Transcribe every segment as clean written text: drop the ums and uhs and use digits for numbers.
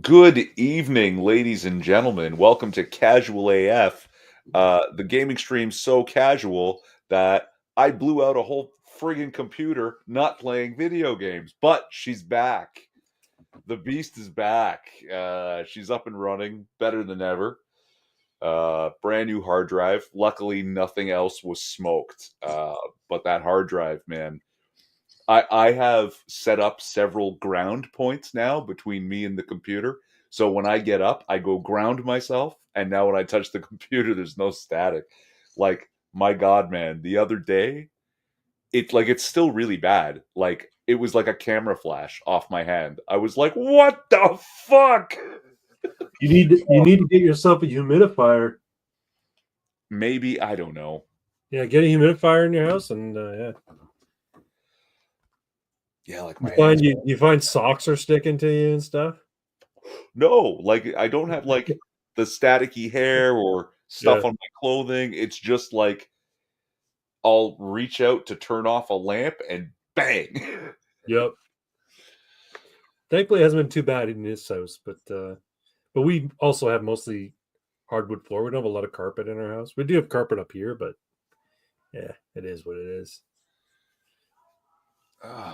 Good evening, ladies and gentlemen. Welcome to Casual AF. The gaming stream's so casual that I blew out a whole friggin' computer not playing video games. But she's back. The beast is back. She's up and running, better than ever. Brand new hard drive. Luckily, nothing else was smoked. But that hard drive, man. I have set up several ground points now between me and the computer. So when I get up, I go ground myself, and now when I touch the computer, there's no static. Like, my God, man, the other day, it's still really bad. Like, it was like a camera flash off my hand. I was like, what the fuck? You need to get yourself a humidifier. Maybe, I don't know. Yeah, get a humidifier in your house, and yeah. Yeah, like You my find hands. you find socks are sticking to you and stuff. No, like I don't have like the staticky hair or Yeah. stuff on my clothing. It's just like I'll reach out to turn off a lamp and bang. Yep. Thankfully, it hasn't been too bad in this house, but we also have mostly hardwood floor. We don't have a lot of carpet in our house. We do have carpet up here, but yeah, it is what it is.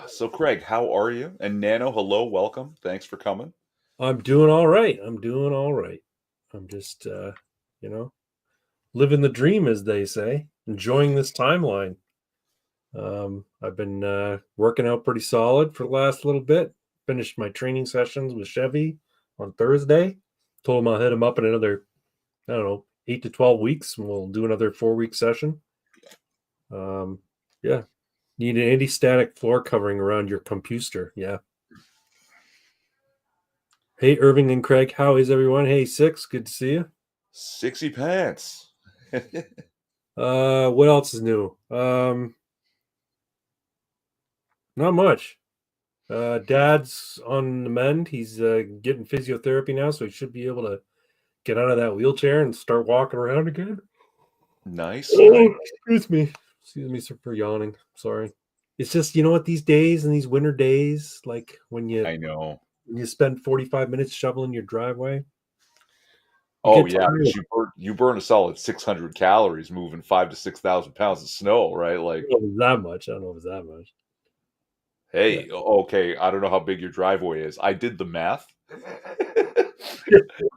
So Craig, how are you? And Nano, hello, welcome. Thanks for coming. I'm doing all right. I'm doing all right. I'm just you know, living the dream, as they say, enjoying this timeline. I've been working out pretty solid for the last little bit. Finished my training sessions with Chevy on Thursday. Told him I'll hit him up in another, I don't know, 8 to 12 weeks, and we'll do another 4-week session. Yeah. Need an anti-static floor covering around your computer. Yeah. Hey, Irving and Craig, how is everyone? Hey, Six, good to see you. Sixty pants. What else is new? Not much. Dad's on the mend. He's getting physiotherapy now, so he should be able to get out of that wheelchair and start walking around again. Nice. Oh, excuse me. Excuse me for yawning. Sorry. It's just, you know what, these days and these winter days, like when I know. you spend 45 minutes shoveling your driveway, you Oh get yeah, tired. because you burn a solid 600 calories moving 5 to 6,000 pounds of snow, right? I Like, don't know if it's that much. I don't know if it's that much. hey, okay, I don't know how big your driveway is. I did the math.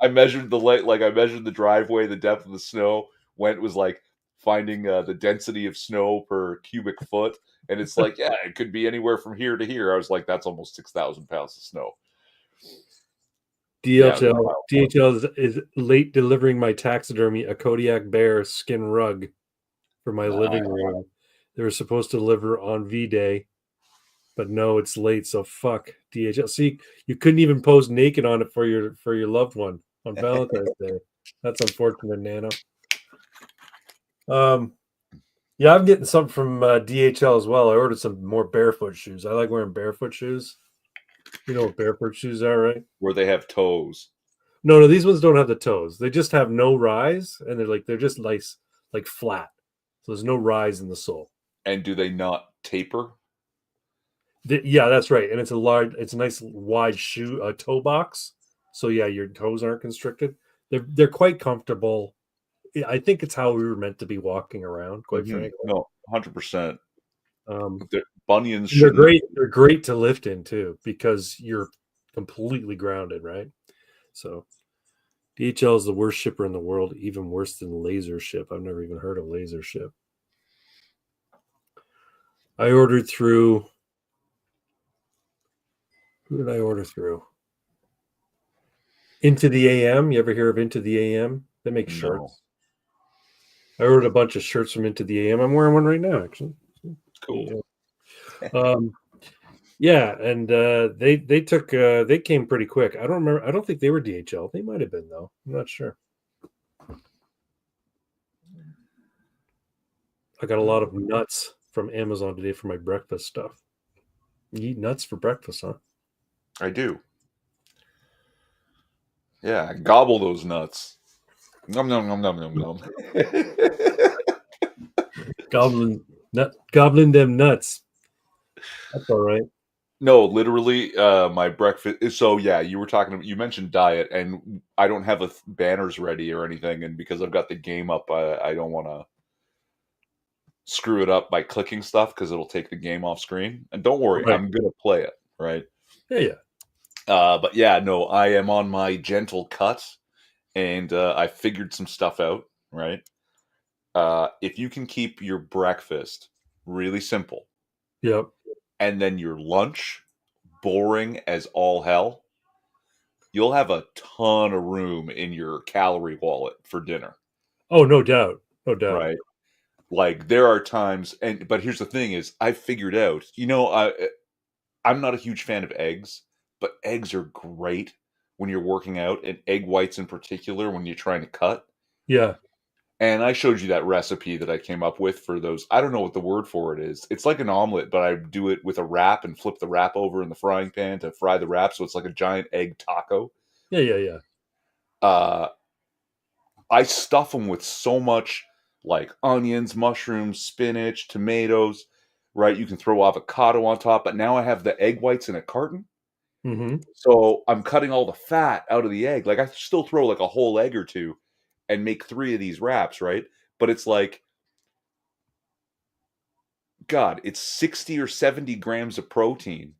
I measured I measured the driveway, the depth of the snow, when it was like finding the density of snow per cubic foot, and it's like, yeah, it could be anywhere from here to here. I was like, that's almost 6,000 pounds of snow. Yeah, DHL is late delivering my taxidermy, a Kodiak bear skin rug for my living room. They were supposed to deliver on V-Day, but no, it's late. So fuck DHL. See, you couldn't even pose naked on it for your loved one on Valentine's Day. That's unfortunate, Nano. Yeah, I'm getting something from DHL as well. I ordered some more barefoot shoes. I like wearing barefoot shoes. You know what barefoot shoes are, right? where they have toes. No, these ones don't have the toes. They just have no rise, and they're just like flat. So there's no rise in the sole. And do they not taper? Yeah, that's right. And it's a nice wide toe box. So yeah, your toes aren't constricted. They're quite comfortable. I think it's how we were meant to be walking around, quite frankly. No, 100%. Um, Bunions they're shouldn't. great. They're great to lift in too because you're completely grounded, right? So DHL is the worst shipper in the world, even worse than Laser Ship. I've never even heard of Laser Ship. I ordered through. Who did I order through? Into the AM. You ever hear of Into the AM? They make shirts. I ordered a bunch of shirts from Into the AM. I'm wearing one right now, actually. Cool. Yeah, and they came pretty quick. I don't remember. I don't think they were DHL. They might have been though. I'm not sure. I got a lot of nuts from Amazon today for my breakfast stuff. You eat nuts for breakfast, huh? I do. Yeah, gobble those nuts. Nom nom nom nom nom nom. Gobbling them nuts. That's all right. No, literally, my breakfast. So yeah, you were talking. You mentioned diet, and I don't have banners ready or anything, and because I've got the game up, I don't want to screw it up by clicking stuff because it'll take the game off screen. And don't worry, Right. I'm gonna play it, right? Yeah, yeah. But yeah, no, I am on my gentle cut, and I figured some stuff out, right? If you can keep your breakfast really simple, Yep. and then your lunch boring as all hell, you'll have a ton of room in your calorie wallet for dinner, Oh, no doubt. No doubt. right? Like there are times, and but here's the thing: is I've figured out, I'm not a huge fan of eggs, but eggs are great when you're working out, and egg whites in particular when you're trying to cut. Yeah. And I showed you that recipe that I came up with for those. I don't know what the word for it is. It's like an omelet, but I do it with a wrap and flip the wrap over in the frying pan to fry the wrap, so it's like a giant egg taco. Yeah, yeah, yeah. Uh, I stuff them with so much like onions, mushrooms, spinach, tomatoes, right? You can throw avocado on top, but now I have the egg whites in a carton. Mm-hmm. So I'm cutting all the fat out of the egg. Like I still throw like a whole egg or two and make three of these wraps, right? But it's like, God, it's 60 or 70 grams of protein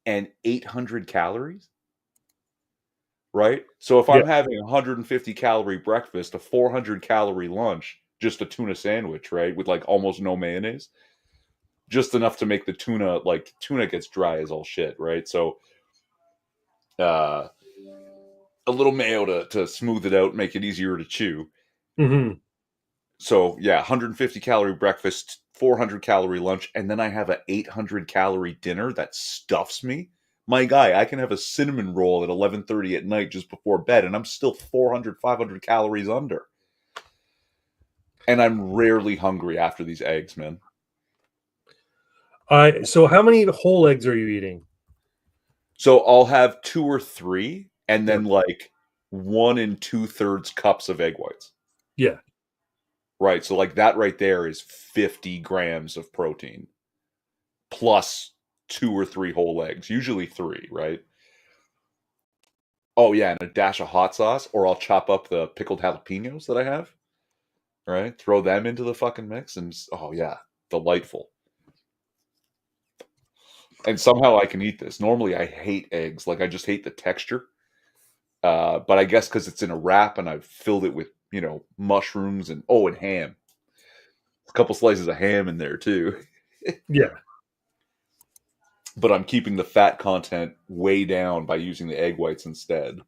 and 800 calories, right? So if Yeah. I'm having a 150 calorie breakfast, a 400 calorie lunch, just a tuna sandwich, right? With like almost no mayonnaise, just enough to make the tuna, like tuna gets dry as all shit, right? So uh, a little mayo to smooth it out, make it easier to chew. Mm-hmm. So yeah, 150 calorie breakfast, 400 calorie lunch, and then I have a 800 calorie dinner that stuffs me. My guy, I can have a cinnamon roll at 11:30 at night just before bed, and I'm still 400, 500 calories under. And I'm rarely hungry after these eggs, man. So how many whole eggs are you eating? So I'll have two or three, and Yep. then like 1 2/3 cups of egg whites. Yeah. Right. So like that right there is 50 grams of protein plus two or three whole eggs, usually three, right? Oh yeah, and a dash of hot sauce, or I'll chop up the pickled jalapenos that I have, right? Throw them into the fucking mix, and oh yeah, delightful. And somehow I can eat this. Normally I hate eggs, like I just hate the texture. But I guess because it's in a wrap and I've filled it with mushrooms and and ham, a couple slices of ham in there too. Yeah. But I'm keeping the fat content way down by using the egg whites instead.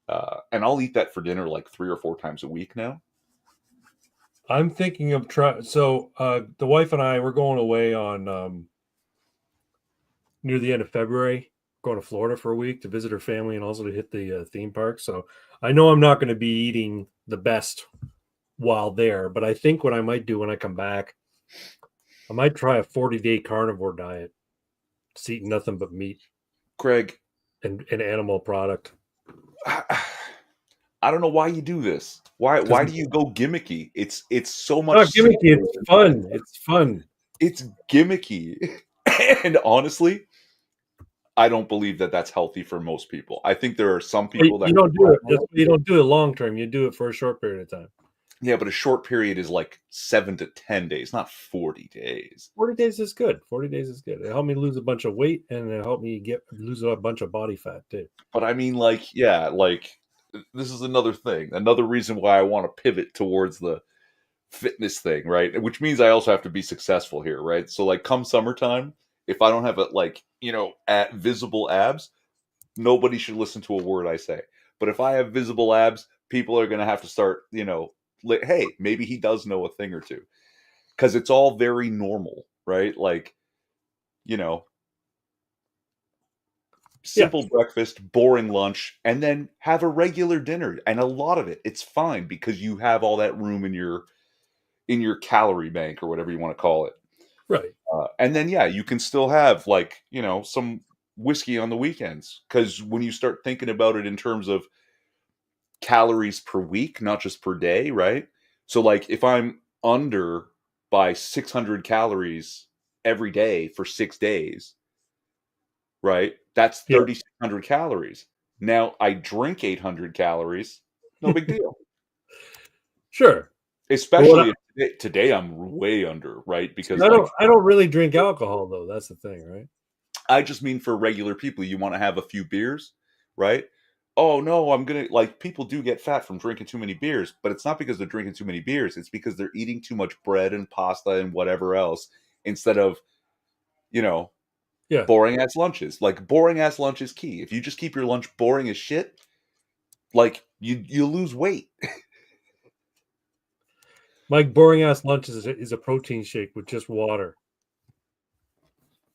And I'll eat that for dinner like 3 or 4 times a week now. I'm thinking of trying. So the wife and I we're going away on near the end of February, going to Florida for a week to visit her family and also to hit the theme park. So I know I'm not going to be eating the best while there, but I think what I might do when I come back, I might try a 40-day carnivore diet, just eating nothing but meat Craig, and animal product. I don't know why you do this. Why Because why do it's you go gimmicky? It's so much not gimmicky, simpler it's than that. fun. It's fun. It's gimmicky. And honestly, I don't believe that that's healthy for most people. I think there are some But people that you don't do thrive it. on That's it. you don't do it long term. You do it for a short period of time. Yeah, but a short period is like 7 to 10 days, not 40 days. 40 days is good. 40 days is good. It helped me lose a bunch of weight and it helped me lose a bunch of body fat too. But I mean, like, yeah, like this is another thing, another reason why I want to pivot towards the fitness thing, right? Which means I also have to be successful here, right? So, like, come summertime, if I don't have it, like, at visible abs, nobody should listen to a word I say. But if I have visible abs, people are going to have to start, hey, maybe he does know a thing or two because it's all very normal, right? Like, you know, Yeah, simple breakfast, boring lunch, and then have a regular dinner. And a lot of it, it's fine because you have all that room in your calorie bank or whatever you want to call it. right. And then yeah, you can still have like some whiskey on the weekends because when you start thinking about it in terms of calories per week, not just per day, right? So like if I'm under by 600 calories every day for 6 days, right? That's Yeah. 3,600 calories. Now I drink 800 calories, no big deal. Sure. But Especially if today I'm way under, right? see, Because like I don't really drink alcohol though. That's the thing, right? I just mean for regular people, you want to have a few beers, right? Oh no, I'm gonna like people do get fat from drinking too many beers, but it's not because they're drinking too many beers. It's because they're eating too much bread and pasta and whatever else instead of, you know, Yeah. boring ass lunches. Like boring ass lunch is key. If you just keep your lunch boring as shit, like you lose weight. My boring ass lunch is a protein shake with just water.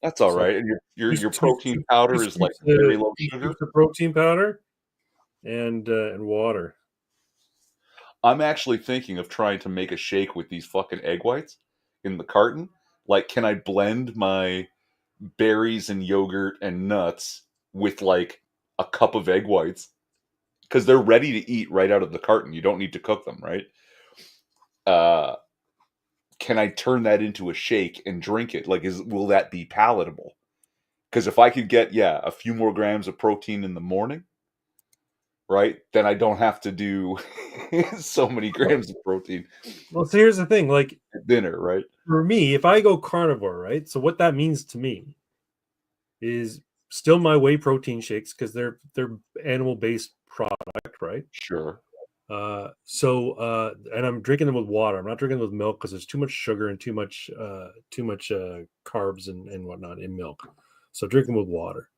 That's all So right. And your protein two powder is like scoops very low sugar. of protein powder and water. I'm actually thinking of trying to make a shake with these fucking egg whites in the carton. Like, can I blend my berries and yogurt and nuts with like a cup of egg whites? Because they're ready to eat right out of the carton. You don't need to cook them, right? Uh, can I turn that into a shake and drink it? Like, will that be palatable? Because if I could get a few more grams of protein in the morning, right, then I don't have to do so many grams of protein Well, so here's the thing. Like at dinner, right? for me, if I go carnivore, right? So what that means to me is still my whey protein shakes because they're animal based product, right? Sure. And I'm drinking them with water. I'm not drinking them with milk because there's too much sugar and too much carbs and whatnot in milk. So drinking with water.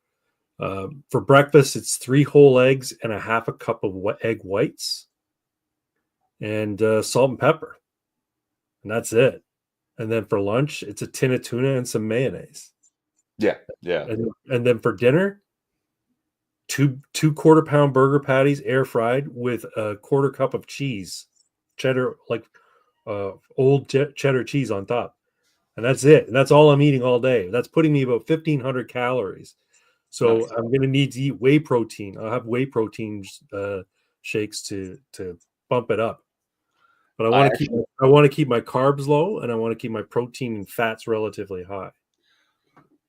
For breakfast, it's 3 whole eggs and a half a cup of egg whites and salt and pepper, and that's it. And then for lunch, it's a tin of tuna and some mayonnaise. Yeah, yeah. And then for dinner, two quarter-pound burger patties air fried with a quarter cup of cheese, cheddar, like old cheddar cheese on top, and that's it. And that's all I'm eating all day. That's putting me about 1,500 calories. So Nice. I'm going to need to eat whey protein. I'll have whey protein shakes to bump it up. But I actually I want to keep my carbs low, and I want to keep my protein and fats relatively high.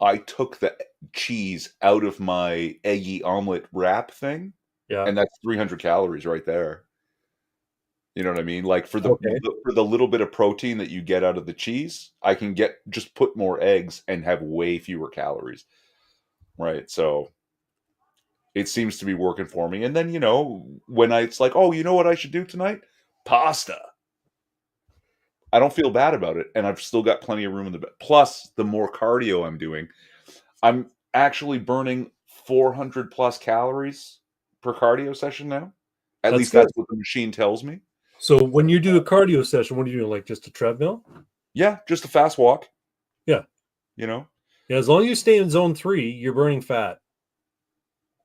I took the cheese out of my eggy omelet wrap thing, Yeah. and that's 300 calories right there. You know what I mean? Like Okay. for the little bit of protein that you get out of the cheese, I can just put more eggs and have way fewer calories. Right? So it seems to be working for me. And then, when it's like, "Oh, you know what I should do tonight? Pasta." I don't feel bad about it, and I've still got plenty of room in the bed. Plus, the more cardio I'm doing, I'm actually burning 400 plus calories per cardio session now. At That's least good. that's what the machine tells me. So when you do a cardio session, what are you doing? Like just a treadmill? Yeah, just a fast walk, Yeah. you know. Yeah. As long as you stay in zone 3, you're burning fat.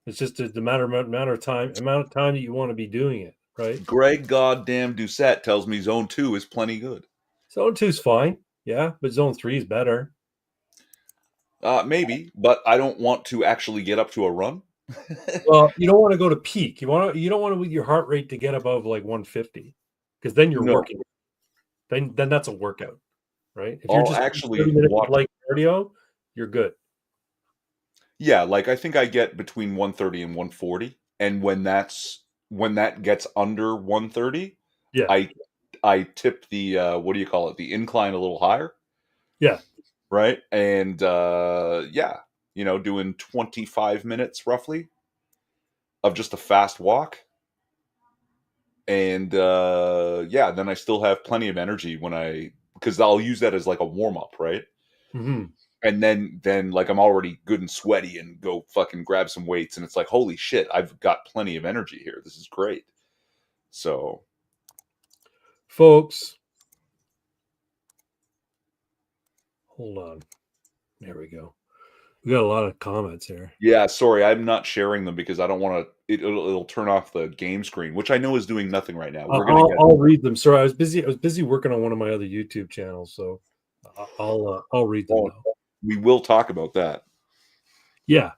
It's just the amount of time that you want to be doing it, right? Greg goddamn Doucette tells me zone 2 is plenty good. Zone 2 is fine. Yeah, but zone 3 is better. Maybe, but I don't want to actually get up to a run. Well, you don't want to go to peak. You don't want your heart rate to get above like 150 because then you're No, working. Then that's a workout, right? If you're I'll just doing actually 30 minutes of watch. light cardio, you're good. Yeah, like I think I get between 130 and 140, and when that gets under 130, Yeah. I I tip the what do you call it? The incline a little higher, Yeah. right? And yeah, doing 25 minutes roughly of just a fast walk. And yeah, then I still have plenty of energy because I'll use that as like a warm up, right? Hmm. And then like I'm already good and sweaty and go fucking grab some weights and it's like holy shit, I've got plenty of energy here. This is great. So Folks, hold on. There we go. We got a lot of comments here. yeah, sorry, I'm not sharing them because I don't want to. It'll turn off the game screen, which I know is doing nothing right now. We're gonna get. I'll read them. Sorry, I was busy. I was busy working on one of my other YouTube channels, so I'll read them Oh, though. we will talk about that. Yeah,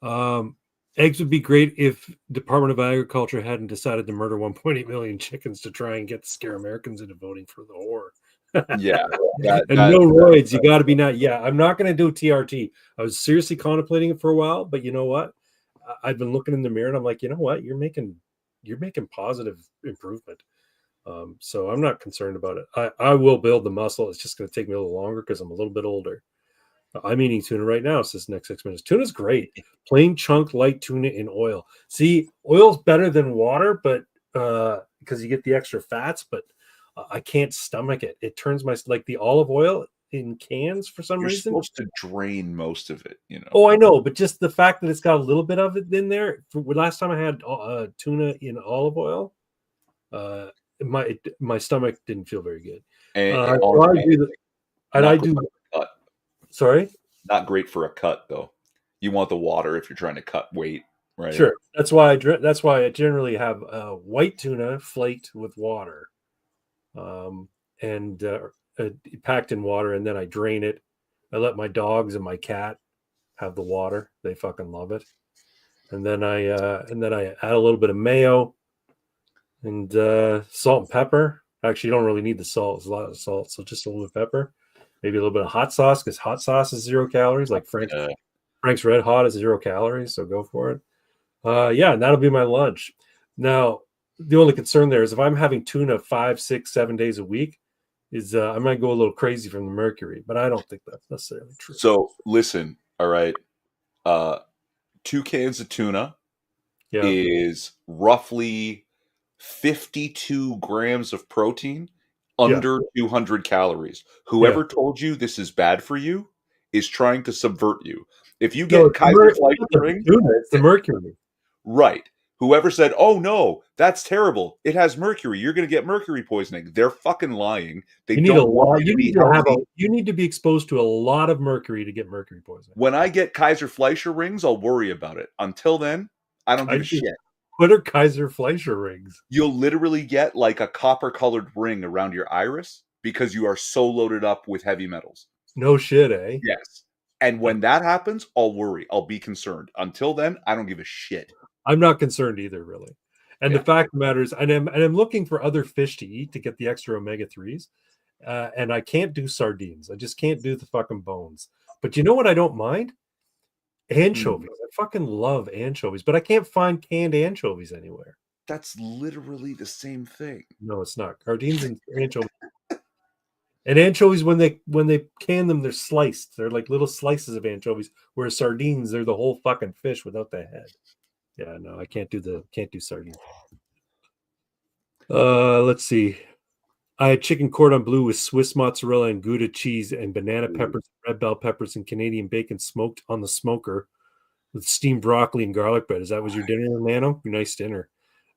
um, eggs would be great if Department of Agriculture hadn't decided to murder 1.8 million chickens to try and scare Americans into voting for the war. Yeah, And no roids. You got to be not. Yeah, I'm not going to do TRT. I was seriously contemplating it for a while, but you know what? I've been looking in the mirror and I'm like, you know what? You're making positive improvement. So I'm not concerned about it. I will build the muscle. It's just going to take me a little longer because I'm a little bit older. I'm eating tuna right now. So this next 6 minutes. Tuna's great. Plain chunk light tuna in oil. See, oil's better than water, but because you get the extra fats, but I can't stomach it. It turns my like the olive oil in cans for some you're reason. supposed to drain most of it, you know. Oh, I know, but just the fact that it's got a little bit of it in there. Last time I had tuna in olive oil, uh, my stomach didn't feel very good. And So on I do the, and I not great do. for a cut. Sorry. Not great for a cut though. You want the water if you're trying to cut weight, right? Sure. That's why I generally have white tuna flaked with water, and packed in water, and then I drain it. I let my dogs and my cat have the water. They fucking love it. And then I add a little bit of mayo and salt and pepper. Actually, you don't really need the salt. It's a lot of salt, so just a little bit of pepper. Maybe a little bit of hot sauce because hot sauce is 0 calories. Like Frank's Red Hot is 0 calories, so go for it. Yeah, and that'll be my lunch. Now, the only concern there is if I'm having tuna 5, 6, 7 days a week, is I might go a little crazy from the mercury, but I don't think that's necessarily true. So listen, all right. 2 cans of tuna Yeah, is roughly 52 grams of protein, yeah, under 200 calories. yeah. Whoever told you this is bad for you is trying to subvert you. If you No, get Kaiser it's Fleischer not the rings, tuna, it's the mercury. right. Whoever said, "Oh no, that's terrible. It has mercury. You're going to get mercury poisoning." They're fucking lying. They You need a don't want lot. you to You need be to have healthy. you need to be exposed to a lot of mercury to get mercury poisoning. When I get Kaiser Fleischer rings, I'll worry about it. Until then, I don't give a Kaiser, shit. what are Kaiser Fleischer rings? You'll literally get like a copper colored ring around your iris because you are so loaded up with heavy metals. No shit, eh? Yes. And when that happens, I'll worry. I'll be concerned. Until then, I don't give a shit. I'm not concerned either, really. And the Yeah. fact of the matter is, I'm looking for other fish to eat to get the extra omega 3s, and I can't do sardines. I just can't do the fucking bones. But you know what? I don't mind anchovies. I fucking love anchovies, but I can't find canned anchovies anywhere. That's literally the same thing. No, it's not. Sardines and anchovies. And anchovies, when they can them, they're sliced. They're like little slices of anchovies. Whereas sardines, they're the whole fucking fish without the head. Yeah, no, I can't do sardines. Let's see. I had chicken cordon bleu with Swiss mozzarella and Gouda cheese and banana peppers, red bell peppers, and Canadian bacon smoked on the smoker with steamed broccoli and garlic bread. Is that was your dinner, Nano? Your nice dinner.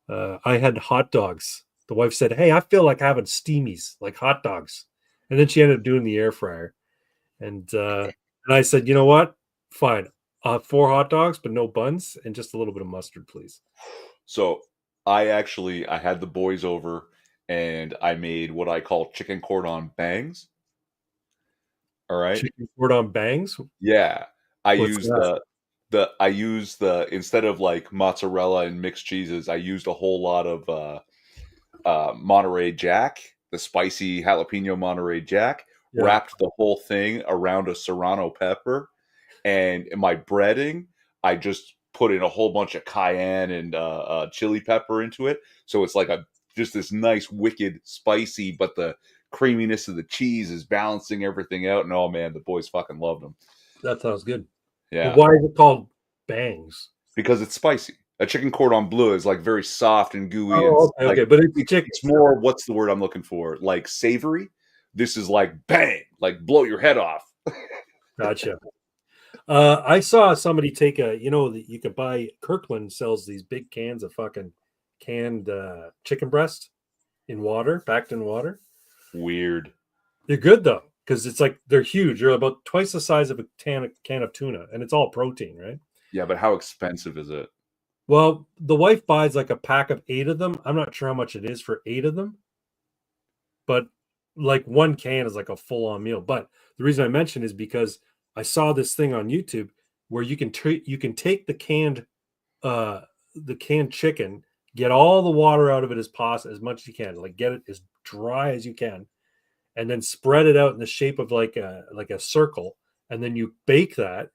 I had hot dogs. The wife said, "Hey, I feel like having steamies, like hot dogs," and then she ended up doing the air fryer. And I said, "You know what? Fine. 4 hot dogs, but no buns, and just a little bit of mustard, please." So I had the boys over and I made what I call chicken cordon bangs. All right. Chicken cordon bangs. Yeah. I What's used that? the instead of like mozzarella and mixed cheeses, I used a whole lot of Monterey Jack, the spicy jalapeno Monterey Jack, Yeah, wrapped the whole thing around a serrano pepper, and in my breading, I just put in a whole bunch of cayenne and chili pepper into it, so it's like a just this nice, wicked, spicy, but the creaminess of the cheese is balancing everything out. And oh man, the boys fucking loved them. that sounds good. But Yeah, why is it called bangs? because it's spicy. A chicken cordon bleu is like very soft and gooey, and Oh, okay, like okay. But it's chicken. it's more, what's the word I'm looking for? Like savory. This is like bang, like blow your head off. Gotcha. I saw somebody take you could buy Kirkland sells these big cans of fucking canned chicken breast in water, packed in water. Weird. They're good though, because it's like they're huge. They're about twice the size of a can of tuna, and it's all protein, right? Yeah, but how expensive is it? Well, the wife buys like a pack of 8 of them. I'm not sure how much it is for 8 of them, but like one can is like a full-on meal. But the reason I mention is because I saw this thing on YouTube where you can take uh the canned chicken, get all the water out of it as much as you can, like get it as dry as you can, and then spread it out in the shape of like a circle, and then you bake that,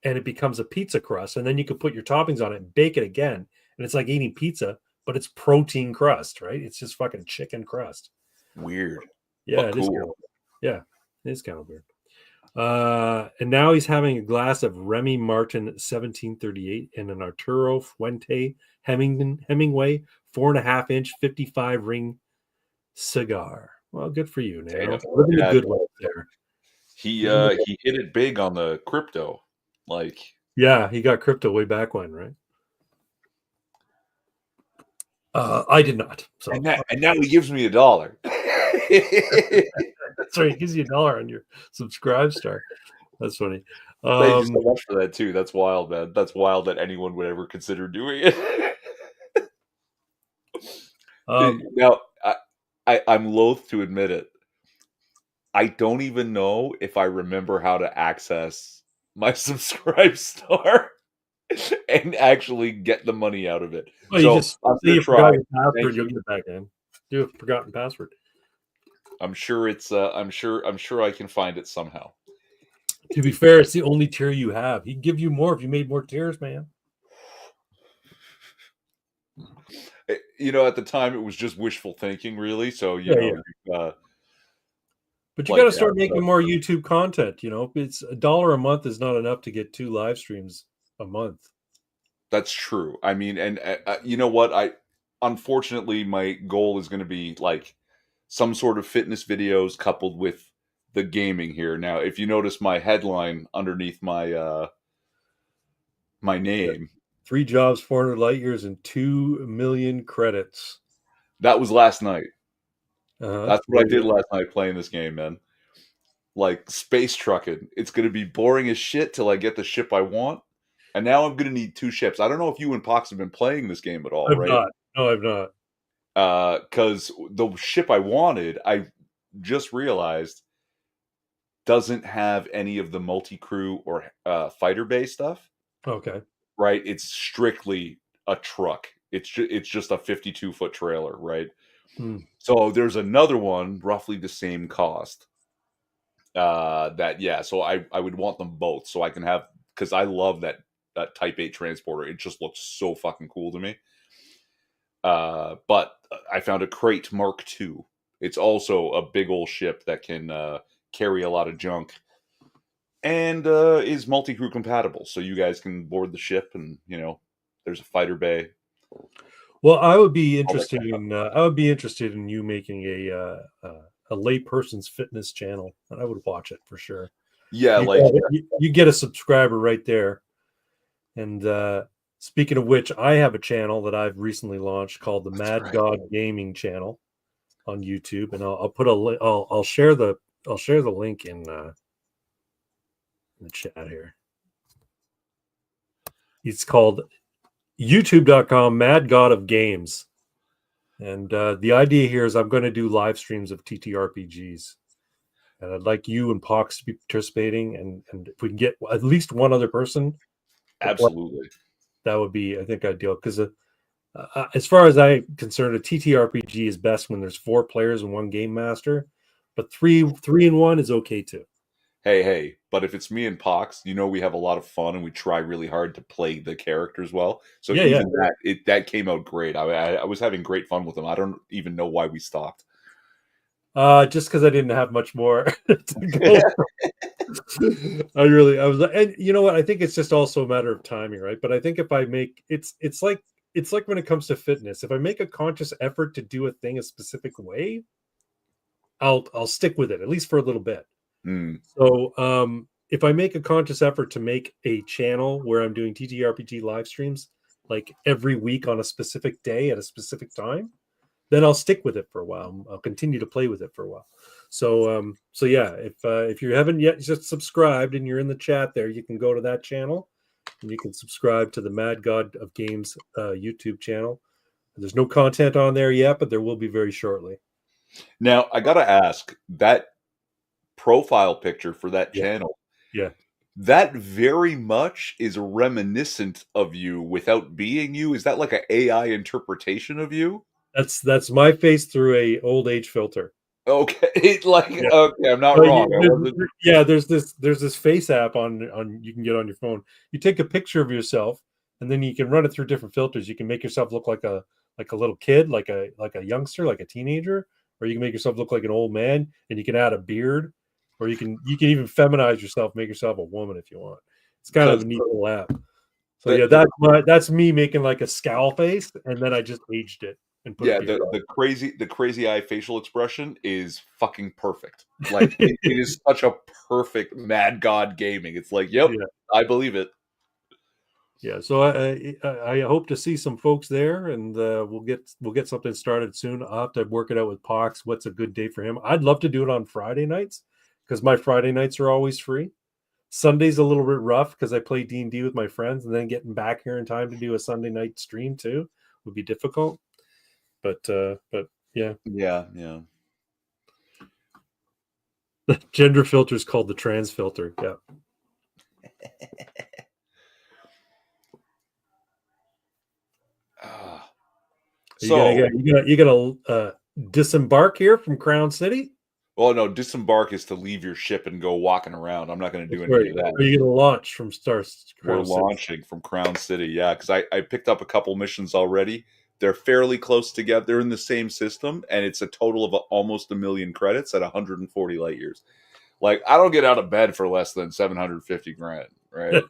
and it becomes a pizza crust, and then you can put your toppings on it and bake it again, and it's like eating pizza, but it's protein crust, right? It's just fucking chicken crust. Weird, Yeah, but it is kind cool. of yeah, it is kind of weird. And now he's having a glass of Remy Martin 1738 and an Arturo Fuente Hemingway 4.5-inch 55 ring cigar. Well, good for you, Damn. Nano. Living the Yeah, good life there. he hit it big on the crypto. Like, Yeah, he got crypto way back when, right? I did not. So and now he gives me $1. that's right. He gives you $1 on your subscribe star. That's funny. Thank you so much for that too. That's wild, man. That's wild that anyone would ever consider doing it. Now, I'm loath to admit it. I don't even know if I remember how to access my subscribe star and actually get the money out of it. well, you So just I'm say gonna you forgot try. your password, Thank you'll you. get it back in. Do a forgotten password. I'm sure it's. I'm sure I can find it somehow. To be fair, it's the only tier you have. He'd give you more if you made more tiers, man. You know, at the time, it was just wishful thinking, really. So you Yeah, know, yeah. uh, But you got like to start so making more YouTube content. It's $1 a month is not enough to get 2 live streams a month. that's true. I mean, and you know what? Unfortunately, my goal is going to be like some sort of fitness videos coupled with the gaming here. Now, if you notice my headline underneath my Yeah. name, 3 jobs, 400 light years, and 2 million credits. that was last night. Uh-huh. That's what I did last night playing this game, man. Like space trucking. It's going to be boring as shit till I get the ship I want. And now I'm going to need 2 ships. I don't know if you and Pox have been playing this game at all, I've right? not. No, I've not. Because the ship I wanted, I just realized doesn't have any of the multi-crew or fighter bay stuff, Okay. right? It's strictly a truck. It's just a 52-foot trailer, right? Hmm. So there's another one roughly the same cost. So I would want them both so I can have, because I love that Type 8 transporter. It just looks so fucking cool to me. But I found a Crate Mark II. It's also a big old ship that can carry a lot of junk and is multi-crew compatible. So you guys can board the ship, and there's a fighter bay. Well, I would be All that interested kind of in I would be interested in you making a layperson's fitness channel, and I would watch it for sure. Yeah, You like you get a subscriber right there. And speaking of which, I have a channel that I've recently launched called the that's Mad right. God Gaming channel on YouTube, and I'll put a I'll share the link in the chat here. It's called youtube.com Mad God of Games. And the idea here is I'm going to do live streams of TTRPGs. And I'd like you and Pox to be participating. And if we can get at least one other person to play, Absolutely. that would be, I think, ideal. Because as far as I'm concerned, a TTRPG is best when there's 4 players and 1 game master. But three and 1 is okay too. Hey, but if it's me and Pox, we have a lot of fun and we try really hard to play the characters well. So Yeah, yeah. even that came out great. I was having great fun with them. I don't even know why we stopped. Just because I didn't have much more to go. I was, and you know what? I think it's just also a matter of timing, right? But I think if I make it's like when it comes to fitness. If I make a conscious effort to do a thing a specific way, I'll stick with it at least for a little bit. Mm, So if I make a conscious effort to make a channel where I'm doing TTRPG live streams like every week on a specific day at a specific time, then I'll stick with it for a while. I'll continue to play with it for a while. So yeah, if you haven't yet just subscribed and you're in the chat there, you can go to that channel and you can subscribe to the Mad God of Games YouTube channel. There's no content on there yet, but there will be very shortly. Now I gotta ask, that profile picture for that Yeah, channel, yeah. that very much is reminiscent of you without being you. Is that like an AI interpretation of you? That's my face through a old age filter. Okay, like Yeah. okay, I'm not So wrong. I wasn't. there's this face app on you can get on your phone. You take a picture of yourself, and then you can run it through different filters. You can make yourself look like a little kid, like a youngster, like a teenager, or you can make yourself look like an old man, and you can add a beard, or you can even feminize yourself, make yourself a woman if you want. It's kind of Because a neat little app. So the yeah, the that's me making like a scowl face, and then I just aged it and put a yeah, beard the crazy eye facial expression is fucking perfect. Like on. it is such a perfect Mad God gaming. It's like, yep, Yeah. I believe it. Yeah, so I hope to see some folks there, and we'll get something started soon. I'll have to work it out with Pox. What's a good day for him? I'd love to do it on Friday nights because my Friday nights are always free. Sunday's a little bit rough because I play D&D with my friends, and then getting back here in time to do a Sunday night stream too would be difficult. But yeah, Yeah, yeah. the gender filter is called the trans filter. Yeah, Ah. you gonna So, get you gonna disembark here from Crown City? well, no, disembark is to leave your ship and go walking around. I'm not going to do That's any right. of that. Are you gonna launch from We're Crown City? launching from Crown City, yeah, because I picked up a couple missions already. They're fairly close together. They're in the same system, and it's a total of almost 1,000,000 credits at 140 light years. Like, I don't get out of bed for less than 750 grand, right?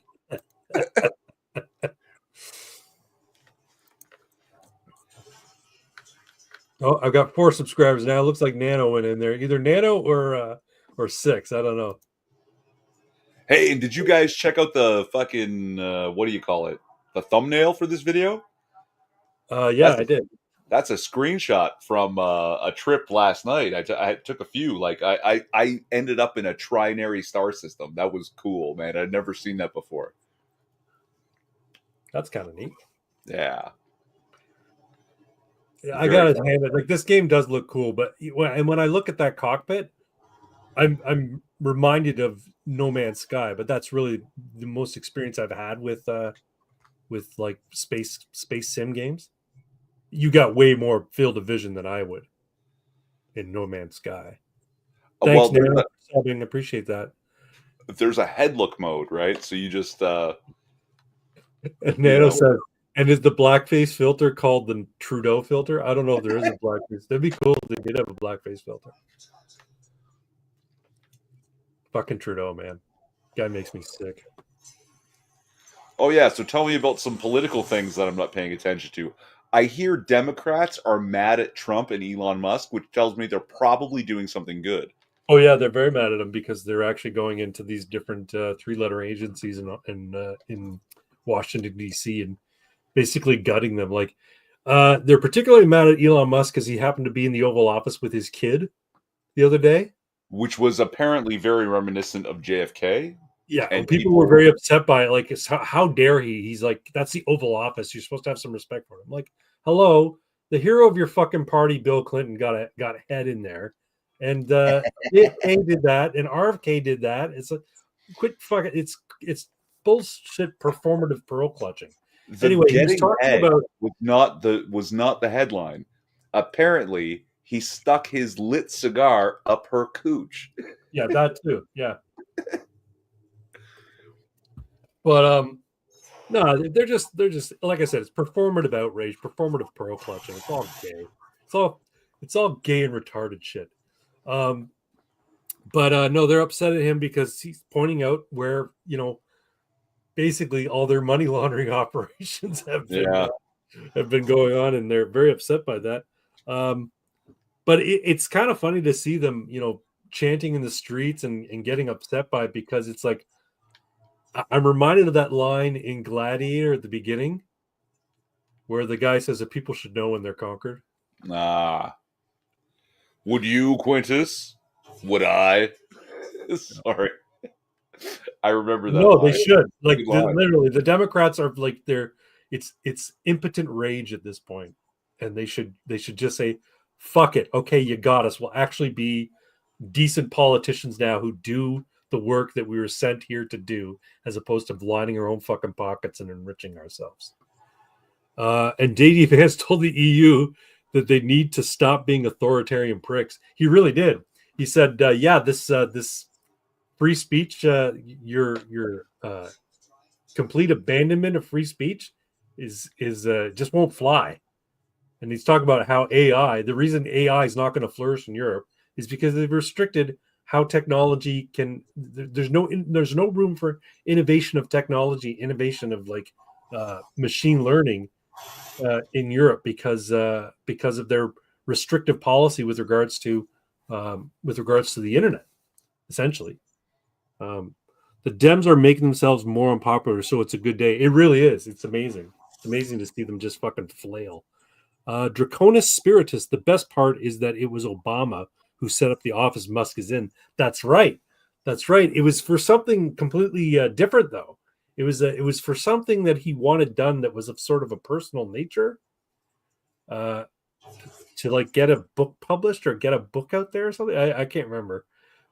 Oh, I've got 4 subscribers now. It looks like Nano went in there. Either Nano or 6. I don't know. Hey, and did you guys check out the fucking what do you call it? The thumbnail for this video? Yeah, That's I a did. that's a screenshot from a trip last night. I took a few. Like I ended up in a trinary star system. That was cool, man. I'd never seen that before. That's kind of neat. Yeah, Yeah, I very gotta cool. hand it. Like this game does look cool, but when I look at that cockpit, I'm reminded of No Man's Sky. But that's really the most experience I've had with like space sim games. You got way more field of vision than I would in No Man's Sky. Well, Thanks, Nano, for subbing. Appreciate that. there's a head look mode, right? So you just And you Nano know, says, and is the blackface filter called the Trudeau filter? I don't know if there is a blackface. That'd be cool if they did have a blackface filter. Fucking Trudeau, man. Guy makes me sick. oh yeah. So tell me about some political things that I'm not paying attention to. I hear Democrats are mad at Trump and Elon Musk, which tells me they're probably doing something good. Oh yeah, they're very mad at him because they're actually going into these different 3-letter agencies in Washington D.C. and basically gutting them. Like they're particularly mad at Elon Musk because he happened to be in the Oval Office with his kid the other day. Which was apparently very reminiscent of JFK. Yeah, And people were people, very upset by it. Like, how dare he? He's like, that's the Oval Office. You're supposed to have some respect for him. I'm like, hello, the hero of your fucking party, Bill Clinton, got a head in there, and JFK did that, and RFK did that. It's a quit fucking. It's bullshit performative pearl clutching. the Anyway, he was getting talking head about was not the headline. Apparently, he stuck his lit cigar up her cooch. yeah, that too, yeah, but no, they're just like I said, it's performative outrage, performative pearl clutching. It's all gay. It's all it's all gay and retarded shit. Um, but no, they're upset at him because he's pointing out where basically all their money laundering operations Yeah. have been going on, and they're very upset by that. Um, but it's kind of funny to see them, chanting in the streets and getting upset by it because it's like I'm reminded of that line in Gladiator at the beginning where the guy says that people should know when they're conquered. Ah. Would you, Quintus? Would I? Sorry. I remember that No, they line. should. Like Good line. literally, the Democrats are like it's impotent rage at this point, and they should just say, "Fuck it, okay, you got us. We'll actually be decent politicians now who do the work that we were sent here to do, as opposed to lining our own fucking pockets and enriching ourselves." And JD Vance told the EU that they need to stop being authoritarian pricks. He really did. He said, "Yeah, this free speech, your complete abandonment of free speech is just won't fly." And he's talking about how AI, the reason AI is not going to flourish in Europe is because they've restricted how technology can. There's no room for innovation of technology, innovation of like machine learning in Europe because of their restrictive policy with regards to the internet. Essentially, um, the Dems are making themselves more unpopular, so it's a good day. It really is. It's amazing. It's amazing to see them just fucking flail. Draconis Spiritus. The best part is that it was Obama who set up the office Musk is in. That's right. That's right. It was for something completely different, though. It was for something that he wanted done that was of sort of a personal nature. Uh, to like get a book published or get a book out there or something. I can't remember,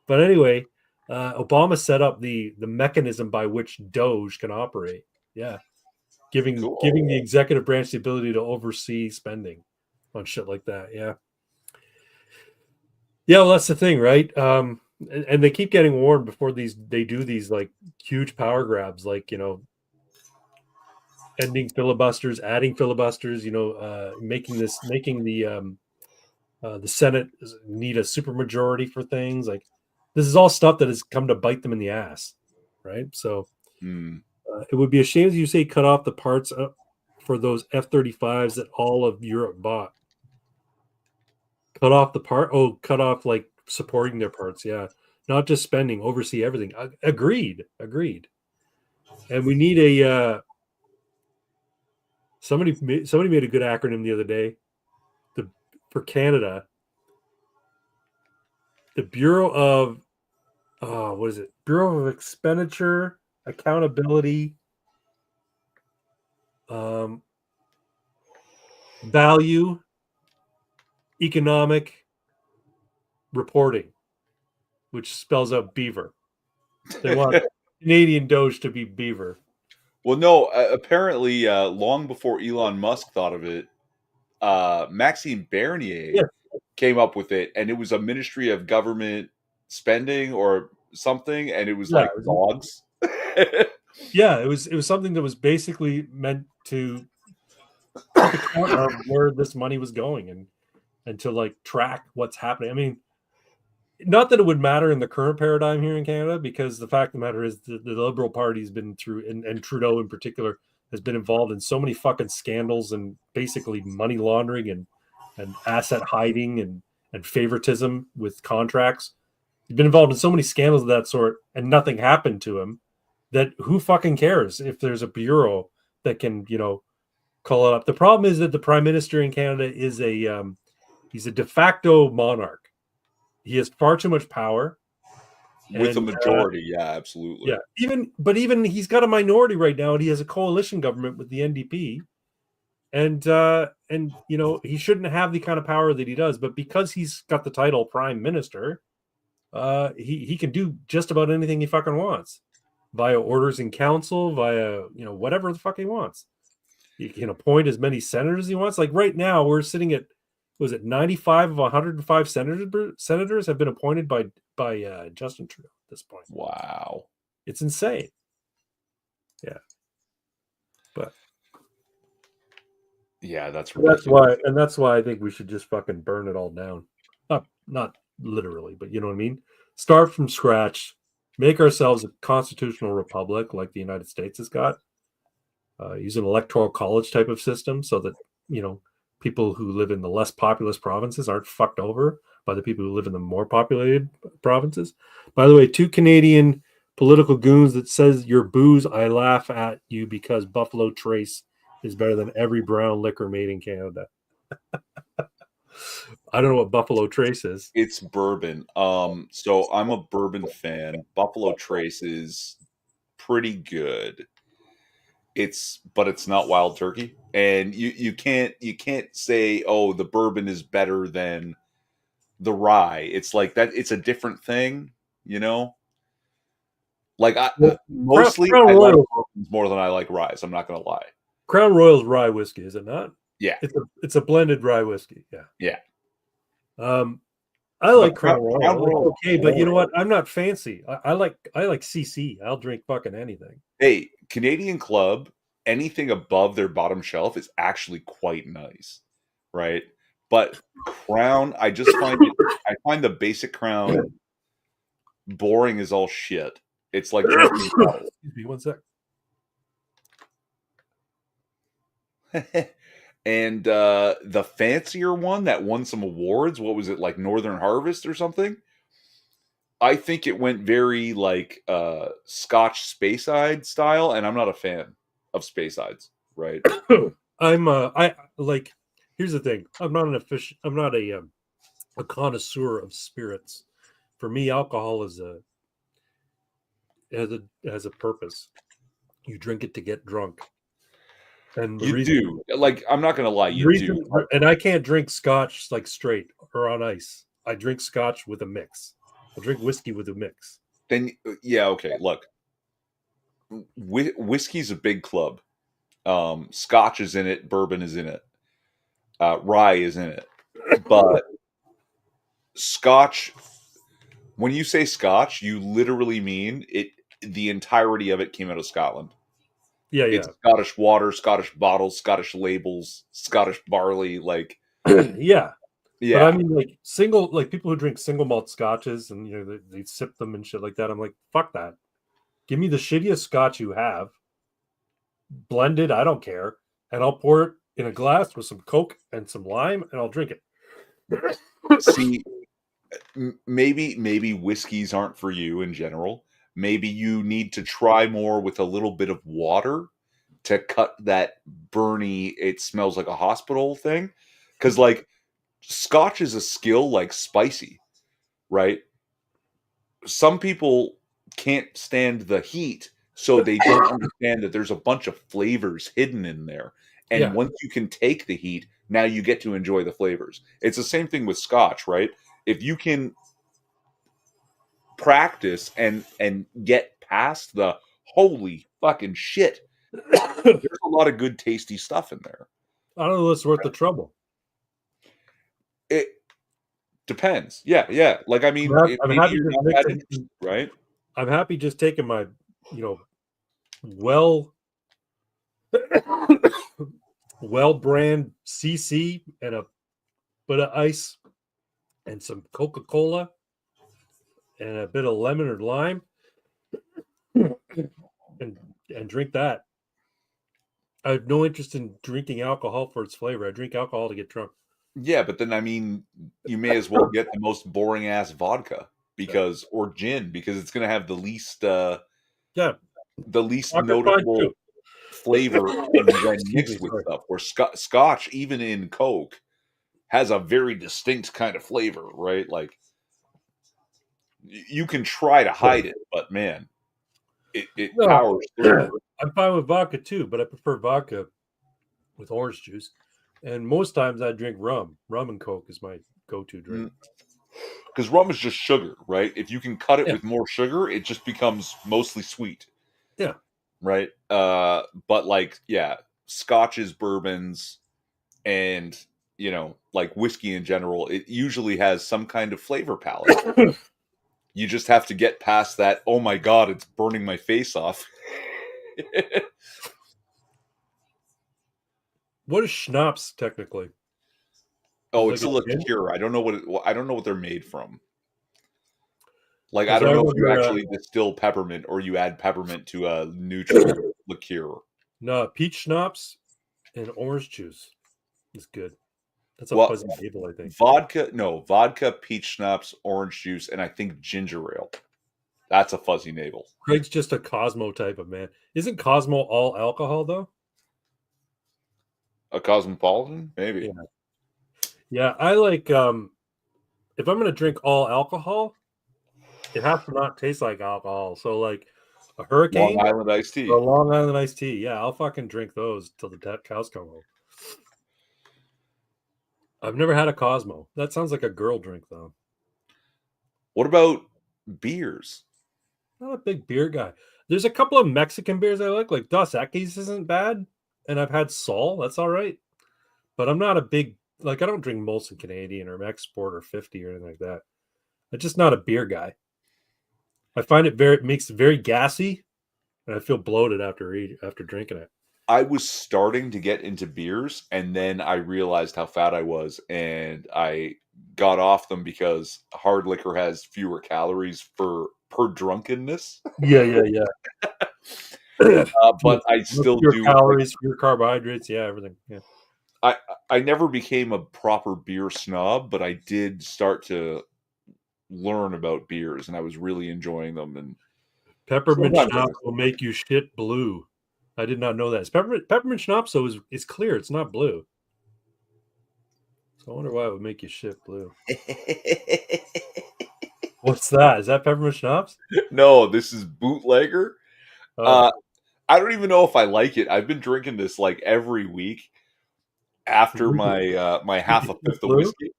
but anyway, Obama set up the mechanism by which Doge can operate. Yeah, giving the Cool. executive branch the ability to oversee spending on shit like that. Yeah, yeah. Well, that's the thing, right? And they keep getting warned before they do these like huge power grabs, like ending filibusters, adding filibusters. Making the Senate need a supermajority for things. Like this is all stuff that has come to bite them in the ass, right? So Hmm. it would be a shame, as you say, cut off the parts for those F-35s that all of Europe bought. Cut off the part. Oh, cut off like supporting their parts. Yeah, not just spending, oversee everything. Agreed. Agreed. And we need a somebody made a good acronym the other day. The For Canada, the Bureau of what is it? Bureau of Expenditure Accountability, um, Value, Economic Reporting, which spells out beaver. They want Canadian Doge to be beaver. Well, no, apparently, long before Elon Musk thought of it, Maxime Bernier Yeah, came up with it, and it was a Ministry of Government Spending or something, and it was yeah, like dogs. yeah. It was something that was basically meant to keep account of where this money was going and to like track what's happening. I mean, not that it would matter in the current paradigm here in Canada, because the fact of the matter is the Liberal Party's been through, and Trudeau in particular has been involved in so many fucking scandals and basically money laundering and asset hiding and favoritism with contracts. He's been involved in so many scandals of that sort, and nothing happened to him. That who fucking cares if there's a bureau that can call it up? The problem is that the Prime Minister in Canada is he's a de facto monarch. He has far too much power, With a and majority, yeah, absolutely. yeah, even he's got a minority right now, and he has a coalition government with the NDP, and he shouldn't have the kind of power that he does, but because he's got the title Prime Minister, he can do just about anything he fucking wants via orders in council, via whatever the fuck he wants. He can appoint as many senators as he wants. Like right now, we're sitting at, was it 95 of 105 senators have been appointed by Justin Trudeau at this point. Wow. It's insane. Yeah, but Yeah, that's ridiculous. that's why I think we should just fucking burn it all down. Not literally, but you know what I mean. Start from scratch, make ourselves a constitutional republic like the United States has got. Use an electoral college type of system so that people who live in the less populous provinces aren't fucked over by the people who live in the more populated provinces. By the way, two Canadian political goons that says you're booze, I laugh at you because Buffalo Trace is better than every brown liquor made in Canada. I don't know what Buffalo Trace is. It's bourbon. So I'm a bourbon fan. Buffalo Trace is pretty good. But it's not wild turkey. And you can't say, oh, the bourbon is better than the rye. It's like that, it's a different thing, you know? Like Well, mostly Crown I like Royal, bourbons more than I like ryes, I'm not gonna lie. Crown Royal's rye whiskey, is it not? Yeah. It's a blended rye whiskey. Yeah. Yeah. I But like Crown Royal. It's Royal, okay, but you know what? I'm not fancy. I like CC. I'll drink fucking anything. hey, Canadian Club, anything above their bottom shelf is actually quite nice, right? But Crown, I find the basic Crown boring as all shit. It's like drinking water. Excuse me, one sec. And the fancier one that won some awards, what was it, like Northern Harvest or something? I think it went very like Scotch Speyside style, and I'm not a fan of Speysides, right? I like. Here's the thing. I'm not a connoisseur of spirits. For me, alcohol is has a purpose. You drink it to get drunk, and You do. Like, I'm not gonna lie, you do. and I can't drink scotch like straight or on ice. I drink scotch with a mix. I drink whiskey with a mix. Then yeah, okay. Look, whiskey's a big club. Scotch is in it, bourbon is in it, rye is in it, but Scotch. When you say Scotch, you literally mean it. The entirety of it came out of Scotland. Yeah, It's Scottish water, Scottish bottles, Scottish labels, Scottish barley. Like, yeah. yeah. But I mean, like people who drink single malt scotches and they sip them and shit like that. I'm like, fuck that. Give me the shittiest scotch you have, blended. I don't care, and I'll pour it in a glass with some Coke and some lime, and I'll drink it. See, maybe whiskeys aren't for you in general. Maybe you need to try more with a little bit of water to cut that burny, it smells like a hospital thing. Because like Scotch is a skill like spicy, right? Some people can't stand the heat, so they don't understand that there's a bunch of flavors hidden in there. And Yeah. once you can take the heat, now you get to enjoy the flavors. It's the same thing with Scotch, right? If you can practice and get past the holy fucking shit, there's a lot of good tasty stuff in there. I don't know if it's worth the trouble. It depends. Yeah. Like, I mean, I'm maybe happy you're just not that mixing. interested, right? I'm happy just taking my, well, well brand CC and a bit of ice and some Coca-Cola and a bit of lemon or lime and drink that. I have no interest in drinking alcohol for its flavor. I drink alcohol to get drunk. Yeah, but then I mean, you may as well get the most boring ass vodka or gin because it's going to have the least Yeah, notable flavor and then Excuse mixed me, with sorry. stuff. Where Scotch, even in Coke, has a very distinct kind of flavor, right? Like you can try to hide it, but man, it No. powers through. I'm fine with vodka too, but I prefer vodka with orange juice. And most times I drink rum. Rum and Coke is my go-to drink. Because rum is just sugar, right? If you can cut it Yeah. with more sugar, it just becomes mostly sweet. Yeah. Right. But like, yeah, scotches, bourbons, and like whiskey in general, it usually has some kind of flavor palette. You just have to get past that, oh my god, it's burning my face off. What is schnapps technically? Oh, Like it's a liqueur. I don't know what they're made from. Like, I 'Cause don't I know if you remember, actually distill peppermint or you add peppermint to a neutral liqueur. no, peach schnapps and orange juice is good. That's a Well, fuzzy navel, I think. vodka, peach schnapps, orange juice, and I think ginger ale. That's a fuzzy navel. Craig's just a Cosmo type of man. Isn't Cosmo all alcohol though? A cosmopolitan, maybe. Yeah, I like if I'm gonna drink all alcohol, it has to not taste like alcohol. So like a hurricane Long Island iced tea. or a Long Island iced tea. Yeah, I'll fucking drink those till the cows come home. I've never had a Cosmo. That sounds like a girl drink though. What about beers? Not a big beer guy. There's a couple of Mexican beers I like Dos Equis isn't bad, and I've had Sol. That's all right. but I'm not a big like. I don't drink Molson Canadian or Export or 50 or anything like that. I'm just not a beer guy. I find it makes it very gassy, and I feel bloated after drinking it. I was starting to get into beers, and then I realized how fat I was, and I got off them because hard liquor has fewer calories per drunkenness. Yeah, yeah, yeah. But I still Fewer do like calories, fewer carbohydrates. Yeah, everything. Yeah. I I never became a proper beer snob, but I did start to learn about beers, and I was really enjoying them. And Peppermint sometimes I schnapps just will make you shit blue. I did not know that. Peppermint schnapps though is clear. It's not blue. So I wonder why it would make you shit blue. What's that? Is that peppermint schnapps? no, this is bootlegger. Oh, Uh, I don't even know if I like it. I've been drinking this like every week does it after make it, my make half it a shit fifth of blue? whiskey.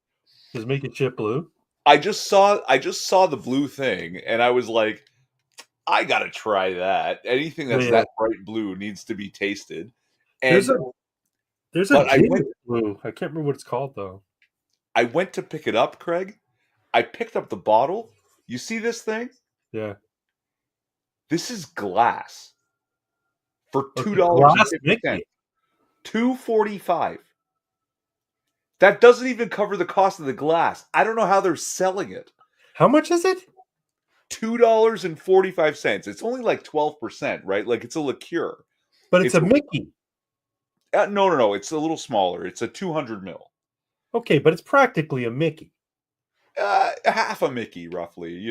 Does it make it shit blue? I just saw the blue thing, and I was like, I gotta try that. Anything Yeah, that's yeah. that bright blue needs to be tasted. There's And a there's a but gin that's blue. I can't remember what it's called though. I went to pick it up, Craig. I picked up the bottle. You see this thing? Yeah. This is glass for two Okay. dollars and Glass fifty cents. Mickey. $2.45. That doesn't even cover the cost of the glass. I don't know how they're selling it. How much is it? $2.45. It's only like 12%, right? Like it's a liqueur. But it's It's a Mickey. no, no, no. It's a little smaller. It's a 200 mil. Okay, but it's practically a Mickey. Half a Mickey, roughly,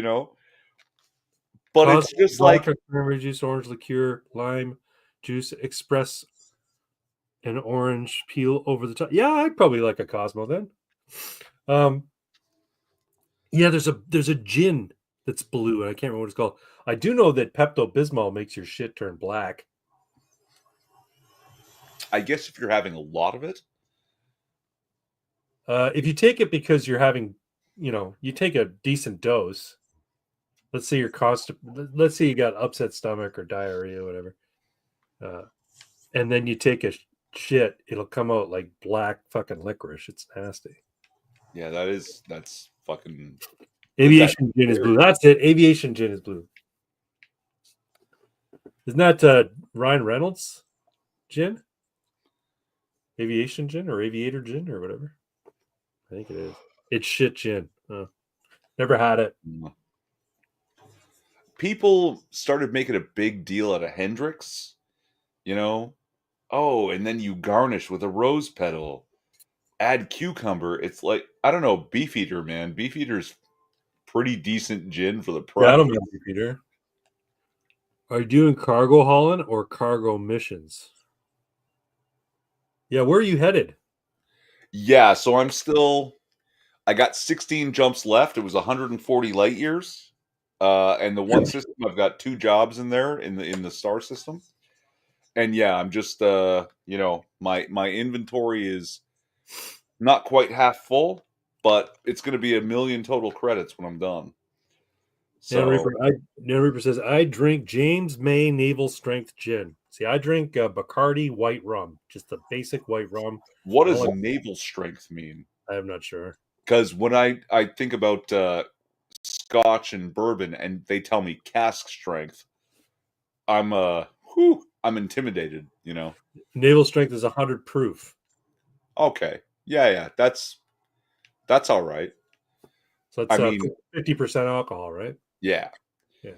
But it's Cosmic just like, vodka, cranberry juice, orange liqueur, lime juice, express an orange peel over the top. Yeah, I'd probably like a Cosmo then. Um, yeah, there's a gin that's blue, and I can't remember what it's called. I do know that Pepto Bismol makes your shit turn black. I guess if you're having a lot of it, If you take it because you're having, you take a decent dose. Let's say you're Let's say you got upset stomach or diarrhea, or whatever, uh, and then you take a shit. It'll come out like black fucking licorice. It's nasty. yeah, that's fucking. Is that Aviation gin is scary? blue. That's it. Aviation gin is blue. Isn't that Ryan Reynolds gin? Aviation gin or aviator gin or whatever. I think it is. It's shit gin. Never had it. People started making a big deal out of Hendrix, you know? Oh, and then you garnish with a rose petal, add cucumber. It's like, I don't know, Beefeater, man. Beefeater's pretty decent gin for the Yeah, I price. don't know, Peter. Are you doing cargo hauling or cargo missions? Yeah, where are you headed? Yeah, so I got 16 jumps left. It was 140 light years. And the one system, I've got 2 jobs in there in the star system. And yeah, I'm just my inventory is not quite half full, but it's going to be 1 million total credits when I'm done. So Dan Reaper says I drink James May Naval Strength Gin. See, I drink Bacardi white rum, just the basic white rum. what I don't does like. naval strength mean? I'm not sure. Because when I think about scotch and bourbon and they tell me cask strength, I'm intimidated. Naval Strength is 100 proof, Okay. Yeah, yeah. That's all right. so I it's mean, 50% alcohol, right? yeah. Yeah.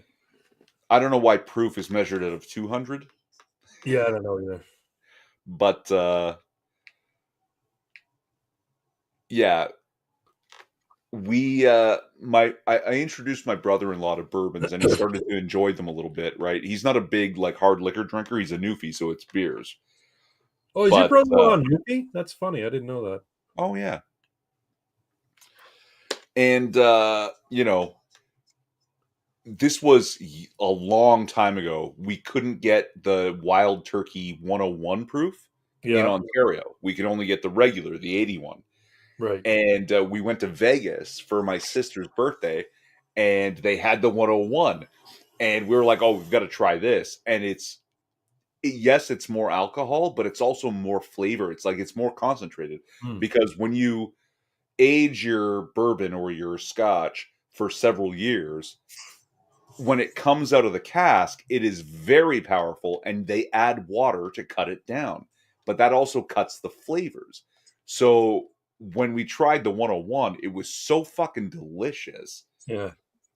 I don't know why proof is measured out of 200, Yeah, I don't know either. but yeah, we I introduced my brother-in-law to bourbons and he started to enjoy them a little bit, right? He's not a big like hard liquor drinker, he's a newfie, so it's beers. Oh, is your But brother-in-law on Nuki? That's funny. I didn't know that. oh yeah. And this was a long time ago. We couldn't get the Wild Turkey 101 proof in Yeah, Ontario. We could only get the regular, the 81. right. And we went to Vegas for my sister's birthday, and they had the 101. And we were like, oh, we've got to try this. And yes, it's more alcohol, but it's also more flavor. It's like it's more concentrated Mm. because when you age your bourbon or your scotch for several years, when it comes out of the cask, it is very powerful and they add water to cut it down. But that also cuts the flavors. So when we tried the 101, it was so fucking delicious Yeah.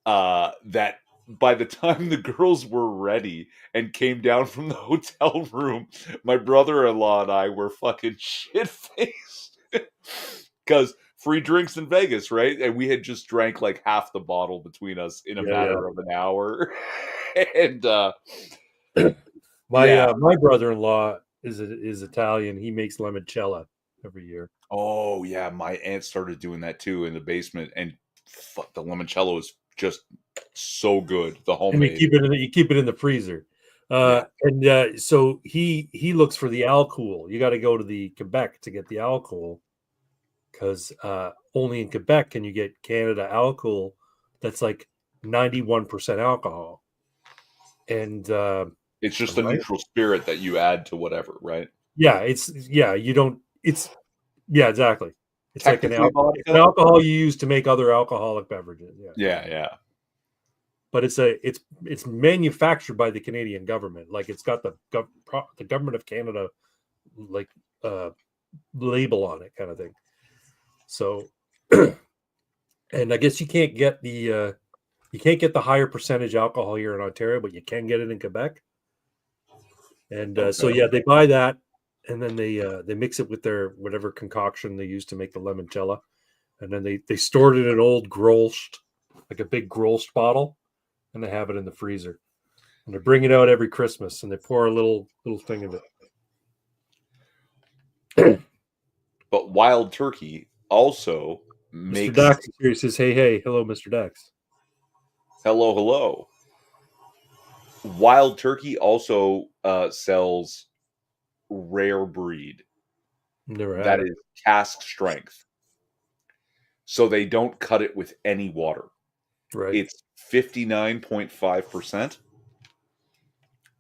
that by the time the girls were ready and came down from the hotel room, my brother-in-law and I were fucking shit-faced because free drinks in Vegas, right? And we had just drank like half the bottle between us in a Yeah. matter of an hour. And My yeah. my brother-in-law is Italian. He makes limoncello every year. Oh yeah, my aunt started doing that too in the basement, and fuck, the limoncello is just so good. The And homemade. you keep it in the freezer. Yeah. And so he looks for the alcohol. You got to go to the Quebec to get the alcohol because only in Quebec can you get Canada alcohol that's like 91% alcohol. And It's just a right, neutral spirit that you add to whatever, right? you don't it's yeah, exactly. It's like Technically it's an vodka. alcohol you use to make other alcoholic beverages. Yeah, Yeah, yeah. but it's manufactured by the Canadian government. Like it's got the government of Canada like uh label on it, kind of thing. So, and I guess you can't get the higher percentage alcohol here in Ontario, but you can get it in Quebec. And so Okay. yeah, they buy that, and then they mix it with their whatever concoction they use to make the limoncello, and then they store it in an old Grolsch, like a big Grolsch bottle, and they have it in the freezer. And they bring it out every Christmas, and they pour a little thing of it. But Wild Turkey also Mr. makes Dax is here. He says, "Hey, hello, Mr. Dax." hello, hello. Wild Turkey also sells rare breed Never had that it. is cask strength. So they don't cut it with any water. Right. It's 59.5%.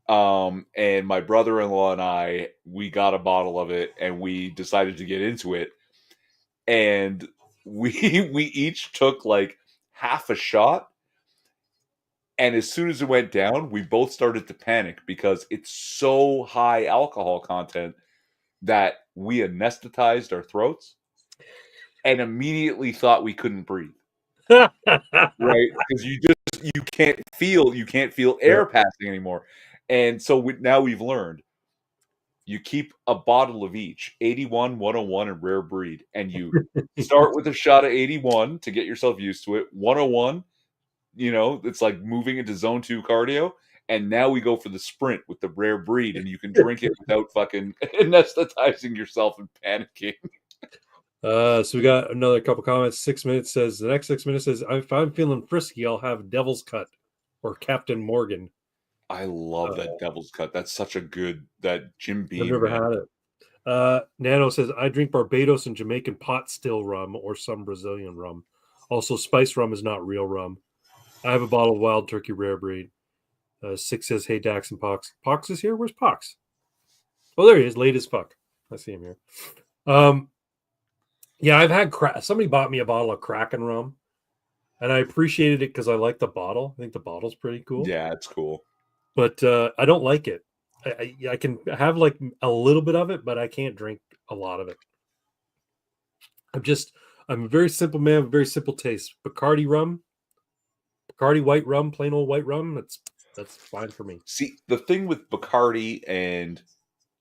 And my brother-in-law and I, we got a bottle of it and we decided to get into it. And we we each took like half a shot. And as soon as it went down, we both started to panic because it's so high alcohol content that we anesthetized our throats and immediately thought we couldn't breathe. Right? Because you can't feel Yeah. air passing anymore. And so now we've learned you keep a bottle of each 81, 101, and rare breed, and you start with a shot of 81 to get yourself used to it. 101, it's like moving into zone 2 cardio. And now we go for the sprint with the rare breed, and you can drink it without fucking anesthetizing yourself and panicking. So we got another couple comments. 6 minutes says the next 6 minutes says if I'm feeling frisky, I'll have Devil's Cut or Captain Morgan. I love that Devil's Cut. That's such a good that Jim I've Beam, never man. had it. Nano says I drink Barbados and Jamaican pot still rum or some Brazilian rum. Also, spice rum is not real rum. I have a bottle of Wild Turkey Rare Breed. 6 says, "Hey Dax and Pox. Pox is here. Where's Pox? Oh, there he is. Late as fuck. I see him here. Yeah, I've had somebody bought me a bottle of Kraken rum, and I appreciated it because I like the bottle. I think the bottle's pretty cool. Yeah, it's cool. But I don't like it. I can have like a little bit of it, but I can't drink a lot of it. I'm a very simple man with very simple taste. Bacardi rum, Bacardi white rum, plain old white rum. That's fine for me. See, the thing with Bacardi and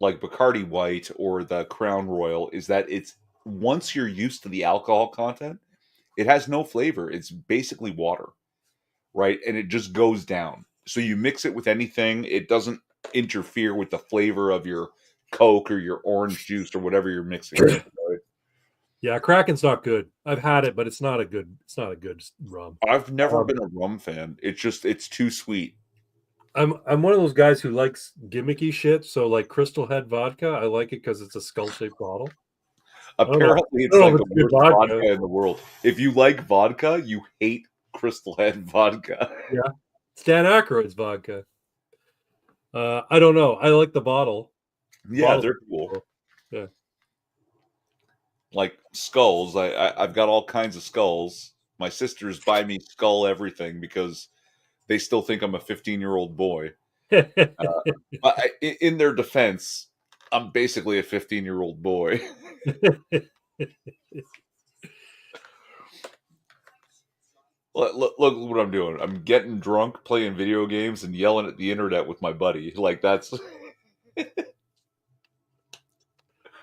like Bacardi White or the Crown Royal is that it's once you're used to the alcohol content, it has no flavor. It's basically water, right? And it just goes down. So you mix it with anything, it doesn't interfere with the flavor of your Coke or your orange juice or whatever you're mixing it with. Right? Yeah, Kraken's not good. I've had it, but it's not a good rum. I've never Um, been a rum fan. It's too sweet. I'm one of those guys who likes gimmicky shit. So like Crystal Head vodka, I like it because it's a skull shaped bottle. I don't know. Apparently, I it's don't know like if the it's good worst vodka. vodka in the world. If you like vodka, you hate Crystal Head vodka. Yeah, it's Dan Aykroyd's vodka. I don't know. I like the bottle. Yeah, Bottle's they're pretty cool. cool. Yeah. Like skulls. I've got all kinds of skulls. My sisters buy me skull everything because they still think I'm a 15-year-old boy. But in their defense, I'm basically a 15-year-old boy. Look what I'm doing. I'm getting drunk, playing video games, and yelling at the internet with my buddy. Like that's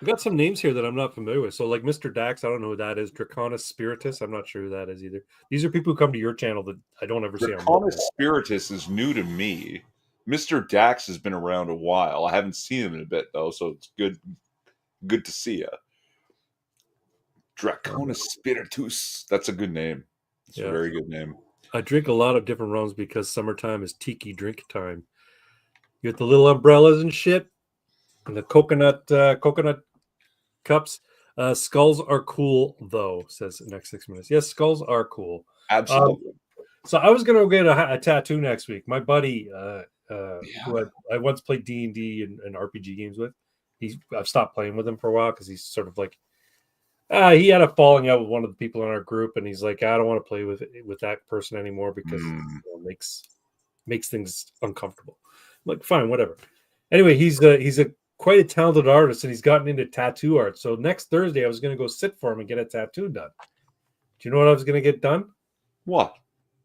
We got some names here that I'm not familiar with. So, like Mr. Dax, I don't know who that is. Draconis Spiritus, I'm not sure who that is either. These are people who come to your channel that I don't ever see on Draconis mine. Spiritus is new to me. Mr. Dax has been around a while. I haven't seen him in a bit though, so it's good to see you. Draconis Spiritus. That's a good name. It's a Yeah. very good name. I drink a lot of different rums because summertime is tiki drink time. You get the little umbrellas and shit, and the coconut cups. Skulls are cool though, says next 6 minutes. Yes, skulls are cool. Absolutely. So I was gonna get a tattoo next week. My buddy, Yeah. who I once played D&D and RPG games with, I've stopped playing with him for a while because he's sort of like he had a falling out with one of the people in our group, and he's like, I don't want to play with that person anymore because it makes things uncomfortable. I'm like, fine, whatever. Anyway, he's a quite a talented artist, and he's gotten into tattoo art. So next Thursday, I was going to go sit for him and get a tattoo done. Do you know what I was going to get done? What?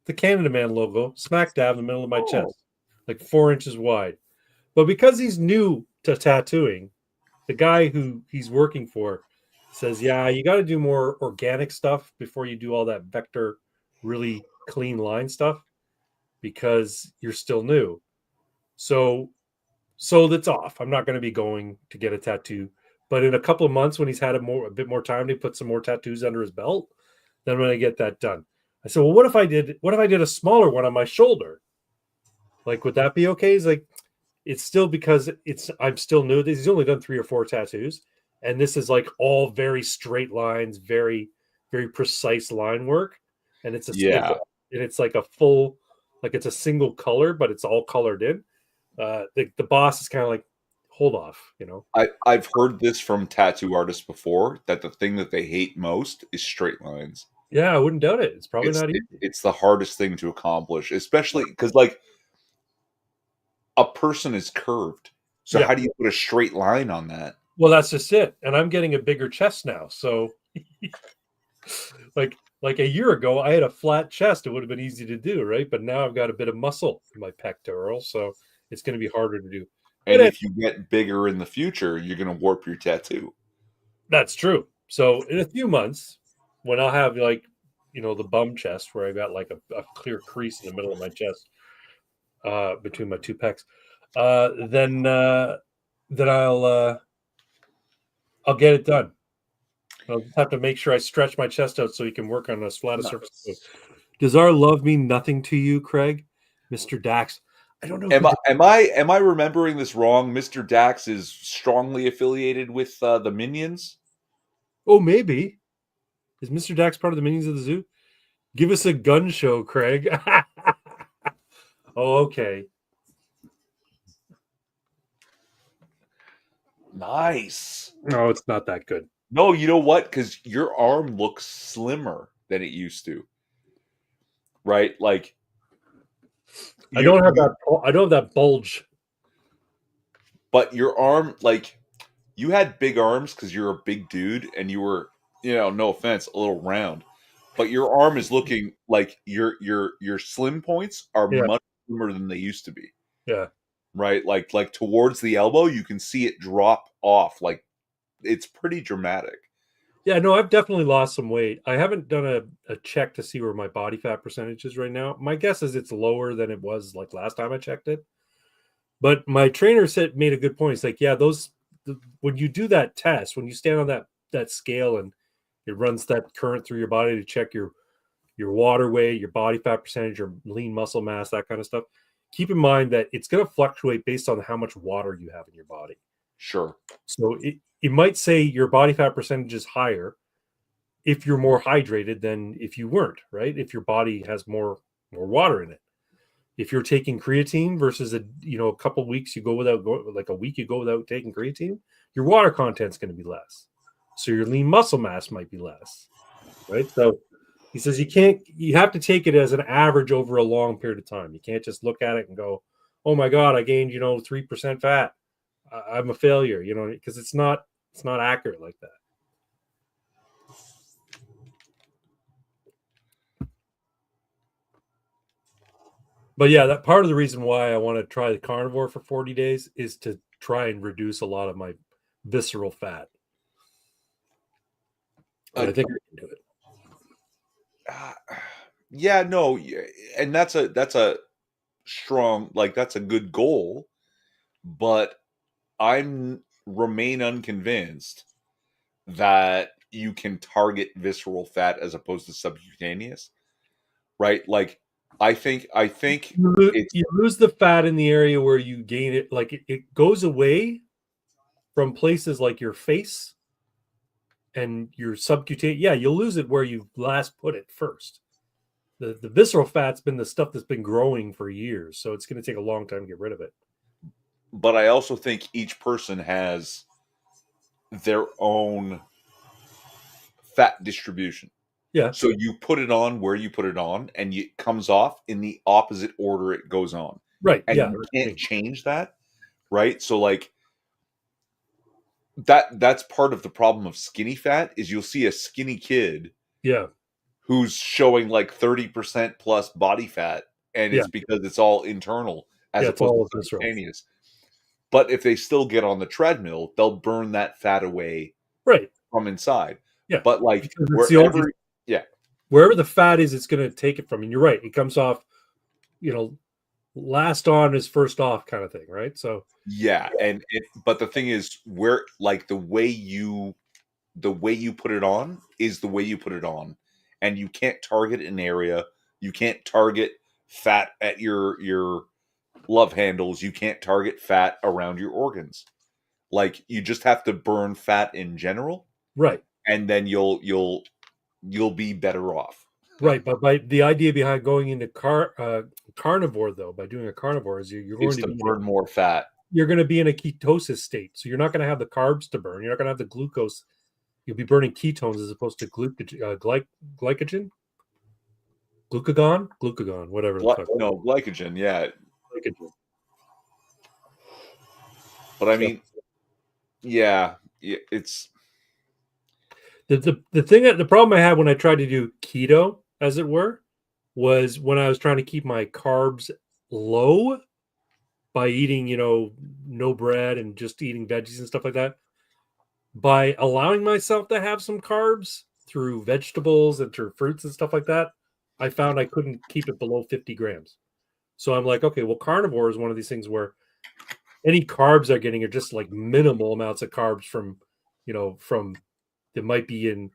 The Canada Man logo, smack dab in the middle of my Oh. chest, like 4 inches wide. But because he's new to tattooing, the guy who he's working for says, yeah, you got to do more organic stuff before you do all that vector, really clean line stuff because you're still new. So that's off. I'm not going to be going to get a tattoo. But in a couple of months, when he's had a bit more time to put some more tattoos under his belt, then when I get that done. I said, well, what if I did a smaller one on my shoulder? Like, would that be okay? He's like, it's still because I'm still new. He's only done 3 or 4 tattoos, and this is like all very straight lines, very, very precise line work. And it's like a full, like it's a single color, but it's all colored in. The boss is kind of like, hold off, I've heard this from tattoo artists before that the thing that they hate most is straight lines. Yeah, I wouldn't doubt it. It's probably not easy. It's the hardest thing to accomplish, especially because like a person is curved. So Yeah. how do you put a straight line on that? Well, that's just it. And I'm getting a bigger chest now. So like a year ago, I had a flat chest. It would have been easy to do, right? But now I've got a bit of muscle in my pectoral, so it's going to be harder to do. And But if you get bigger in the future, you're going to warp your tattoo. that's true. So in a few months, when I'll have like, the bum chest where I got like a clear crease in the middle of my chest, between my 2 pecs, then I'll get it done. I'll just have to make sure I stretch my chest out so you can work on as flat a surface. Does our love mean nothing to you, Craig? Mr. Dax? I don't know. Am I remembering this wrong? Mr. Dax is strongly affiliated with the Minions. Oh, maybe. Is Mr. Dax part of the Minions of the Zoo? Give us a gun show, Craig. Oh, okay. Nice. No, it's not that good. No, you know what? Because your arm looks slimmer than it used to. Right? Like I don't have that bulge. But your arm, like you had big arms because you're a big dude and you were, no offense, a little round. But your arm is looking like your slim points are much slimmer than they used to be. Yeah. Right? Like towards the elbow, you can see it drop off. Like it's pretty dramatic. Yeah, no, I've definitely lost some weight. I haven't done a check to see where my body fat percentage is right now. My guess is it's lower than it was like last time I checked it. But my trainer made a good point. It's like, yeah, when you do that test, when you stand on that scale and it runs that current through your body to check your water weight, your body fat percentage, your lean muscle mass, that kind of stuff, keep in mind that it's going to fluctuate based on how much water you have in your body. Sure. So it might say your body fat percentage is higher if you're more hydrated than if you weren't, right? If your body has more water in it. if you're taking creatine versus a couple weeks you go without like a week you go without taking creatine, your water content's going to be less, so your lean muscle mass might be less, right? So he says you have to take it as an average over a long period of time. You can't just look at it and go, oh my god, I gained 3% fat, I'm a failure, because it's not accurate like that. But yeah, that part of the reason why I want to try the carnivore for 40 days is to try and reduce a lot of my visceral fat. And I think I can do it. Yeah, no, and that's a strong, like, that's a good goal, but I'm remain unconvinced that you can target visceral fat as opposed to subcutaneous, right? Like, I think it's You lose the fat in the area where you gain it. Like it goes away from places like your face and your subcutaneous. Yeah, you'll lose it where you last put it first. The visceral fat's been the stuff that's been growing for years, so it's going to take a long time to get rid of it. but I also think each person has their own fat distribution. Yeah, So you put it on where you put it on, and it comes off in the opposite order it goes on. right. And Yeah, you can't change that, right? So, like, that's part of the problem of skinny fat is you'll see a skinny kid yeah, who's showing like 30% plus body fat, and yeah, it's because it's all internal as yeah. It's opposed to all visceral. subcutaneous. But if they still get on the treadmill, they'll burn that fat away Right. from inside. Yeah, But like because yeah, wherever the fat is, it's going to take it from. And you're right; it comes off. You know, last on is first off, kind of thing, right? So yeah, but the thing is, where like the way you put it on is the way you put it on, and you can't target an area. You can't target fat at your love handles. You can't target fat around your organs. Like, you just have to burn fat in general, right, and then you'll be better off. right. But by the idea behind going into carnivore, though, by doing a carnivore, is you're going Is to to be burn more fat. you're going to be in a ketosis state, so you're not going to have the carbs to burn. You're not going to have the glucose. You'll be burning ketones as opposed to glycogen, glucagon, whatever the fuck. No, glycogen, yeah. Glycogen. But I So mean, yeah, it's the problem I had when I tried to do keto, as it were, was when I was trying to keep my carbs low by eating, no bread and just eating veggies and stuff like that. By allowing myself to have some carbs through vegetables and through fruits and stuff like that, I found I couldn't keep it below 50 grams. So I'm like, okay, well, carnivore is one of these things where any carbs I'm getting are just like minimal amounts of carbs from that might be in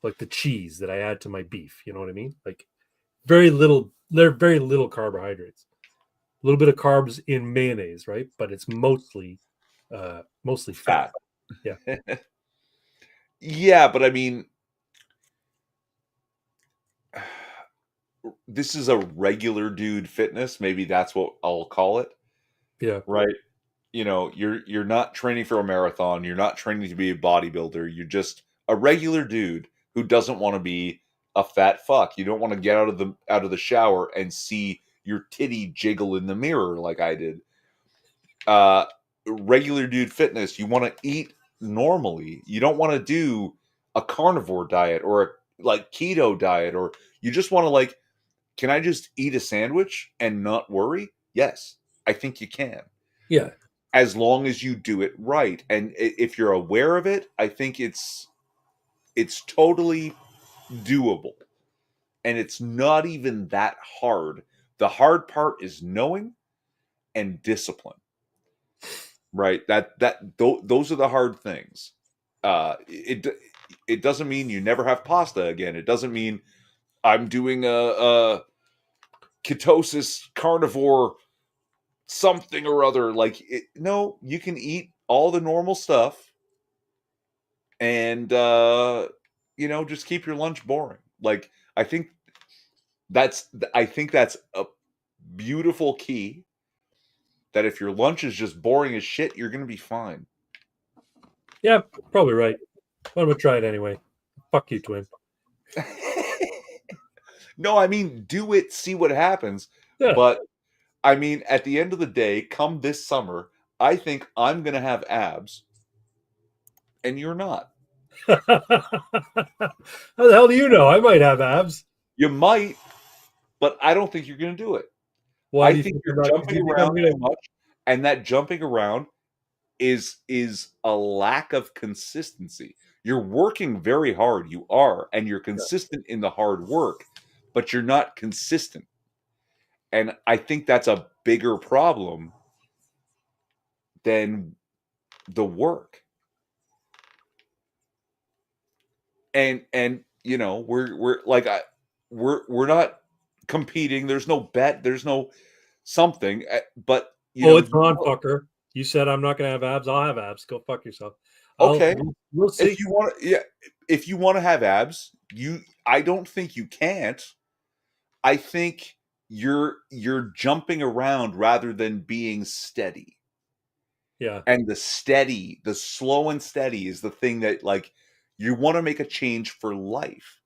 like the cheese that I add to my beef. You know what I mean? Like they're very little carbohydrates. A little bit of carbs in mayonnaise, right? But it's mostly fat. fat. Yeah. Yeah, but I mean, this is a regular dude fitness. Maybe that's what I'll call it, Yeah. right? You're not training for a marathon. You're not training to be a bodybuilder. You're just a regular dude who doesn't want to be a fat fuck. You don't want to get out of the shower and see your titty jiggle in the mirror like I did. Uh, Regular dude fitness. You want to eat normally. You don't want to do a carnivore diet or a like keto diet, or you just want to, like, can I just eat a sandwich and not worry? Yes, I think you can, Yeah. as long as you do it right. And if you're aware of it, I think it's totally doable. And it's not even that hard. The hard part is knowing and discipline. Right? Those are the hard things. It doesn't mean you never have pasta again. It doesn't mean I'm doing a ketosis carnivore something or other. Like, no, you can eat all the normal stuff and just keep your lunch boring. Like, I think that's beautiful key that if your lunch is just boring as shit, you're going to be fine. Yeah, probably right. But I'm gonna try it anyway. Fuck you, twin. No, I mean, do it, see what happens. Yeah. But I mean, at the end of the day, come this summer, I think I'm going to have abs and you're not. How the hell do you know? I might have abs. You might, but I don't think you're going to do it. Why I do you think think I'm you're not? Do jumping you think I'm around gonna? too much, and that jumping around is a lack of consistency. You're working very hard, you are, and you're consistent in the hard work, but you're not consistent. And I think that's a bigger problem than the work. And you know, we're like we're not competing. There's no bet, there's no something, but you Oh, know, it's on, fucker. You said I'm not gonna have abs. I'll have abs. Go fuck yourself. okay, We'll see. if you want to, yeah, if you want to have abs, I don't think you can't. I think you're jumping around rather than being steady. Yeah. And the slow and steady is the thing that like you want to make a change for life.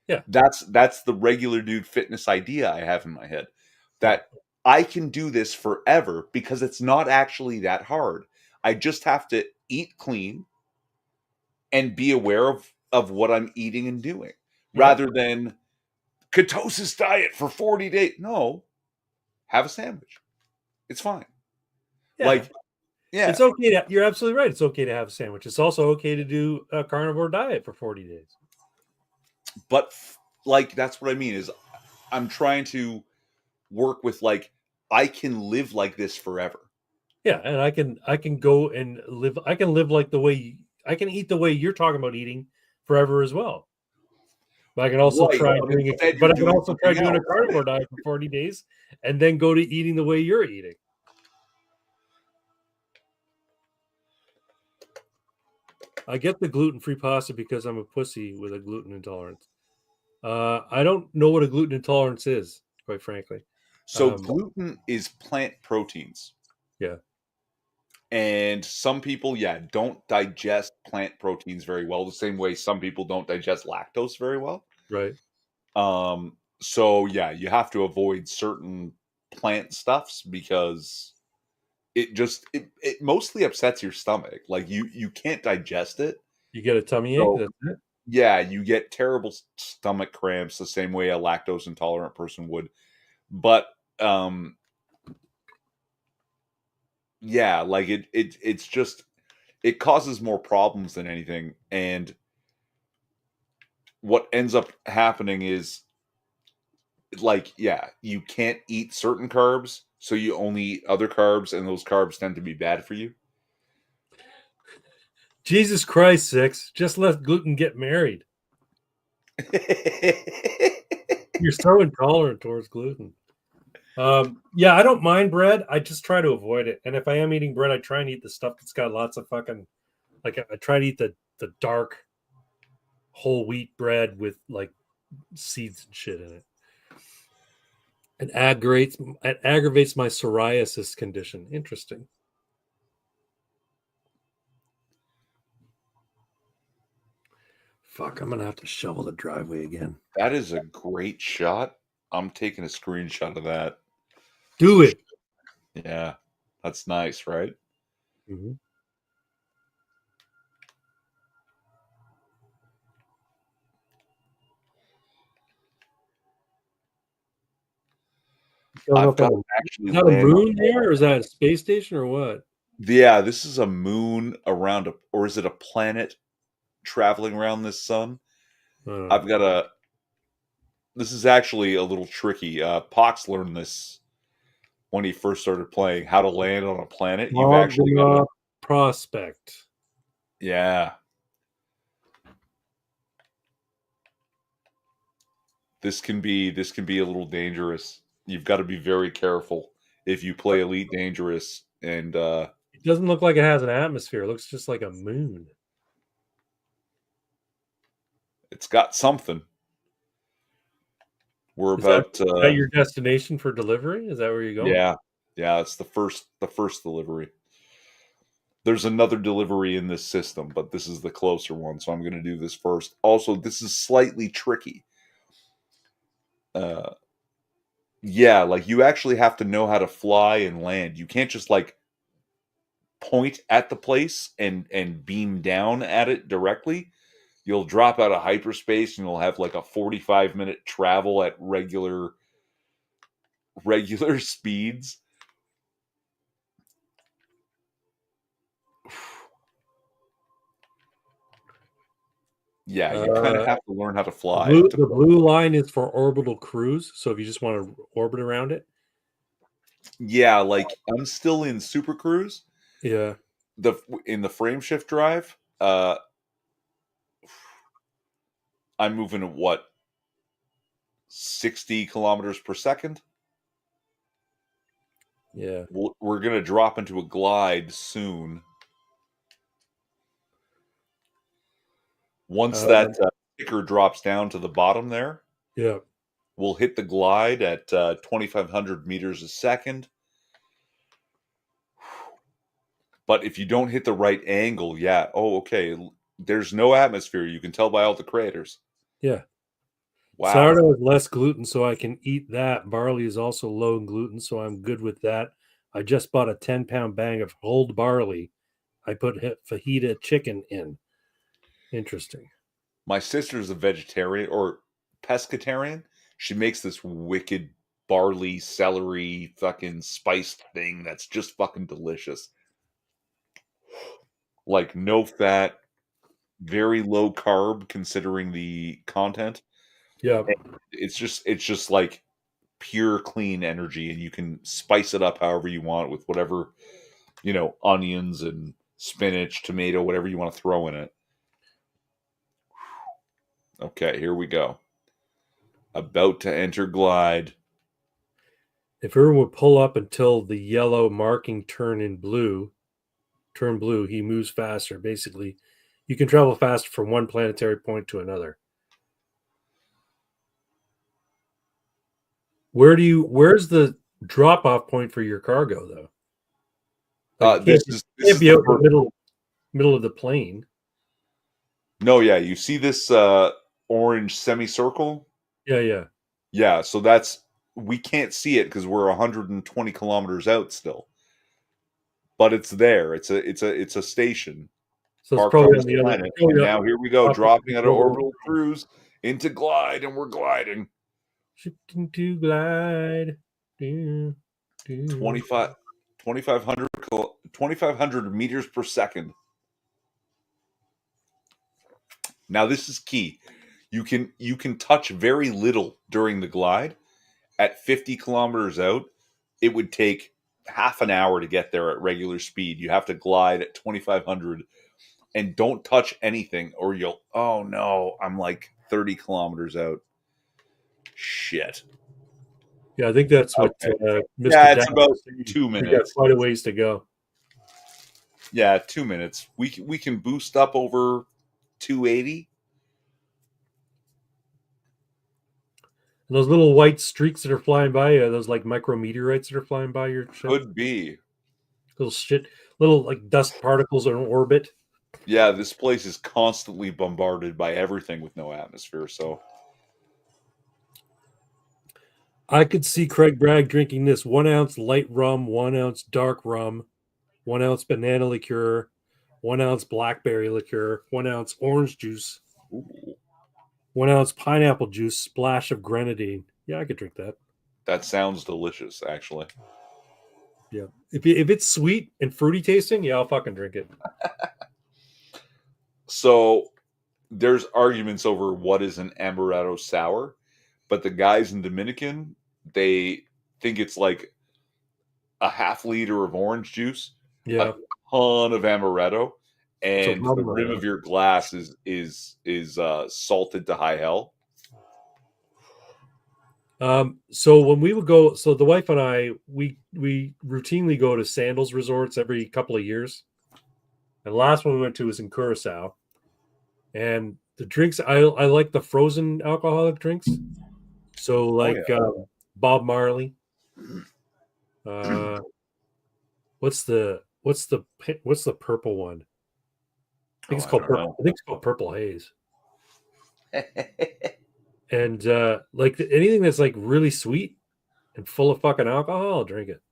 Yeah. That's the regular dude fitness idea I have in my head. Yeah. That I can do this forever because it's not actually that hard. I just have to eat clean and be aware of what I'm eating and doing Yeah. rather than ketosis diet for 40 days. No, have a sandwich. It's fine. Yeah. Like, yeah, It's okay. You're absolutely right. It's okay to have a sandwich. It's also okay to do a carnivore diet for 40 days. but like that's what I mean is I'm trying to work with like I can live like this forever. Yeah, and I can go and live. I can live like the way I can eat the way you're talking about eating forever as well. But I can also Right, try but doing instead it. you're But I can doing also try something doing a else. carnivore diet for 40 days, and then go to eating the way you're eating. I get the gluten-free pasta because I'm a pussy with a gluten intolerance. I don't know what a gluten intolerance is, quite frankly. So gluten is plant proteins. Yeah, And some people, yeah, don't digest plant proteins very well, the same way some people don't digest lactose very well. right. So yeah, you have to avoid certain plant stuffs because it mostly upsets your stomach. Like you can't digest it. You get a tummy ache. So That's it. yeah, you get terrible stomach cramps the same way a lactose intolerant person would. But yeah, like it's just it causes more problems than anything. And what ends up happening is like, yeah, you can't eat certain carbs, so you only eat other carbs, and those carbs tend to be bad for you. Jesus Christ, six. Just let gluten get married. You're so intolerant towards gluten. Yeah, I don't mind bread. I just try to avoid it. And if I am eating bread, I try and eat the stuff that's got lots of fucking like I try to eat the dark whole wheat bread with like seeds and shit in it. It aggravates my psoriasis condition. Interesting. Fuck, I'm gonna have to shovel the driveway again. That is a great shot. I'm taking a screenshot of that. Do it. Yeah, that's nice, right? Mm-hmm. Showing I've up on got a, to actually is that a land on. moon there, or is that a space station, or what? Yeah, this is a moon around a, or is it a planet traveling around this sun? I don't know. I've got a. This is actually a little tricky. Pox learned this when he first started playing how to land on a planet. You've actually got to. Prospect. Yeah, this can be a little dangerous. You've got to be very careful if you play Elite Dangerous, and It doesn't look like it has an atmosphere. It looks just like a moon. it's got something. We're Is that about your destination for delivery? Is that where you're going? yeah, it's the first delivery. There's another delivery in this system, but this is the closer one, so I'm going to do this first. Also, this is slightly tricky. Uh, yeah, like you actually have to know how to fly and land. You can't just like point at the place and beam down at it directly. You'll drop out of hyperspace and you'll have like a 45-minute travel at regular speeds. Yeah, you kind of Uh, have to learn how to the fly blue to the play. blue line is for orbital cruise. So if you just want to orbit around it, Yeah, like I'm still in Super Cruise, yeah, the in the frame shift drive. I'm moving at what, 60 kilometers per second. yeah. We're gonna drop into a glide soon. Once that Um, ticker drops down to the bottom there, yeah, we'll hit the glide at 2,500 meters a second. But if you don't hit the right angle, yeah. Oh, okay. There's no atmosphere. You can tell by all the craters. yeah. Wow. Sourdough is less gluten, so I can eat that. Barley is also low in gluten, so I'm good with that. I just bought a 10-pound bag of whole barley. I put fajita chicken in. Interesting. My sister's a vegetarian or pescatarian. She makes this wicked barley, celery, fucking spiced thing that's just fucking delicious. Like no fat, very low carb considering the content. Yeah, It's just like pure clean energy, and you can spice it up however you want with whatever, onions and spinach, tomato, whatever you want to throw in it. Okay, here we go. About to enter glide. if everyone would pull up until the yellow marking turn blue, he moves faster. Basically, you can travel faster from one planetary point to another. Where's the drop off point for your cargo though? Like it This is this can't is be the out in the first. middle of the plane. No, yeah, you see this orange semicircle? Yeah, yeah. Yeah, so that's we can't see it because we're 120 kilometers out still, but it's there. It's a station So it's parked on probably this on the other planet, and probably now here we go, up on dropping the out of orbital. orbital cruise into glide, and we're gliding Shifting to glide. Do, do. 25, 2,500 meters per second. Now this is key. You can touch very little during the glide. At 50 kilometers out, it would take half an hour to get there at regular speed. You have to glide at 2,500 and don't touch anything, or you'll, oh no, I'm like 30 kilometers out. Shit. Yeah, I think that's what Okay. Mr. Yeah, Dow it's about was saying. two We got minutes. quite a ways to go. Yeah, 2 minutes. We can boost up over 280. And those little white streaks that are flying by, those like micrometeorites that are flying by your ship, Could be. little shit, little like dust particles in orbit. Yeah, this place is constantly bombarded by everything with no atmosphere, so I could see Craig Bragg drinking this 1 ounce light rum, 1 ounce dark rum, 1 ounce banana liqueur, 1 ounce blackberry liqueur, 1 ounce orange juice, ooh, 1 ounce pineapple juice, splash of grenadine. Yeah, I could drink that. that sounds delicious, actually. Yeah, if it's sweet and fruity tasting, yeah, I'll fucking drink it. So there's arguments over what is an amaretto sour, but the guys in Dominican, they think it's like a half liter of orange juice, a Yeah, ton of amaretto, it's a and the rum rim rum. of your glass is salted to high hell. So when we would go, so the wife and I, we routinely go to sandals resorts every couple of years. And the last one we went to was in Curacao. And the drinks, I like the frozen alcoholic drinks. So Oh like yeah. Bob Marley. Uh, what's the purple one? I think Oh, it's I called don't purple. know. I think it's called Purple Haze. And like anything that's like really sweet and full of fucking alcohol, I'll drink it.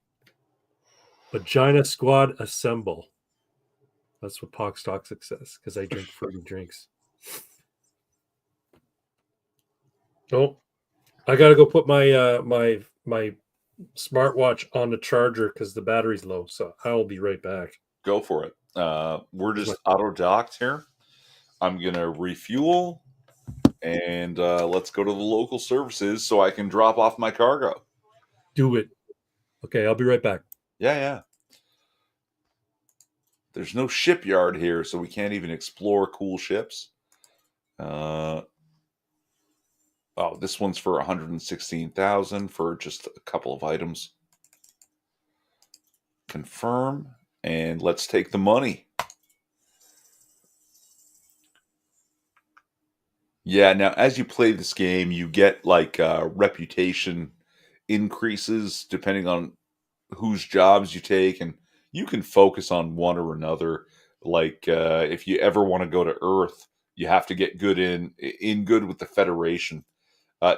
Vagina Squad Assemble. That's what Pox Toxic says because I drink fruity drinks. Oh, I gotta go put my smartwatch on the charger because the battery's low. So I will be right back. Go for it. We're Here's my just auto docked here. I'm gonna refuel and let's go to the local services so I can drop off my cargo. do it. Okay, I'll be right back. Yeah, yeah. There's no shipyard here, so we can't even explore cool ships. Uh, oh, this one's for 116,000 for just a couple of items. Confirm, and let's take the money. Yeah, now as you play this game, you get like reputation increases depending on whose jobs you take, and you can focus on one or another. Like if you ever want to go to Earth, you have to get good in good with the Federation.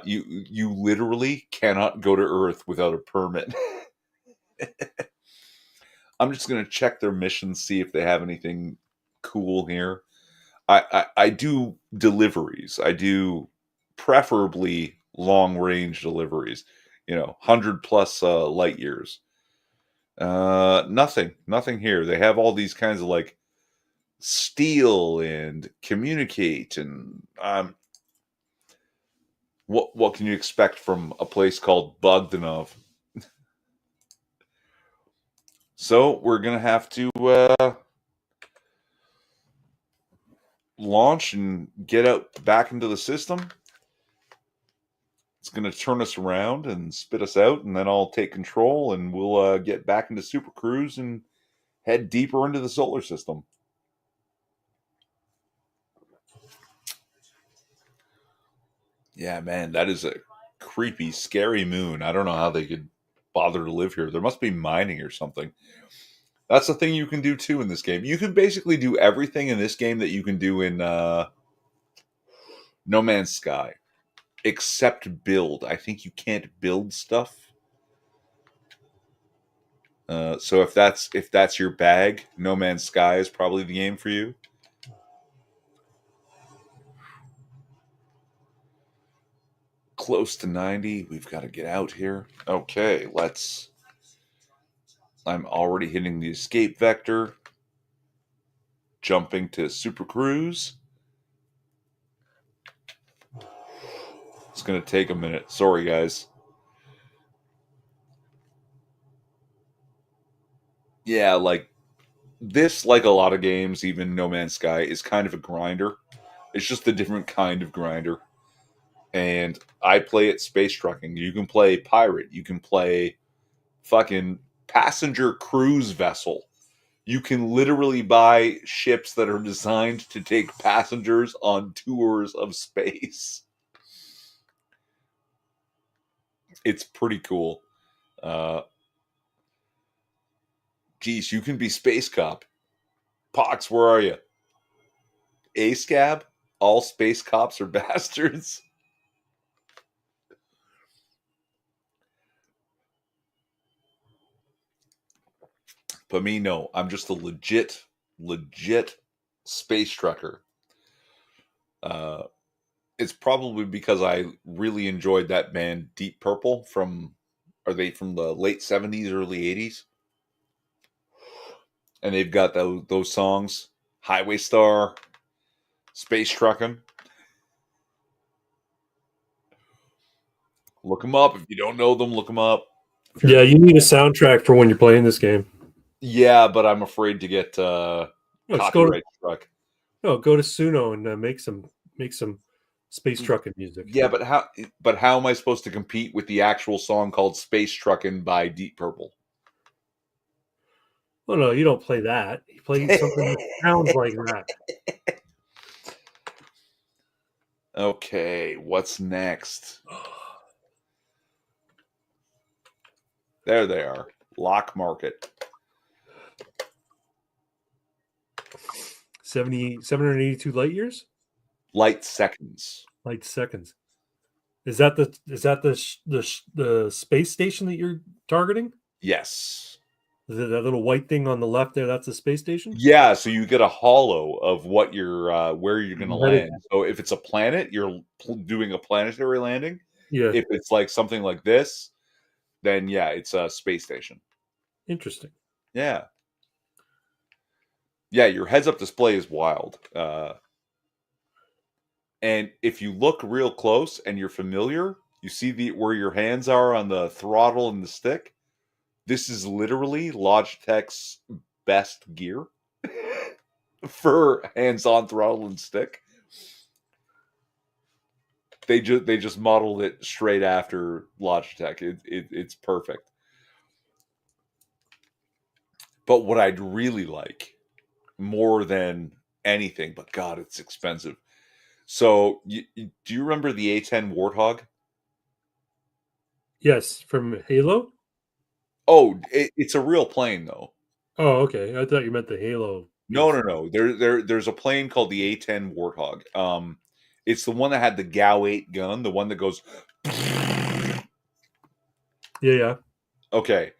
You literally cannot go to Earth without a permit. I'm just gonna check their missions, see if they have anything cool here. I do deliveries. I do preferably long range deliveries. 100 plus light years. Nothing here. They have all these kinds of like steal and communicate, and what can you expect from a place called Bogdanov? So we're gonna have to launch and get out back into the system. It's gonna turn us around and spit us out, and then I'll take control, and we'll get back into Super Cruise and head deeper into the solar system. Yeah, man, that is a creepy, scary moon. I don't know how they could bother to live here. There must be mining or something. That's the thing you can do too in this game. You can basically do everything in this game that you can do in No Man's Sky, except build. I think you can't build stuff. So if that's your bag, No Man's Sky is probably the game for you. Close to 90. We've got to get out here. Okay, let's. I'm already hitting the escape vector. Jumping to Super Cruise. It's going to take a minute. Sorry, guys. Yeah, like this, like a lot of games, even No Man's Sky, is kind of a grinder. It's just a different kind of grinder. And I play it space trucking. You can play pirate. You can play fucking passenger cruise vessel. You can literally buy ships that are designed to take passengers on tours of space. It's pretty cool. Uh, Geez, you can be space cop. Pox, where are you? A-scab? All space cops are bastards. But me, no. I'm just a legit space trucker. Uh, it's probably because I really enjoyed that band Deep Purple from, are they from the late 70s, early 80s? And they've got those songs, Highway Star, Space Truckin'. Look them up. If you don't know them, look them up. If you're Yeah, you need a soundtrack for when you're playing this game. Yeah, but I'm afraid to get No, just copyright struck. go to Suno and make some space trucking music. Yeah, but how am I supposed to compete with the actual song called Space Truckin' by Deep Purple? Oh no, you don't play that. You play something that sounds like that. Okay, what's next? There they are. Lock market. 782 light years? Light seconds. Light seconds. Is that the space station that you're targeting? Yes. Is it that little white thing on the left there? That's the space station? Yeah, so you get a hollow of what you're where you're going to Headed- land. So if it's a planet, you're doing a planetary landing. Yeah. If it's like something like this, then yeah, it's a space station. Interesting. Yeah. Yeah, your heads-up display is wild. And if you look real close and you're familiar, you see where your hands are on the throttle and the stick. This is literally Logitech's best gear for hands-on throttle and stick. They just modeled it straight after Logitech. It's perfect. But what I'd really like more than anything, but God, it's expensive. So, do you remember the A10 Warthog? Yes, from Halo? Oh, it's a real plane though. Oh, okay. I thought you meant the Halo No, piece. no, no. There's a plane called the A10 Warthog. It's the one that had the GAU 8 gun, the one that goes. Yeah, yeah. Okay.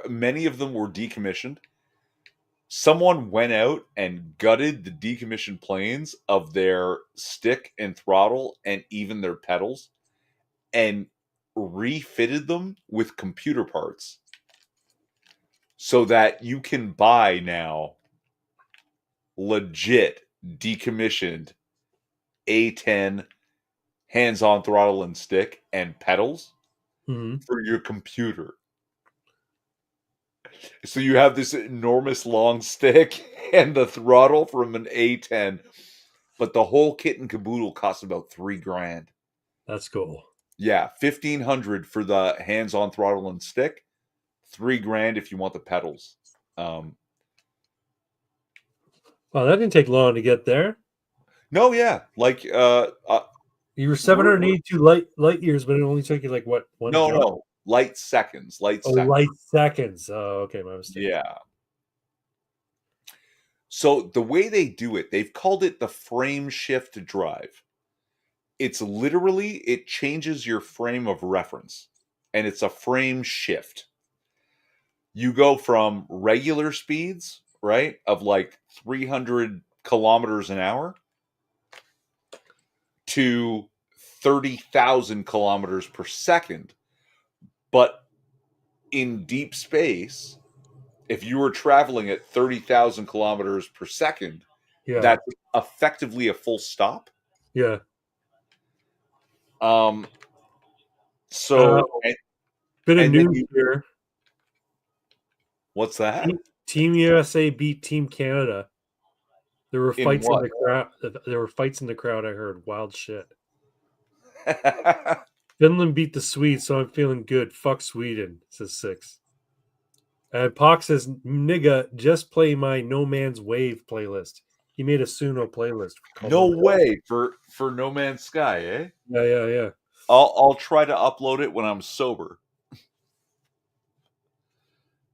Many of them were decommissioned. Someone went out and gutted the decommissioned planes of their stick and throttle and even their pedals and refitted them with computer parts so that you can buy now legit decommissioned A10 hands-on throttle and stick and pedals Mm-hmm. for your computer. So you have this enormous long stick and the throttle from an A10, but the whole kit and caboodle costs about $3,000. That's cool. Yeah, 1,500 for the hands-on throttle and stick, $3,000 if you want the pedals. Wow, that didn't take long to get there. No, yeah, like You were 782 light years, but it only took you like what, one jump? no, light seconds, Oh, light seconds. Oh, okay, my mistake. Yeah. So the way they do it, they've called it the frame shift drive. It's literally, it changes your frame of reference, and it's a frame shift. You go from regular speeds, right, of like 300 kilometers an hour to 30,000 kilometers per second. But in deep space, if you were traveling at 30,000 kilometers per second, Yeah, that's effectively a full stop. yeah. So, Bit of and then news here. what's that? Team USA beat Team Canada. There were In fights in what? the crowd. There were fights in the crowd. I heard wild shit. Finland beat the Swedes, so I'm feeling good. Fuck Sweden, says 6. And Pox says, nigga, just play my No Man's Wave playlist. He made a Suno playlist. No way for No Man's Sky, eh? Yeah, yeah, yeah. I'll try to upload it when I'm sober.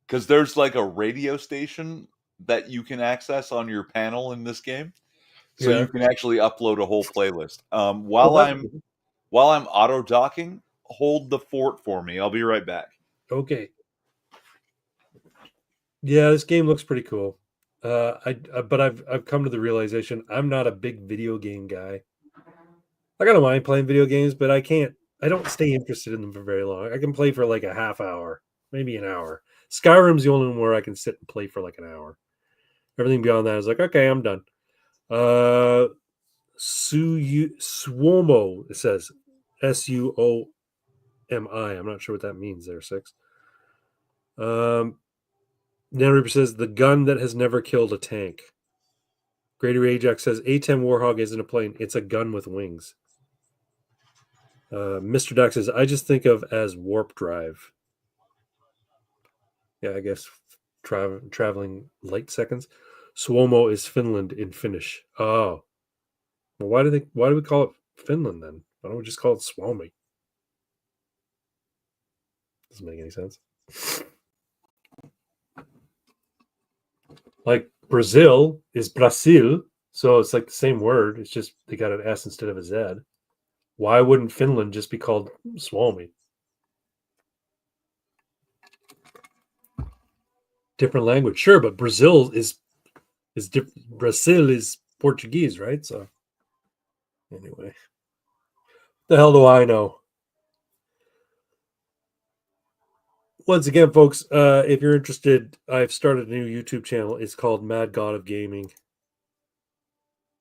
Because there's like a radio station that you can access on your panel in this game. So Yeah. you can actually upload a whole playlist. Oh, While I'm auto docking, hold the fort for me. I'll be right back. okay. Yeah, this game looks pretty cool. But I've come to the realization I'm not a big video game guy. I don't mind playing video games, but I don't stay interested in them for very long. I can play for like a half hour, maybe an hour. Skyrim's the only one where I can sit and play for like an hour. Everything beyond that is like, okay, I'm done. Suomo, it says Suomi. I'm not sure what that means there, 6. Reaper says the gun that has never killed a tank. Greater Ajax says A10 Warhog isn't a plane, it's a gun with wings. Mr. Duck says, I just think of as warp drive. Yeah, I guess traveling light seconds. Suomo is Finland in Finnish. Oh. Well, why do we call it Finland then? Why don't we just call it Swami? Doesn't make any sense. Like Brazil is Brasil, so it's like the same word. It's just they got an S instead of a Z. Why wouldn't Finland just be called Suomi? Different language, sure, but Brazil is different. Brazil is Portuguese, right? So anyway, the hell do I know? Once again, folks, if you're interested, I've started a new YouTube channel. It's called Mad God of Gaming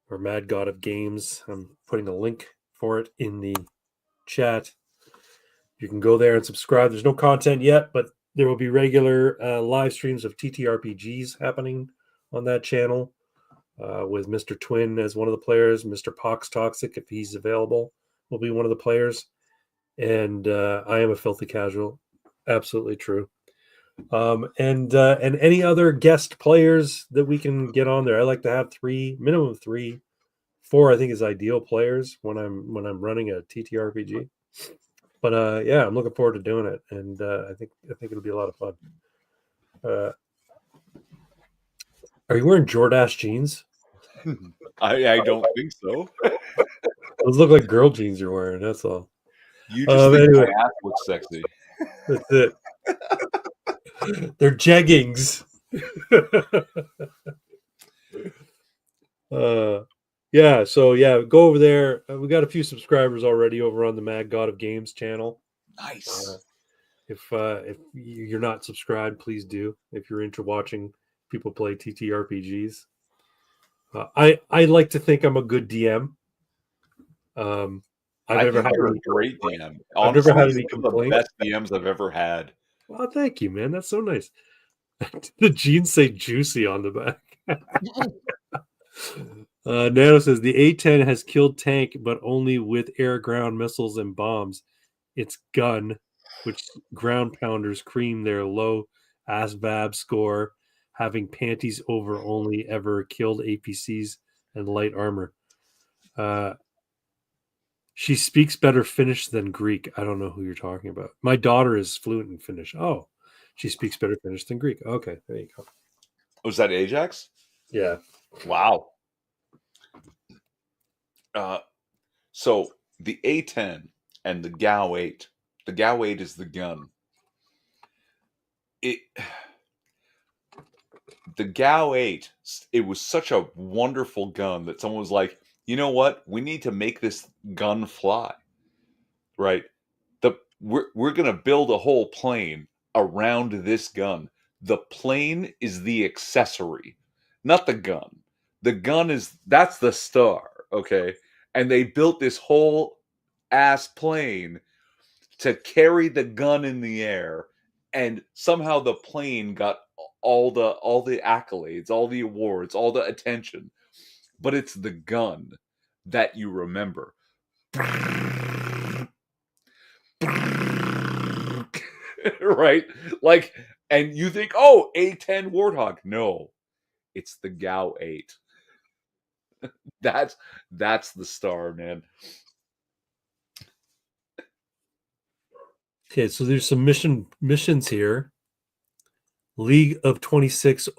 or Mad God of Games. I'm putting a link for it in the chat. You can go there and subscribe. There's no content yet, but there will be regular live streams of TTRPGs happening on that channel with Mr. Twin as one of the players. Mr. Pox Toxic, if he's available, will be one of the players. And I am a filthy casual. Absolutely true. And any other guest players that we can get on there. I like to have minimum three. 4 I think is ideal players when I'm running a TTRPG. But yeah, I'm looking forward to doing it, and I think it'll be a lot of fun. Are you wearing Jordache jeans? I don't think so. Those look like girl jeans you're wearing. That's all. You just think anyway, my ass looks sexy. That's it. They're jeggings. Yeah. So yeah, go over there. We got a few subscribers already over on the Mad God of Games channel. Nice. If you're not subscribed, please do. If you're into watching people play TTRPGs, I like to think I'm a good DM. I think you're a great DM. Honestly, I've never had any one of the best DMs I've ever had. Well, thank you, man. That's so nice. The jeans say "juicy" on the back. Nano says the A-10 has killed tank, but only with air-ground missiles and bombs. Its gun, which ground pounders cream their low ASVAB score, having panties over only ever killed APCs and light armor. She speaks better Finnish than Greek. I don't know who you're talking about. My daughter is fluent in Finnish. Oh, she speaks better Finnish than Greek. Okay, there you go. Was that Ajax? Yeah. Wow. So the A10 and the GAU 8. The GAU 8 is the gun. The GAU 8, it was such a wonderful gun that someone was like, you know what? We need to make this gun fly. Right? We're gonna build a whole plane around this gun. The plane is the accessory, not the gun. The gun that's the star, okay? And they built this whole ass plane to carry the gun in the air, and somehow the plane got all the accolades, all the awards, all the attention. But it's the gun that you remember. Right? Like, and you think, oh, A10 Warthog. No, it's the GAU 8. That's the star, man. Okay, so there's some missions here. League of 26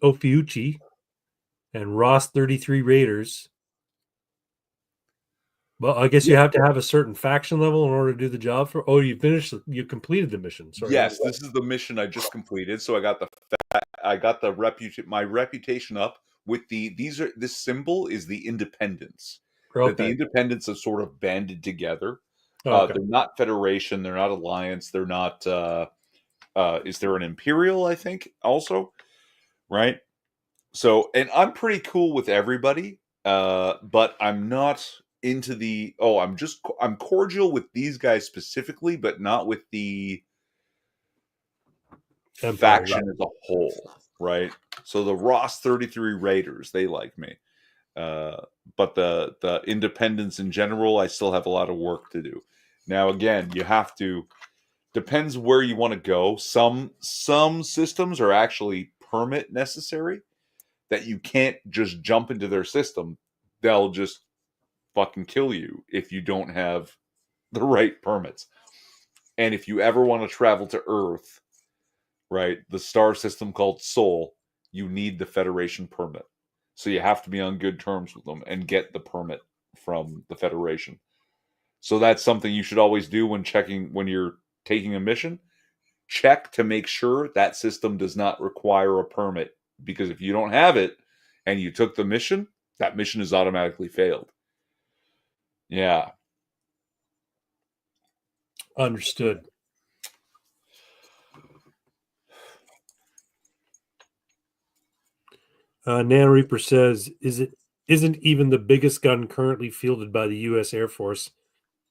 Ophiuchi and Ross 33 Raiders. Well, I guess you have to have a certain faction level in order to do the job for. Oh, you completed the mission. Sorry. Yes, this is the mission I just completed. So I got my reputation up with this symbol is the independence. Okay. That the independents have sort of banded together. Okay. They're not federation, they're not alliance, they're not is there an imperial, I think, also? Right? So, and I'm pretty cool with everybody, but I'm not into I'm cordial with these guys specifically, but not with the Empire, faction as a whole, right? So the Ross 33 Raiders, they like me. But the independents in general, I still have a lot of work to do. Now, again, depends where you want to go. Some systems are actually permit necessary that you can't just jump into their system. They'll just fucking kill you if you don't have the right permits. And if you ever want to travel to Earth, right, the star system called Sol, you need the Federation permit. So you have to be on good terms with them and get the permit from the Federation. So that's something you should always do when you're taking a mission. Check to make sure that system does not require a permit, because if you don't have it and you took the mission, that mission is automatically failed. Yeah. Understood. Nan Reaper says, isn't even the biggest gun currently fielded by the U.S. Air Force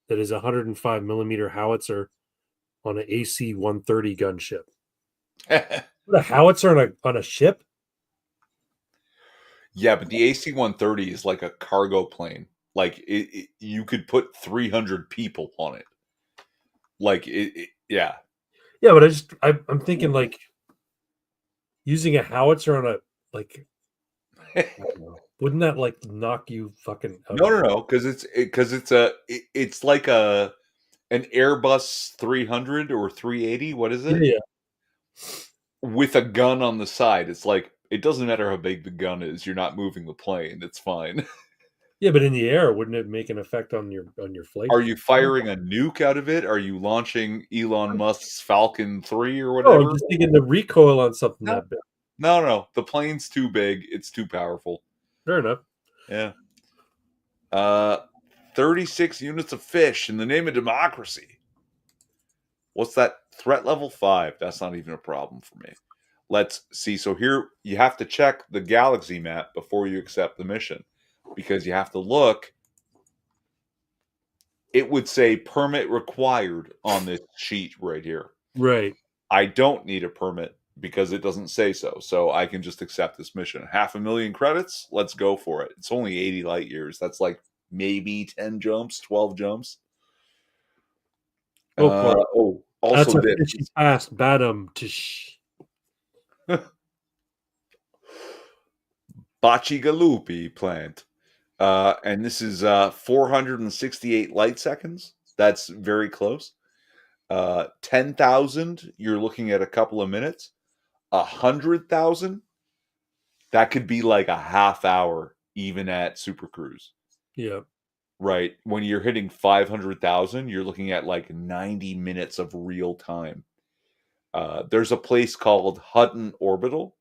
that is a 105 millimeter howitzer on an AC-130 gunship? Put a howitzer on a ship? Yeah, but the AC-130 is like a cargo plane. Like you could put 300 people on it. Like yeah. Yeah, but I'm thinking like using a howitzer on a like. I don't know. Wouldn't that like knock you fucking out? No, because it's like an Airbus 300 or 380. What is it? Yeah. With a gun on the side. It's like, it doesn't matter how big the gun is. You're not moving the plane. It's fine. Yeah, but in the air, wouldn't it make an effect on your flight? Are you firing a nuke out of it? Are you launching Elon Musk's Falcon 3 or Oh, I'm whatever? just thinking the recoil on something No. that big. No. The plane's too big. It's too powerful. Fair enough. Yeah. 36 units of fish in the name of democracy. What's that? Threat level 5. That's not even a problem for me. Let's see. So here you have to check the galaxy map before you accept the mission, because you have to look. It would say permit required on this sheet right here. Right. I don't need a permit because it doesn't say so. So I can just accept this mission. 500,000 credits. Let's go for it. It's only 80 light years. That's like maybe 10 jumps, 12 jumps. Go for it. Also That's a this. fishy past Badum Tish. Bacigalupi plant. And this is 468 light seconds. That's very close. 10,000, you're looking at a couple of minutes. 100,000, that could be like a half hour, even at Super Cruise. Yeah. Right. When you're hitting 500,000, you're looking at like 90 minutes of real time. There's a place called Hutton Orbital.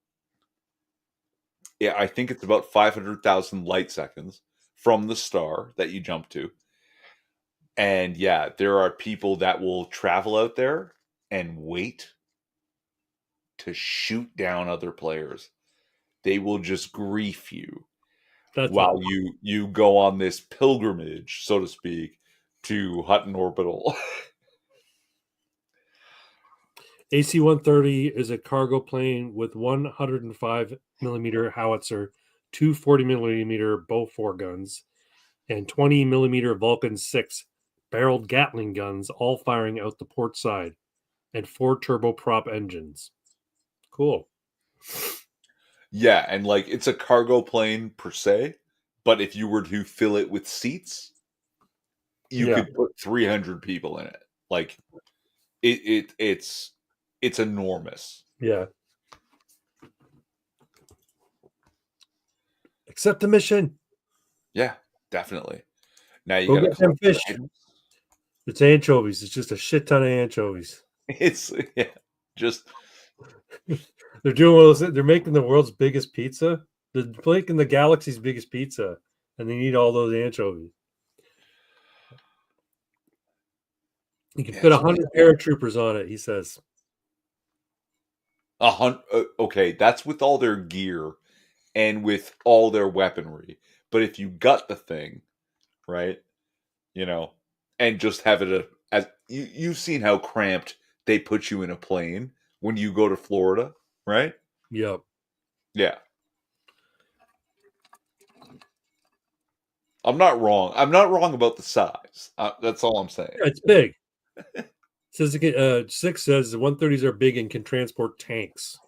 Yeah, I think it's about 500,000 light seconds from the star that you jump to. And yeah, there are people that will travel out there and wait to shoot down other players. They will just grief you while you go on this pilgrimage, so to speak, to Hutton Orbital. AC-130 is a cargo plane with 105 millimeter howitzer, two 40 millimeter Bofors guns, and 20 millimeter Vulcan 6 barreled Gatling guns, all firing out the port side, and 4 turboprop engines. Cool. Yeah, and like it's a cargo plane per se, but if you were to fill it with seats, you could put 300 people in it. Like it's enormous. Yeah. Accept the mission. Yeah, definitely. Now you Go gotta get them fish. items. It's anchovies. It's just a shit ton of anchovies. It's just They're doing one of those. They're making the world's biggest pizza. They're making the galaxy's biggest pizza, and they need all those anchovies. You can fit 100 paratroopers on it, he says. 100. Okay, that's with all their gear and with all their weaponry. But if you gut the thing, right, and just have it as you've seen how cramped they put you in a plane when you go to Florida, right? Yep. Yeah. I'm not wrong. I'm not wrong about the size. That's all I'm saying. Yeah, it's big. Says 6 says the 130s are big and can transport tanks.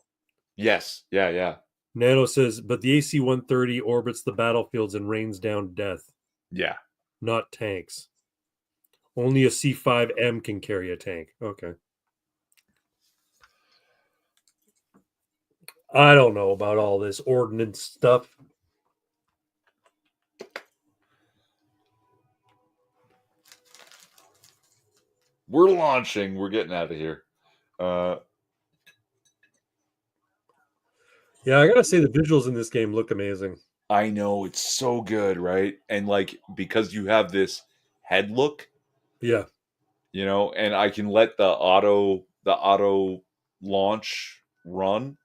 Yes. Yeah. Nano says, but the AC-130 orbits the battlefields and rains down death. Yeah. not tanks. Only a C5M can carry a tank. Okay. I don't know about all this ordnance stuff. We're launching. We're getting out of here. Yeah, I gotta say the visuals in this game look amazing. I know, it's so good, right? And like, because you have this head look, Yeah, and I can let the auto launch run.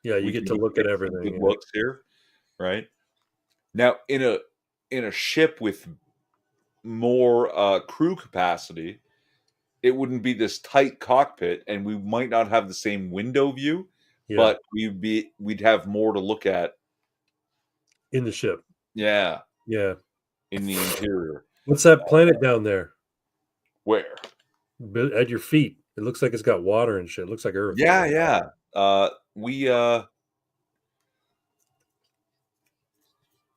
yeah, you We get can to look get at some good everything. Yeah, looks here, right? Now, in a ship with more crew capacity, it wouldn't be this tight cockpit, and we might not have the same window view, yeah, but we'd have more to look at. in the ship. Yeah, Yeah. in the interior. What's that planet down there Where? at your feet? It looks like it's got water and shit. It looks like Earth. Yeah, yeah. We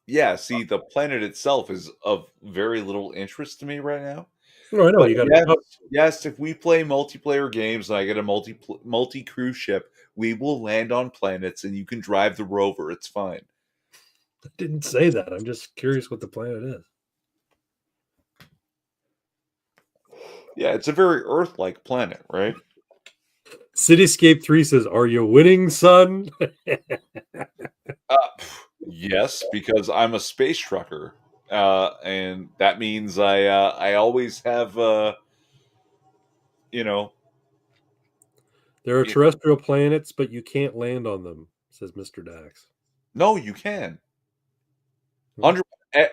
Yeah, see, the planet itself is of very little interest to me right now. Oh, I know. But You got yes, to. yes, if we play multiplayer games and I get a multi cruise ship, we will land on planets and you can drive the rover. It's fine. I didn't say that. I'm just curious what the planet is. Yeah, it's a very Earth-like planet, right? Cityscape 3 says, "Are you winning, son?" Yes, because I'm a space trucker, and that means I always have you know There are y- terrestrial planets, but you can't land on them, says Mr. Dax. no, you can. Hmm. 100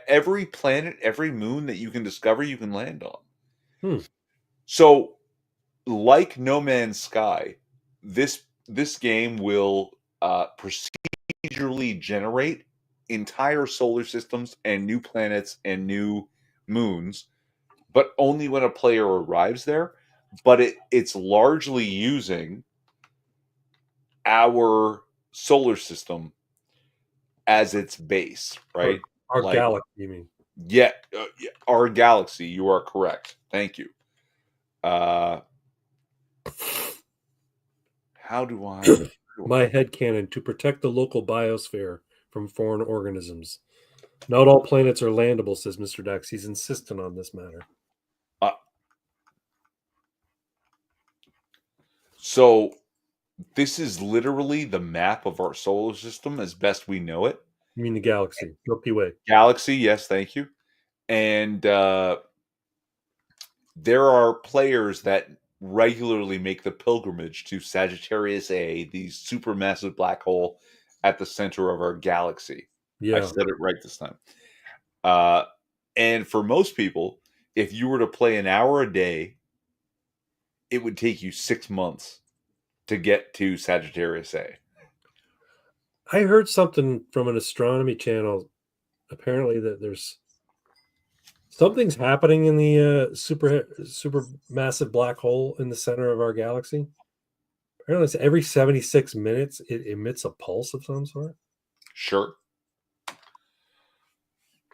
every planet, every moon that you can discover, you can land on. Hmm. So, like No Man's Sky, this game will procedurally generate entire solar systems and new planets and new moons, but only when a player arrives there. But it's largely using our solar system as its base, Our, right? our Like, galaxy, you mean? yeah, yeah, our galaxy. You are correct. Thank you. Uh, how do I? My headcanon to protect the local biosphere from foreign organisms. Not all planets are landable, says Mr. Dax. He's insistent on this matter. Uh, so this is literally the map of our solar system as best we know it. You mean the galaxy? Milky Way. Galaxy, yes, thank you. And there are players that regularly make the pilgrimage to Sagittarius A, the supermassive black hole at the center of our galaxy. I Yeah. said it right this time. Uh, and for most people, if you were to play an hour a day, it would take you 6 months to get to Sagittarius A. I heard something from an astronomy channel. Apparently, that there's something's happening in the super massive black hole in the center of our galaxy. Apparently, it's every 76 minutes it emits a pulse of some sort, Sure.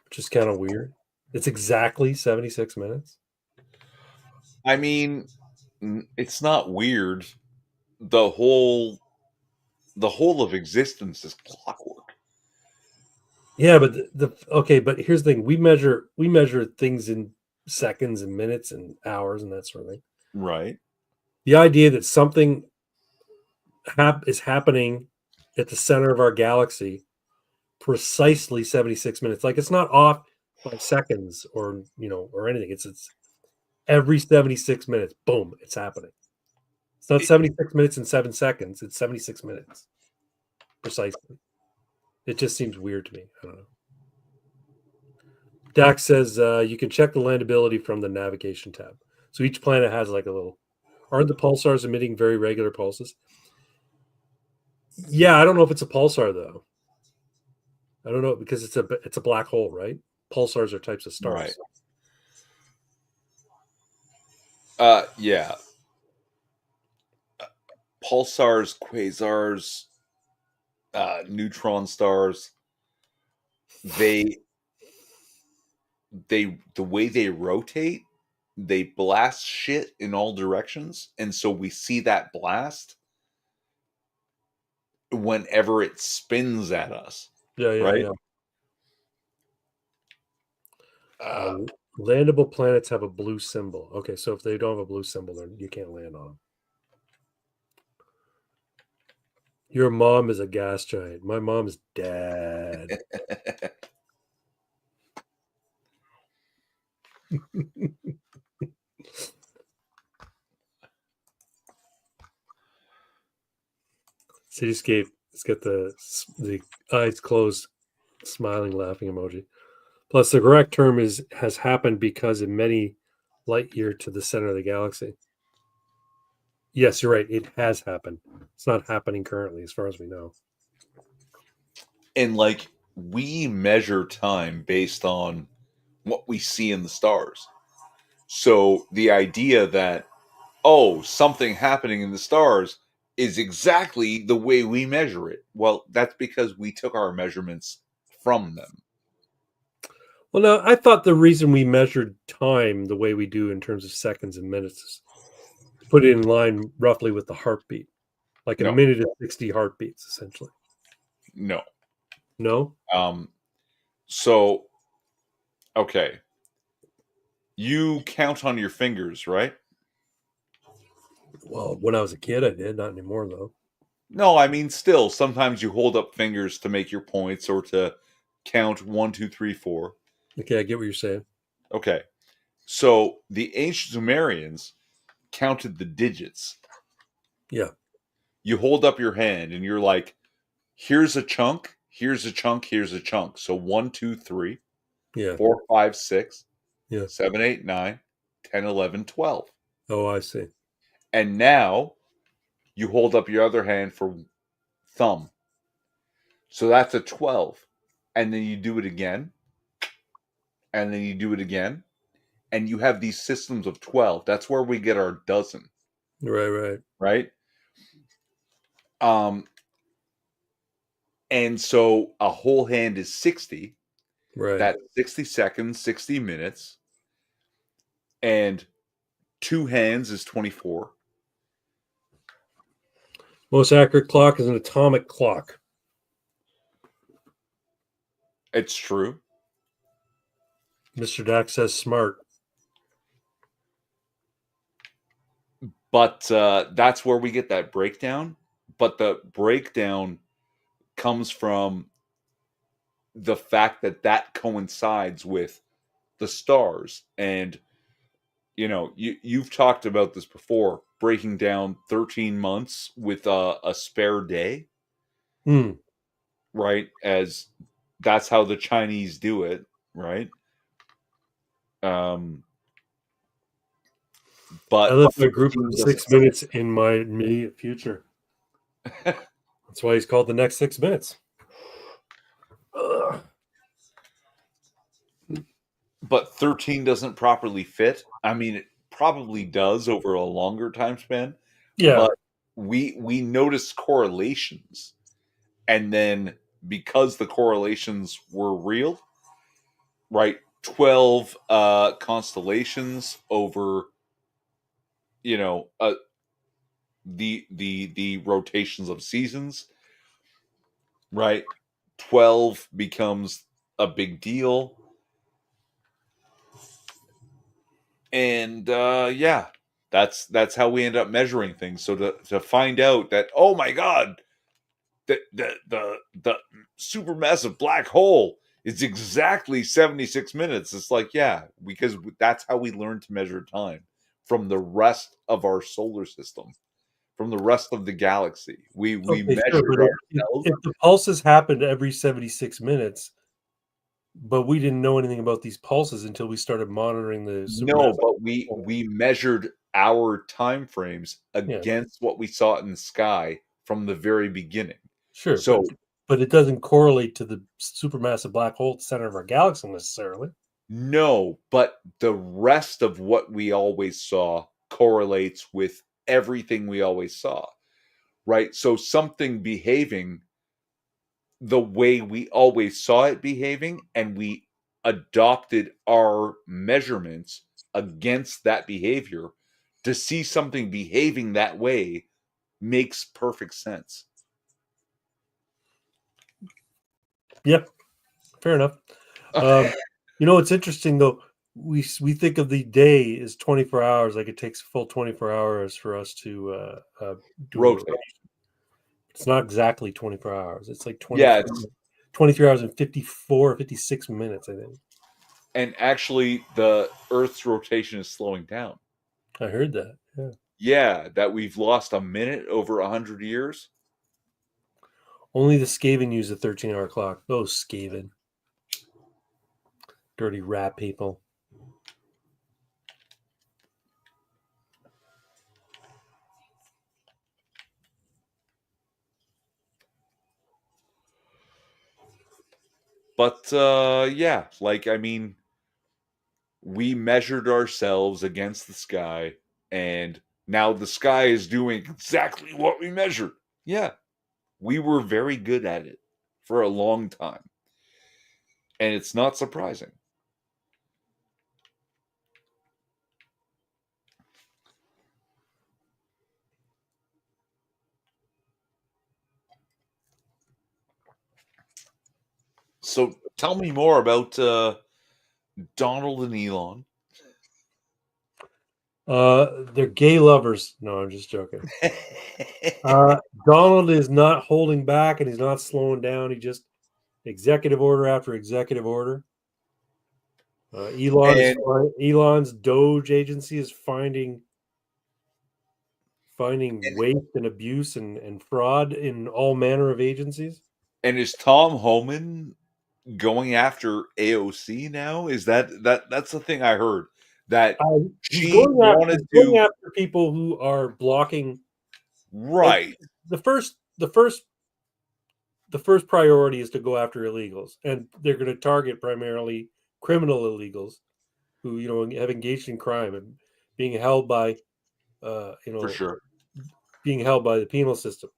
which is kind of weird. It's exactly 76 minutes. I mean, it's not weird. The whole the whole of existence is clockwork. Yeah, but okay, but here's the thing: we measure things in seconds and minutes and hours and that sort of thing. Right. The idea that something is happening at the center of our galaxy precisely 76 minutes, like it's not off by seconds or or anything. It's every 76 minutes, boom, it's happening. It's not It, 76 minutes and 7 seconds. It's 76 minutes precisely. It just seems weird to me. I don't know. Dax says you can check the landability from the navigation tab. So each planet has like a little. Aren't the pulsars emitting very regular pulses? Yeah, I don't know if it's a pulsar though. I don't know because it's a black hole, right? Pulsars are types of right. stars. Yeah. Pulsars, quasars, neutron stars. They the way they rotate, they blast shit in all directions, and so we see that blast whenever it spins at us, Yeah, yeah, right? yeah. Uh, Landable planets have a blue symbol. Okay, so if they don't have a blue symbol, then you can't land on them. Your mom is a gas giant. My mom is dad. Cityscape. It's got the eyes closed, smiling, laughing emoji. Plus, the correct term is has happened because in many light year to the center of the galaxy. Yes, you're right. It has happened. It's not happening currently, as far as we know. and like we measure time based on what we see in the stars. So the idea that, oh, something happening in the stars is exactly the way we measure it. Well, that's because we took our measurements from them. Well, now I thought the reason we measured time the way we do in terms of seconds and minutes is to put it in line roughly with the heartbeat, like a No, minute is 60 heartbeats, essentially. no. No? Um, so, okay. You count on your fingers, right? Well, when I was a kid, I did. Not anymore, though. No, I mean, still, sometimes you hold up fingers to make your points or to count one, two, three, four. Okay, I get what you're saying. Okay. So the ancient Sumerians counted the digits. Yeah, You hold up your hand and you're like, here's a chunk, here's a chunk, here's a chunk. So 1, 2, 3, yeah, 4, 5, 6, yeah. 7, 8, 9, 10, 11, 12. Oh, I see. And now you hold up your other hand for thumb. So that's a 12. And then you do it again. And then you do it again. And you have these systems of 12. That's where we get our dozen, Right, right, right? Um, and so a whole hand is 60. right. That's 60 seconds, 60 minutes. And two hands is 24. Most accurate clock is an atomic clock. It's true. Mr. Dax says smart. But that's where we get that breakdown. But the breakdown comes from the fact that that coincides with the stars. And, you've talked about this before, breaking down 13 months with a spare day, Hmm. right? As that's how the Chinese do it, right? Um, I but live a group 13 of doesn't. 6 minutes in my immediate future. That's why he's called the next 6 minutes. Ugh. But 13 doesn't properly fit. I mean, it probably does over a longer time span, Yeah, but we notice correlations. And then because the correlations were real, right? 12 constellations over, you know, uh, the rotations of seasons, right? 12 becomes a big deal. And yeah, that's how we end up measuring things. So to find out that, oh my god, the supermassive black hole is exactly 76 minutes, it's like, yeah, because that's how we learn to measure time from the rest of our solar system, from the rest of the galaxy. We okay, sure, measured but ourselves. if the pulses happened every 76 minutes, but we didn't know anything about these pulses until we started monitoring the No, supermassive. but we measured our time frames Yeah, against what we saw in the sky from the very beginning. sure, So but it doesn't correlate to the supermassive black hole at the center of our galaxy necessarily. no, but the rest of what we always saw correlates with everything we always saw, right? So something behaving the way we always saw it behaving, and we adopted our measurements against that behavior, to see something behaving that way makes perfect sense. Yeah, fair enough. You know, it's interesting though. We think of the day as 24 hours, like it takes a full 24 hours for us to do a Rotate. rotation. It's not exactly 24 hours. It's like Yeah, 23 hours and 54, 56 minutes, I think. and actually the Earth's rotation is slowing down. I heard that. Yeah. Yeah, that we've lost a minute over 100 years. Only the Skaven use a 13-hour clock. Those Skaven. Dirty rat people. But yeah, like, I mean, we measured ourselves against the sky, and now the sky is doing exactly what we measured. Yeah, we were very good at it for a long time, and it's not surprising. So tell me more about Donald and Elon. They're gay lovers. No, I'm just joking. Donald is not holding back and he's not slowing down. He just executive order after executive order. And Elon's Doge agency is finding waste and abuse and fraud in all manner of agencies. and is Tom Homan going after AOC now? Is that's the thing I heard, that He's she wanted going to, after people who are blocking. Like right, the first priority is to go after illegals, and they're going to target primarily criminal illegals who have engaged in crime and being held by uh, you for know sure. being held by the penal system.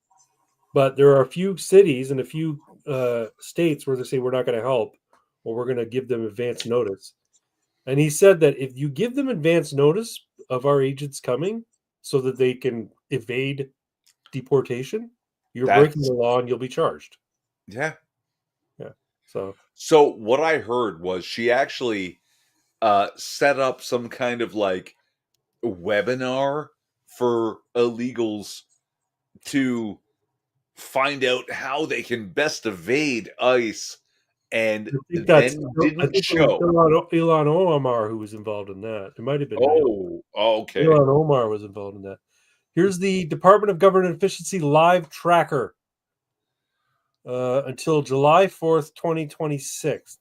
But there are a few cities and a few states where they say we're not going to help, or we're going to give them advance notice. And he said that if you give them advance notice of our agents coming, so that they can evade deportation, you're breaking That's the law and you'll be charged. yeah. Yeah. So So what I heard was she actually set up some kind of like webinar for illegals to find out how they can best evade ICE, and then I didn't think it was show. Elon Omar who was involved in that. It might have been Oh, okay. Elon Omar was involved in that. Here's the Department of Government Efficiency live tracker until July 4th, 2026.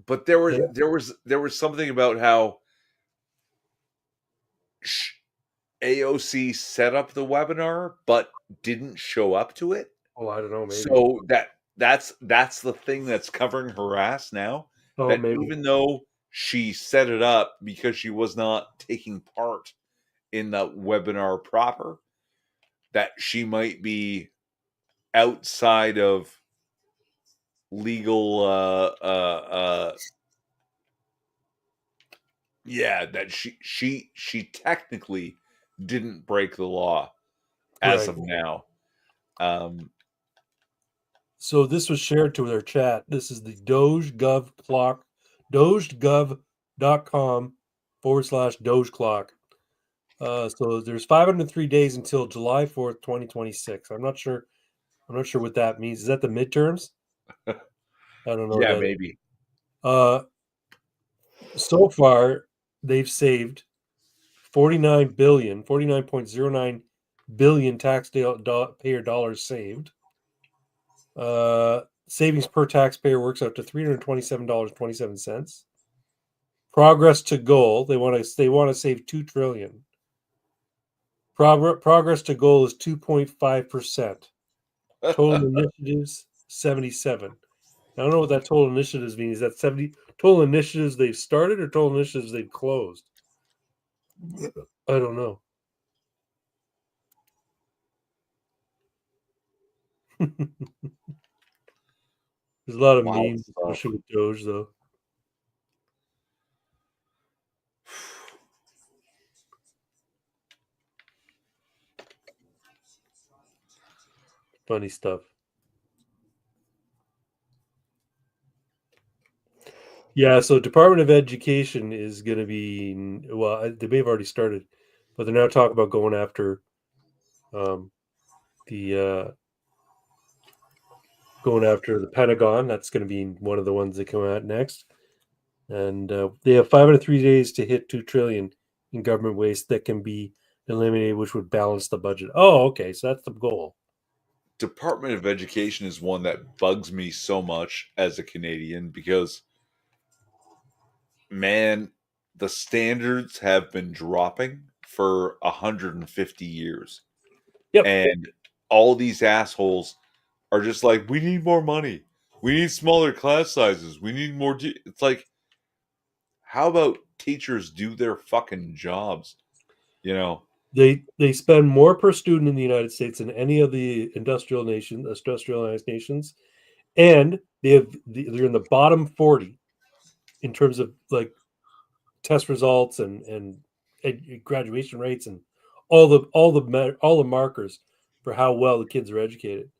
But Yeah. there was something about how AOC set up the webinar but didn't show up to it. Oh, I don't know, maybe. So that's the thing that's covering her ass now. Oh, That maybe. even though she set it up because she was not taking part in the webinar proper, that she might be outside of legal yeah, that she technically didn't break the law as Right. of now. Um So this was shared to their chat. This is the Dogegov clock, dogegov.com/Doge clock. So there's 503 days until July 4th, 2026. I'm not sure what that means. Is that the midterms? I don't know what yeah, that is. maybe. So far, they've saved 49.09 billion taxpayer dollars saved. Savings per taxpayer works out to $327.27. Progress to goal, they want to save 2 trillion. Progress to goal is 2.5%. Total initiatives 77. I don't know what that total initiatives means. Is that 70 total initiatives they've started or total initiatives they've closed? I don't know. There's a lot of Wild memes, stuff. especially with Doge, though. Funny stuff. Yeah, so Department of Education is going to be, well, they may have already started, but they're now talking about going after um, the Pentagon. That's going to be one of the ones that come out next, and they have 503 days to hit 2 trillion in government waste that can be eliminated, which would balance the budget. Oh, okay, so that's the goal. Department of Education is one that bugs me so much as a Canadian because, man, the standards have been dropping for 150 years. Yep, And all these assholes are just like, we need more money. We need smaller class sizes. We need more. It's like, how about teachers do their fucking jobs? You know, they spend more per student in the United States than any of the industrialized nations, and they're in the bottom 40 in terms of like test results and graduation rates and all the markers for how well the kids are educated.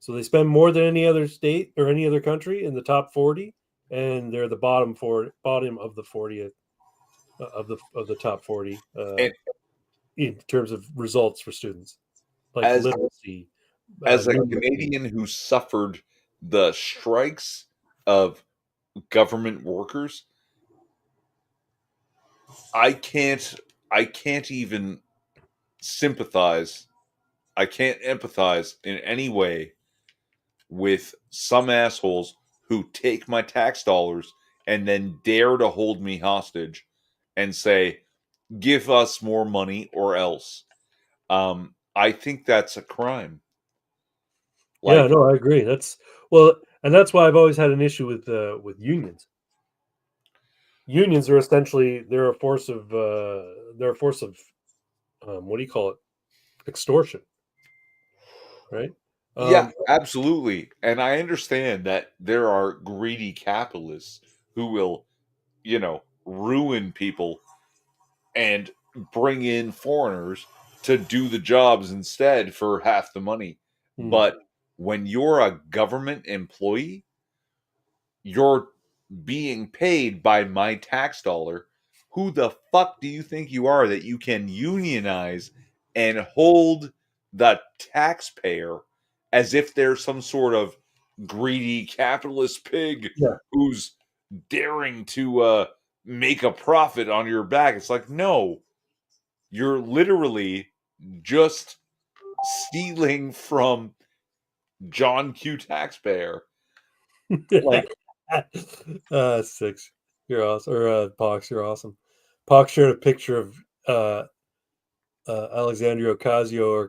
So they spend more than any other state or any other country in the top 40, and they're the bottom of the 40th of the top 40 and in terms of results for students, like as literacy, as a numeracy. Canadian who suffered the strikes of government workers, I can't I can't even sympathize. I can't empathize in any way with some assholes who take my tax dollars and then dare to hold me hostage and say, give us more money or else. I think that's a crime. Yeah, Like, no, I agree. And that's why I've always had an issue with unions. Unions are essentially they're a force of what do you call it, extortion, right? yeah, Um, absolutely. And I understand that there are greedy capitalists who will, ruin people and bring in foreigners to do the jobs instead for half the money. hmm, But when you're a government employee, you're being paid by my tax dollar. Who the fuck do you think you are that you can unionize and hold the taxpayer as if they're some sort of greedy capitalist pig yeah, who's daring to make a profit on your back? It's like, no, you're literally just stealing from John Q. Taxpayer. Like, six. You're awesome, or Pox, you're awesome. Pox shared a picture of uh, Alexandria Ocasio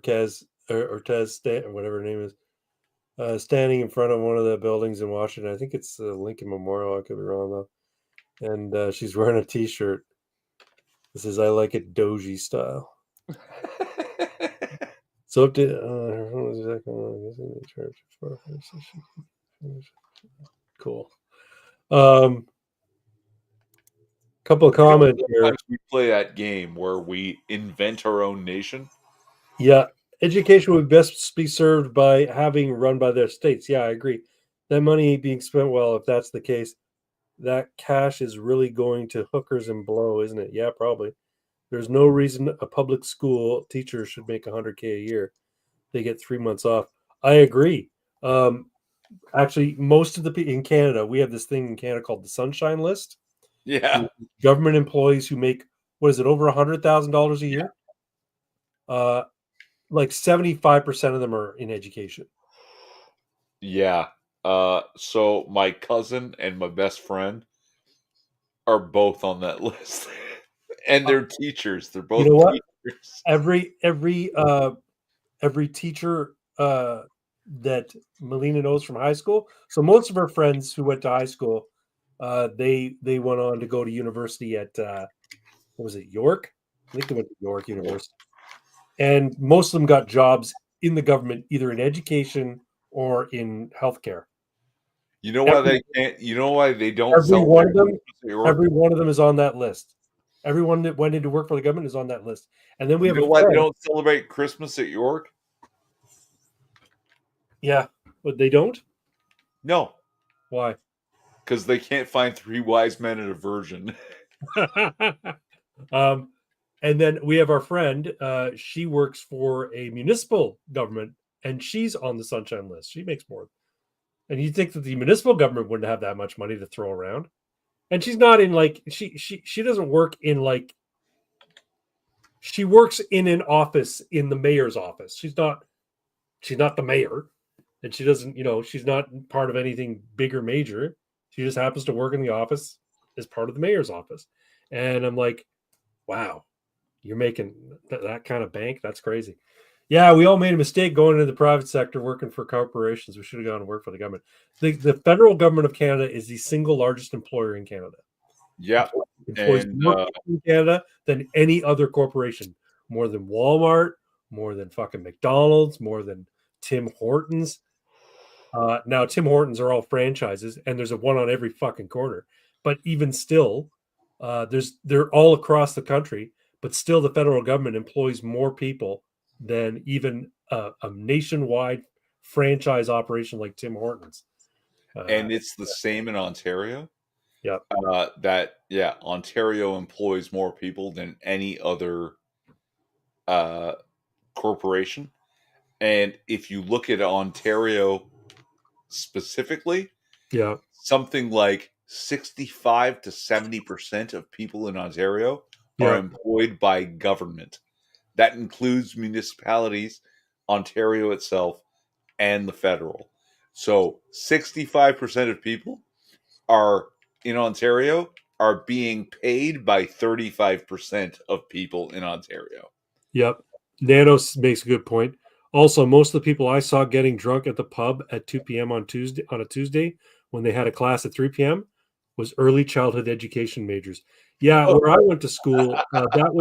Ortez, whatever her name is, standing in front of one of the buildings in Washington. I think it's Lincoln Memorial. I could be wrong though. And she's wearing a T-shirt. It says, "I like it Doji style." So up to cool. Couple of comments here. sometimes we play that game where we invent our own nation. Yeah, education would best be served by having run by their states. Yeah, I agree. That money being spent well, if that's the case, that cash is really going to hookers and blow, isn't it? Yeah, probably. There's no reason a public school teacher should make 100K a year. They get 3 months off. I agree. Um, Actually, most of the people in Canada, we have this thing in Canada called the Sunshine List. Yeah. Government employees who make, what is it, over $100,000 a year? Uh, like 75% of them are in education. Yeah. So my cousin and my best friend are both on that list. And Uh, they're teachers. They're you know both what? teachers. Every teacher that Melina knows from high school. So most of her friends who went to high school, they went on to go to university at what was it, York? I think they went to York University, and most of them got jobs in the government, either in education or in healthcare. You know why Every they can't? You know why they don't every one celebrate of them, Christmas at York? every one of them is on that list. Everyone that went into work for the government is on that list. And then we You have a know why they friend. don't celebrate Christmas at York? Yeah, but they don't. No, Why? because they can't find three wise men and a virgin. um, and then we have our friend. She works for a municipal government, and she's on the sunshine list. She makes more. And you'd think that the municipal government wouldn't have that much money to throw around. And she's not in like she doesn't work in like she works in an office in the mayor's office. She's not the mayor, and she doesn't she's not part of anything big or major. She just happens to work in the office as part of the mayor's office. And I'm like, wow, you're making that kind of bank? That's crazy. Yeah, we all made a mistake going into the private sector working for corporations. We should have gone to work for the government. The federal government of Canada is the single largest employer in Canada. Yeah, Employs and more people in Canada than any other corporation. More than Walmart, more than fucking McDonald's, more than Tim Hortons. Now, Tim Hortons are all franchises, and there's a one on every fucking corner. But even still, they're all across the country. But still, the federal government employs more people than even a nationwide franchise operation like Tim Hortons. it's the same in Ontario. Yeah, Ontario employs more people than any other uh, corporation. And if you look at Ontario specifically, yeah, something like 65 to 70% of people in Ontario are yeah, employed by government. That includes municipalities, Ontario itself, and the federal. So 65% of people are in Ontario are being paid by 35% of people in Ontario. yep. Nanos makes a good point. Also, most of the people I saw getting drunk at the pub at 2 p.m. on a Tuesday when they had a class at 3 p.m. was early childhood education majors. Yeah, where I went to school, that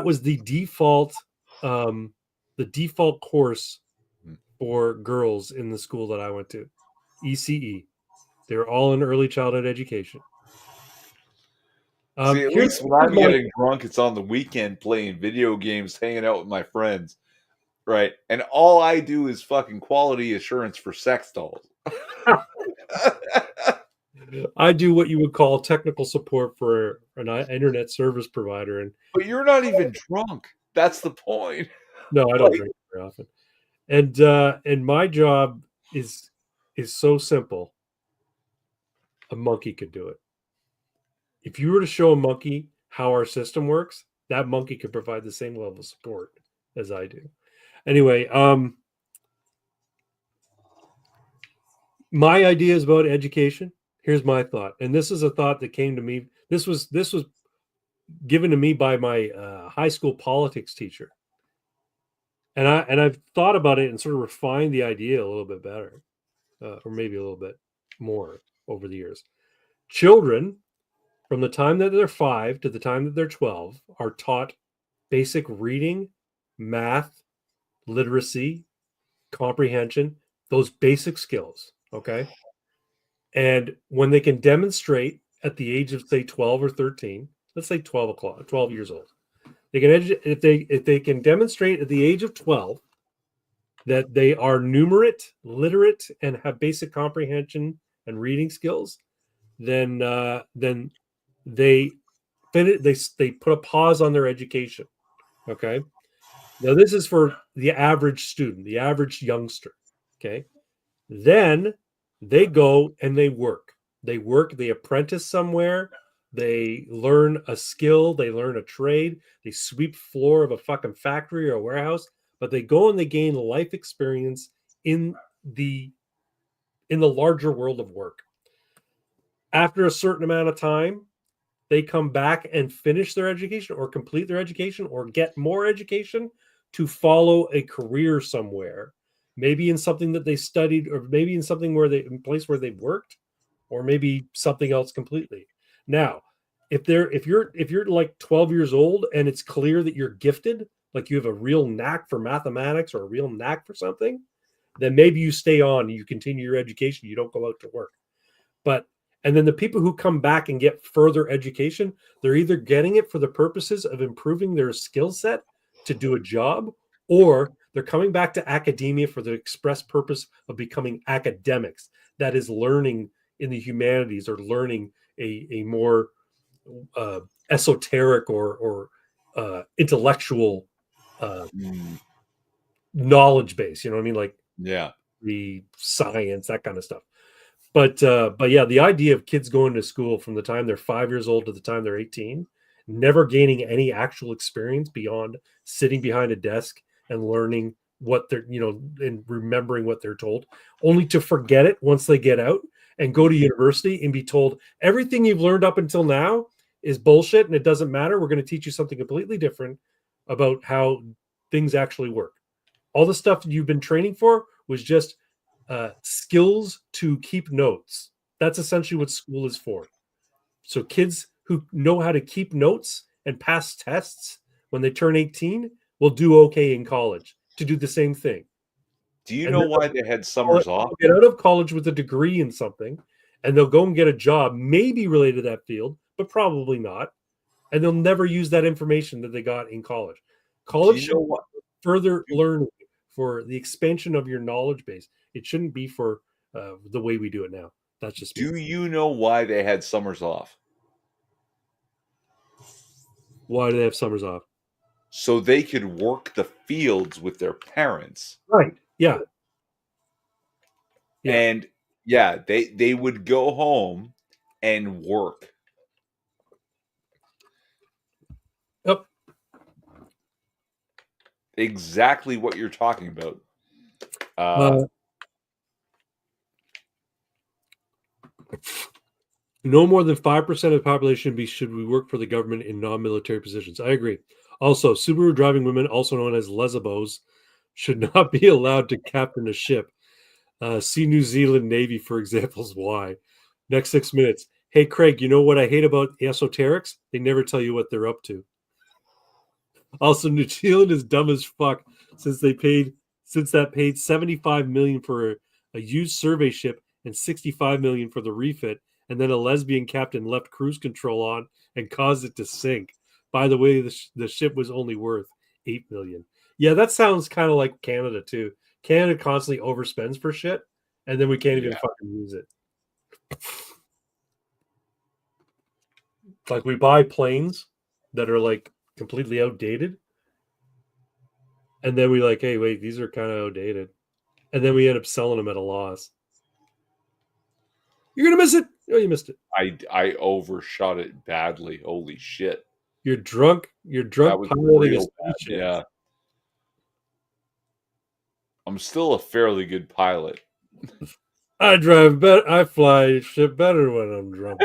was the default course for girls in the school that I went to, ECE. They were all in early childhood education. See, at Here's, least when here's I'm my getting drunk, it's on the weekend playing video games, hanging out with my friends, right? And all I do is fucking quality assurance for sex dolls. I do what you would call technical support for an internet service provider, and But you're not even drunk. That's the point. no, I don't Like, drink very often. And my job is so simple. A monkey could do it. If you were to show a monkey how our system works, that monkey could provide the same level of support as I do. Anyway, my ideas about education. Here's my thought, and this is a thought that came to me. This was given to me by my high school politics teacher, and I've thought about it and sort of refined the idea a little bit better, or maybe a little bit more over the years. Children, from the time that they're 5 to the time that they're 12, are taught basic reading, math, literacy, comprehension, those basic skills. Okay. And when they can demonstrate at the age of, say, 12 or 13, let's say 12 years old, they can if they can demonstrate at the age of 12 that they are numerate, literate, and have basic comprehension and reading skills, then they they put a pause on their education. Okay. Now this is for the average student, the average youngster. Okay. Then they go and they work. They apprentice somewhere, they learn a skill, they learn a trade, they sweep floor of a fucking factory or a warehouse, but they go and they gain life experience in the in the larger world of work. After a certain amount of time, they come back and finish their education or complete their education or get more education to follow a career somewhere, maybe in something that they studied, or maybe in something where they in place where they've worked, or maybe something else completely. Now, if you're like 12 years old and it's clear that you're gifted, like you have a real knack for mathematics or a real knack for something, then maybe you stay on and you continue your education, you don't go out to work. But and then the people who come back and get further education, they're either getting it for the purposes of improving their skill set to do a job, or They're coming back to academia for the express purpose of becoming academics. That is learning in the humanities or learning a more esoteric or intellectual knowledge base. You know what I mean? Like Yeah. the science, that kind of stuff. But yeah, the idea of kids going to school from the time they're 5 years old to the time they're 18, never gaining any actual experience beyond sitting behind a desk and learning what they're, and remembering what they're told, only to forget it once they get out and go to university and be told everything you've learned up until now is bullshit and it doesn't matter. We're going to teach you something completely different about how things actually work. All the stuff you've been training for was just skills to keep notes. That's essentially what school is for. So kids who know how to keep notes and pass tests when they turn 18 will do okay in college to do the same thing. Do you And know then why they had summers off? they'll get out of college with a degree in something, and they'll go and get a job, maybe related to that field, but probably not. And they'll never use that information that they got in college. Do College you should know what? further learning for the expansion of your knowledge base. It shouldn't be for the way we do it now. That's just me. Do you know why they had summers off? Why do they have summers off? So they could work the fields with their parents. Right. Yeah. Yeah. And yeah, they would go home and work. Yep. Exactly what you're talking about. No more than 5% of the population should we work for the government in non-military positions. I agree. Also, Subaru driving women, also known as lesbos, should not be allowed to captain a ship. See New Zealand Navy for examples why. Next 6 minutes. Hey, Craig, you know what I hate about esoterics? They never tell you what they're up to. Also, New Zealand is dumb as fuck since that paid 75 million for a used survey ship and 65 million for the refit, and then a lesbian captain left cruise control on and caused it to sink. By the way, the ship was only worth 8 million. Yeah, that sounds kind of like Canada too. Canada constantly overspends for shit, and then we can't even fucking use it. Like we buy planes that are like completely outdated, and then we like, hey, wait, these are kind of outdated, and then we end up selling them at a loss. You're gonna miss it. Oh, you missed it. I overshot it badly. Holy shit! You're drunk. You're drunk piloting a spaceship. Yeah, I'm still a fairly good pilot. I fly ship better when I'm drunk.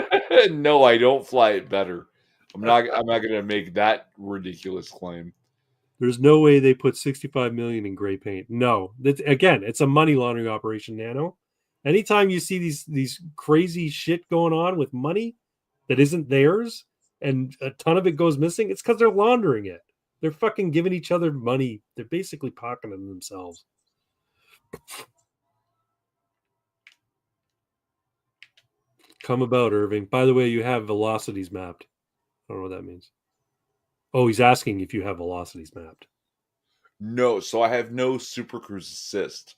No, I don't fly it better. I'm not going to make that ridiculous claim. There's no way they put 65 million in gray paint. No, again, it's a money laundering operation, Nano. Anytime you see these crazy shit going on with money that isn't theirs and a ton of it goes missing, it's because they're laundering it. They're fucking giving each other money. They're basically pocketing themselves. Come about, Irving. By the way, you have velocities mapped. I don't know what that means. Oh, he's asking if you have velocities mapped. No, so I have no Super Cruise assist.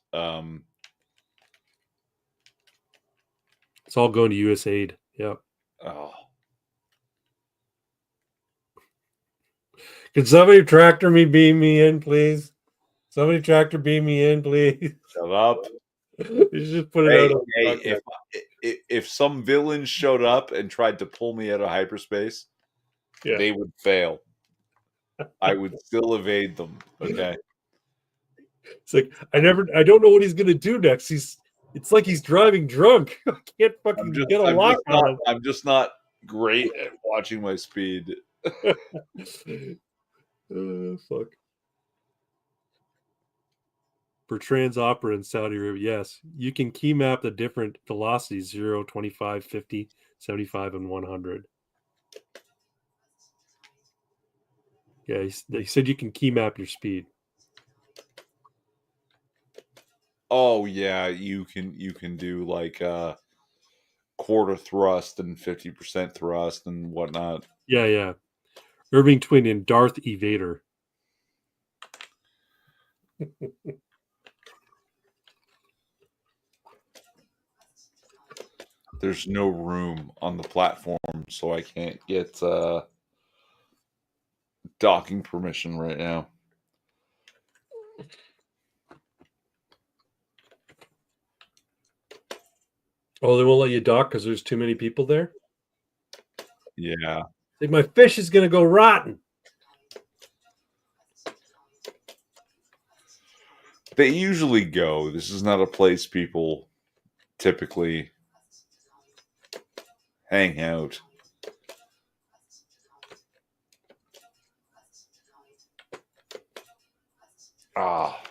It's all going to USAID. Yep. Oh. Can somebody tractor beam me in, please? Somebody tractor beam me in, please. Shut up. You just put it out. If some villains showed up and tried to pull me out of hyperspace, they would fail. I would still evade them. Okay. It's like I don't know what he's gonna do next. It's like he's driving drunk. I can't fucking get a lock on him. I'm just not great at watching my speed. Fuck. For Transopera in Saudi Arabia, yes, you can key map the different velocities 0, 25, 50, 75, and 100. Yeah, he said you can key map your speed. Oh yeah, you can do like quarter thrust and 50% thrust and whatnot. Yeah. Irving Twin in Darth Evader. There's no room on the platform, so I can't get docking permission right now. Oh, they won't let you dock because there's too many people there? Yeah. Like, my fish is going to go rotten. They usually go. This is not a place people typically hang out. Ah.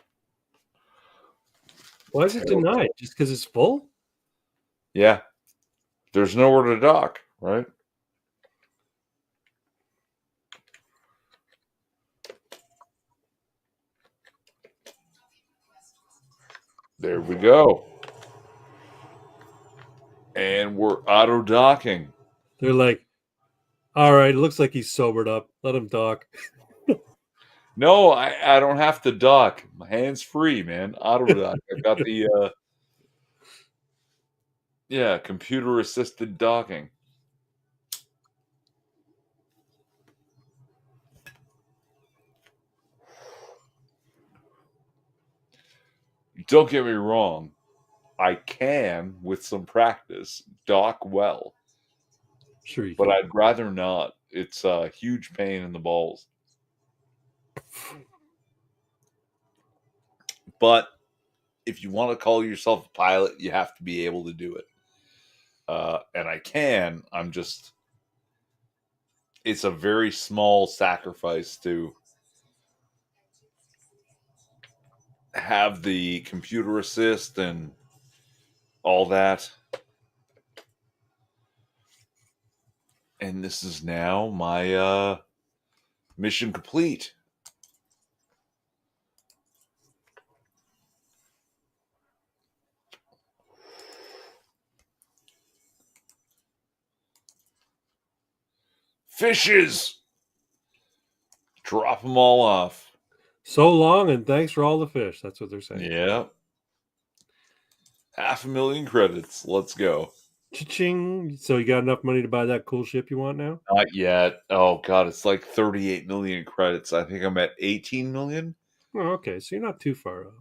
Why is it denied? Just because it's full? Yeah. There's nowhere to dock, right? There we go. And we're auto docking. They're like, all right, it looks like he's sobered up. Let him dock. No, I don't have to dock. My hands free, man. Auto dock. I've got the computer assisted docking. Don't get me wrong. I can, with some practice, dock well. Sure you But can. I'd rather not. It's a huge pain in the balls. But if you want to call yourself a pilot, you have to be able to do it. And I can. I'm just. It's a very small sacrifice to have the computer assist and all that. And this is now my mission complete. Fishes! Drop them all off. So long, and thanks for all the fish. That's what they're saying. Yeah. 500,000 credits. Let's go. Cha-ching. So you got enough money to buy that cool ship you want now? Not yet. Oh god, it's like 38 million credits. I think I'm at 18 million. Oh, okay. So you're not too far off.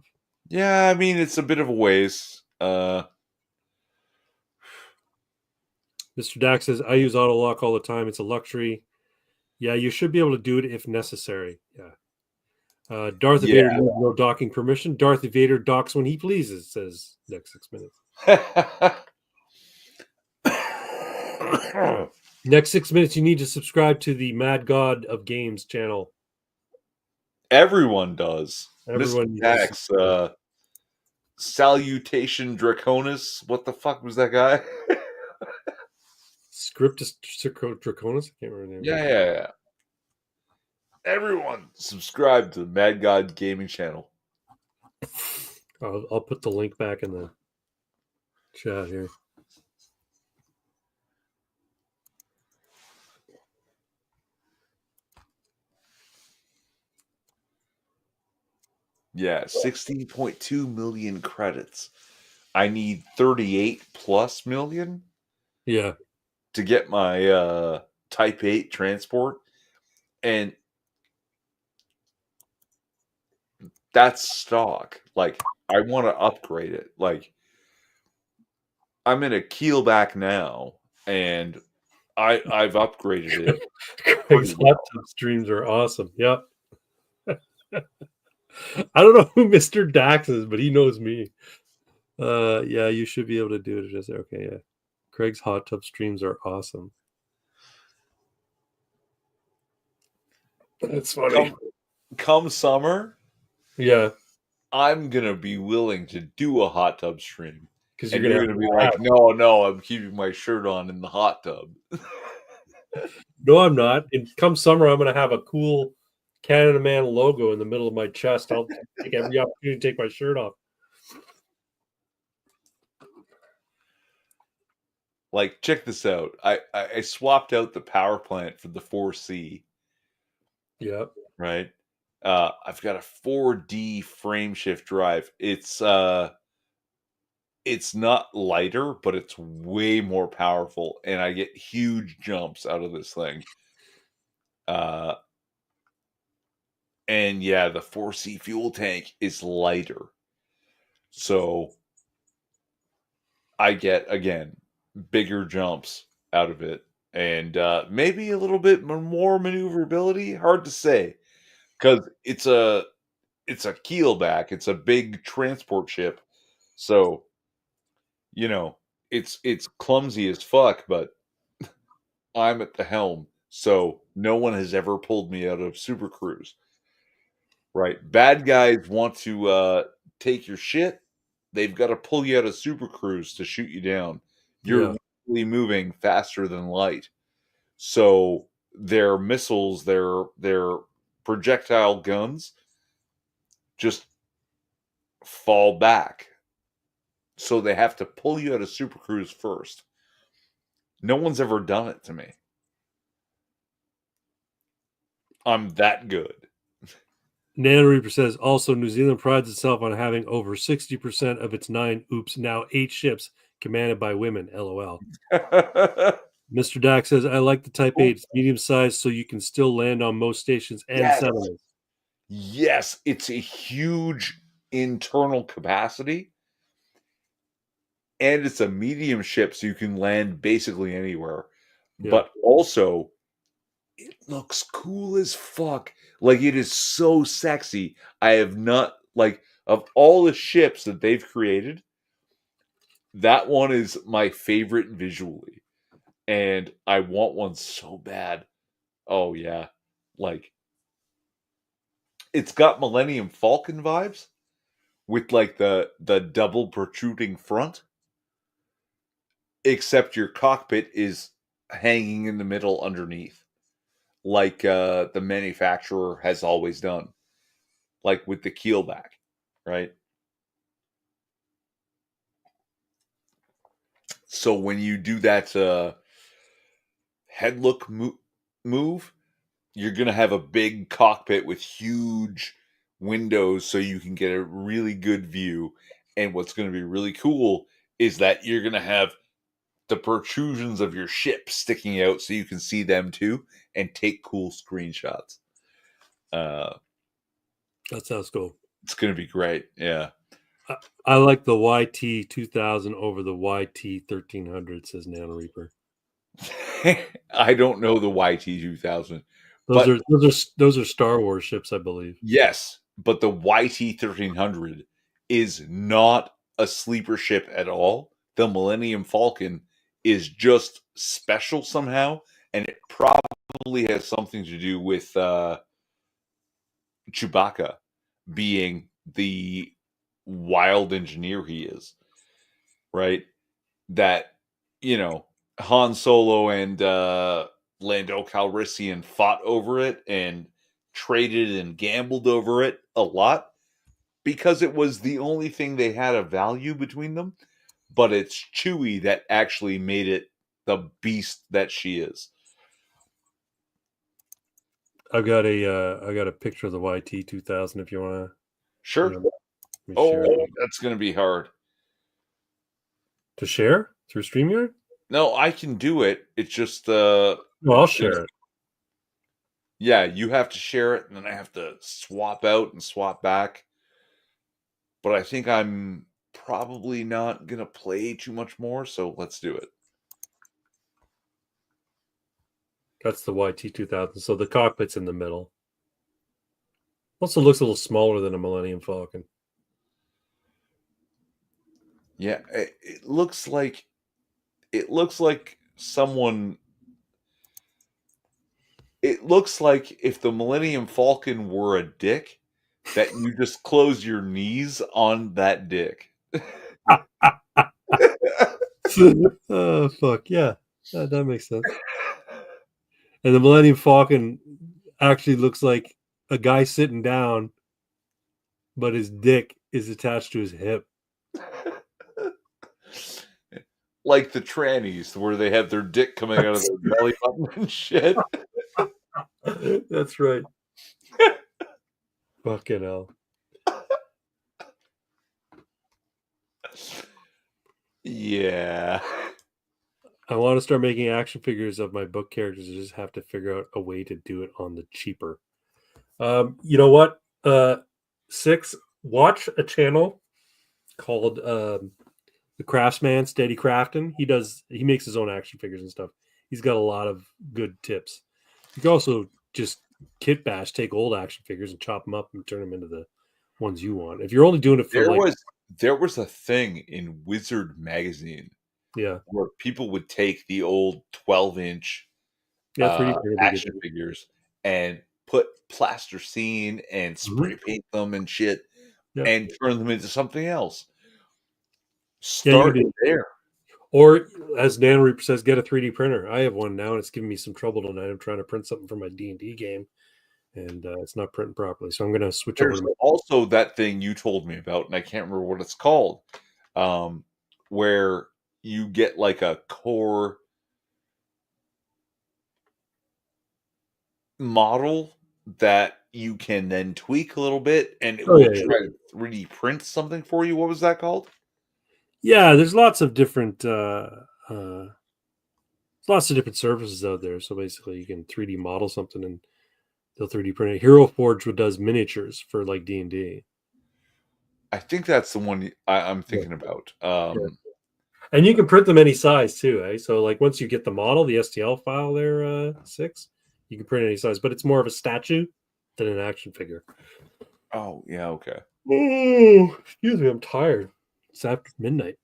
Yeah, I mean it's a bit of a ways. Mr. Dax says, I use auto lock all the time. It's a luxury. Yeah, you should be able to do it if necessary. Yeah. Darth Vader needs no docking permission. Darth Vader docks when he pleases, says next 6 minutes. Next 6 minutes, you need to subscribe to the Mad God of Games channel. Everyone does. Everyone Mr. Dax, Salutation Draconis. What the fuck was that guy? Scriptus Draconis? I can't remember the name. Yeah. Everyone subscribe to the Mad God Gaming channel. I'll put the link back in the chat here. Yeah, 16.2 million credits. I need 38 plus million. Yeah. To get my Type 8 transport. And that's stock. Like, I want to upgrade it. Like, I'm in a keelback now, and I've upgraded it. Craig's hot tub streams are awesome. Yep. I don't know who Mr. Dax is, but he knows me. Yeah, you should be able to do it. Just okay, yeah. Craig's hot tub streams are awesome. That's funny. Come summer, yeah, I'm gonna be willing to do a hot tub stream. Because you're gonna be like, no, I'm keeping my shirt on in the hot tub. No, I'm not. And come summer, I'm gonna have a cool Canada Man logo in the middle of my chest. I'll take every opportunity to take my shirt off. Like, check this out. I swapped out the power plant for the 4C. Yep. Right. I've got a 4D frame shift drive. It's not lighter, but it's way more powerful, and I get huge jumps out of this thing. Uh, and yeah, the 4C fuel tank is lighter. So I get, again, bigger jumps out of it, and maybe a little bit more maneuverability. Hard to say, because it's a keelback. It's a big transport ship, so you know it's clumsy as fuck. But I'm at the helm, so no one has ever pulled me out of Super Cruise. Right? Bad guys want to take your shit. They've got to pull you out of Super Cruise to shoot you down. Yeah. You're literally moving faster than light. So their missiles, their projectile guns just fall back. So they have to pull you out of Super Cruise first. No one's ever done it to me. I'm that good. Nano Reaper says also New Zealand prides itself on having over 60% of its now 8 ships commanded by women. LOL. Mr. Dak says, I like the Type 8. It's medium sized so you can still land on most stations and Yes. settlements. Yes, it's a huge internal capacity. And it's a medium ship, so you can land basically anywhere. Yeah. But also, it looks cool as fuck. Like, it is so sexy. I have not, like, of all the ships that they've created, that one is my favorite visually. And I want one so bad. Oh, yeah. Like, it's got Millennium Falcon vibes with, like, the double protruding front. Except your cockpit is hanging in the middle underneath, like the manufacturer has always done, like with the keelback, right? So when you do that head look move, you're going to have a big cockpit with huge windows so you can get a really good view. And what's going to be really cool is that you're going to have the protrusions of your ship sticking out so you can see them too and take cool screenshots. That sounds cool. It's going to be great. Yeah. I like the YT 2000 over the YT 1300, says Nano Reaper. I don't know the YT 2000. Those are Star Wars ships, I believe. Yes, but the YT 1300 is not a sleeper ship at all. The Millennium Falcon is just special somehow, and it probably has something to do with Chewbacca being the wild engineer he is, right? That, Han Solo and Lando Calrissian fought over it and traded and gambled over it a lot because it was the only thing they had of value between them. But it's Chewie that actually made it the beast that she is. I've got a picture of the YT 2000 if you want to. Sure. That's going to be hard to share through StreamYard. No, I can do it. It's just I'll share it. Yeah, you have to share it, and then I have to swap out and swap back. But I think I'm probably not going to play too much more, so let's do it. That's the YT 2000. So the cockpit's in the middle. Also looks a little smaller than a Millennium Falcon. Yeah, it looks like someone. It looks like if the Millennium Falcon were a dick, that you just close your knees on that dick. Oh, fuck. Yeah, that makes sense. And the Millennium Falcon actually looks like a guy sitting down, but his dick is attached to his hip. Like the trannies, where they have their dick coming out of their belly button and shit. That's right. Fucking hell. Yeah. I want to start making action figures of my book characters. I just have to figure out a way to do it on the cheaper. You know what? Six, watch a channel called The Craftsman, Steady Crafting. He makes his own action figures and stuff. He's got a lot of good tips. You can also just kit bash, take old action figures and chop them up and turn them into the ones you want. If you're only doing it for There like, was there was a thing in Wizard magazine yeah, where people would take the old 12-inch yeah, 3D printer would be good. action figures and put plasticine and Mhm. spray paint them and shit Yeah, and turn them into something else. yeah, you can Start do. there. Or as Dan Reaper says, get a 3D printer. I have one now, and it's giving me some trouble tonight. I'm trying to print something for my D&D game, and it's not printing properly. So I'm going to switch over There's to my. also that thing you told me about, and I can't remember what it's called, um, where you get like a core model that you can then tweak a little bit, and it Oh will yeah, yeah, try to 3D print something for you. What was that called? yeah. There's lots of different services out there. So basically, you can 3D model something and they'll 3D print it. Hero Forge does miniatures for like D&D. I think that's the one I'm Yeah, thinking about. yeah. And you can print them any size too, eh? So like once you get the model, the STL file there, six, you can print any size, but it's more of a statue than an action figure. Oh, yeah, okay. Oh, excuse me, I'm tired. It's after midnight.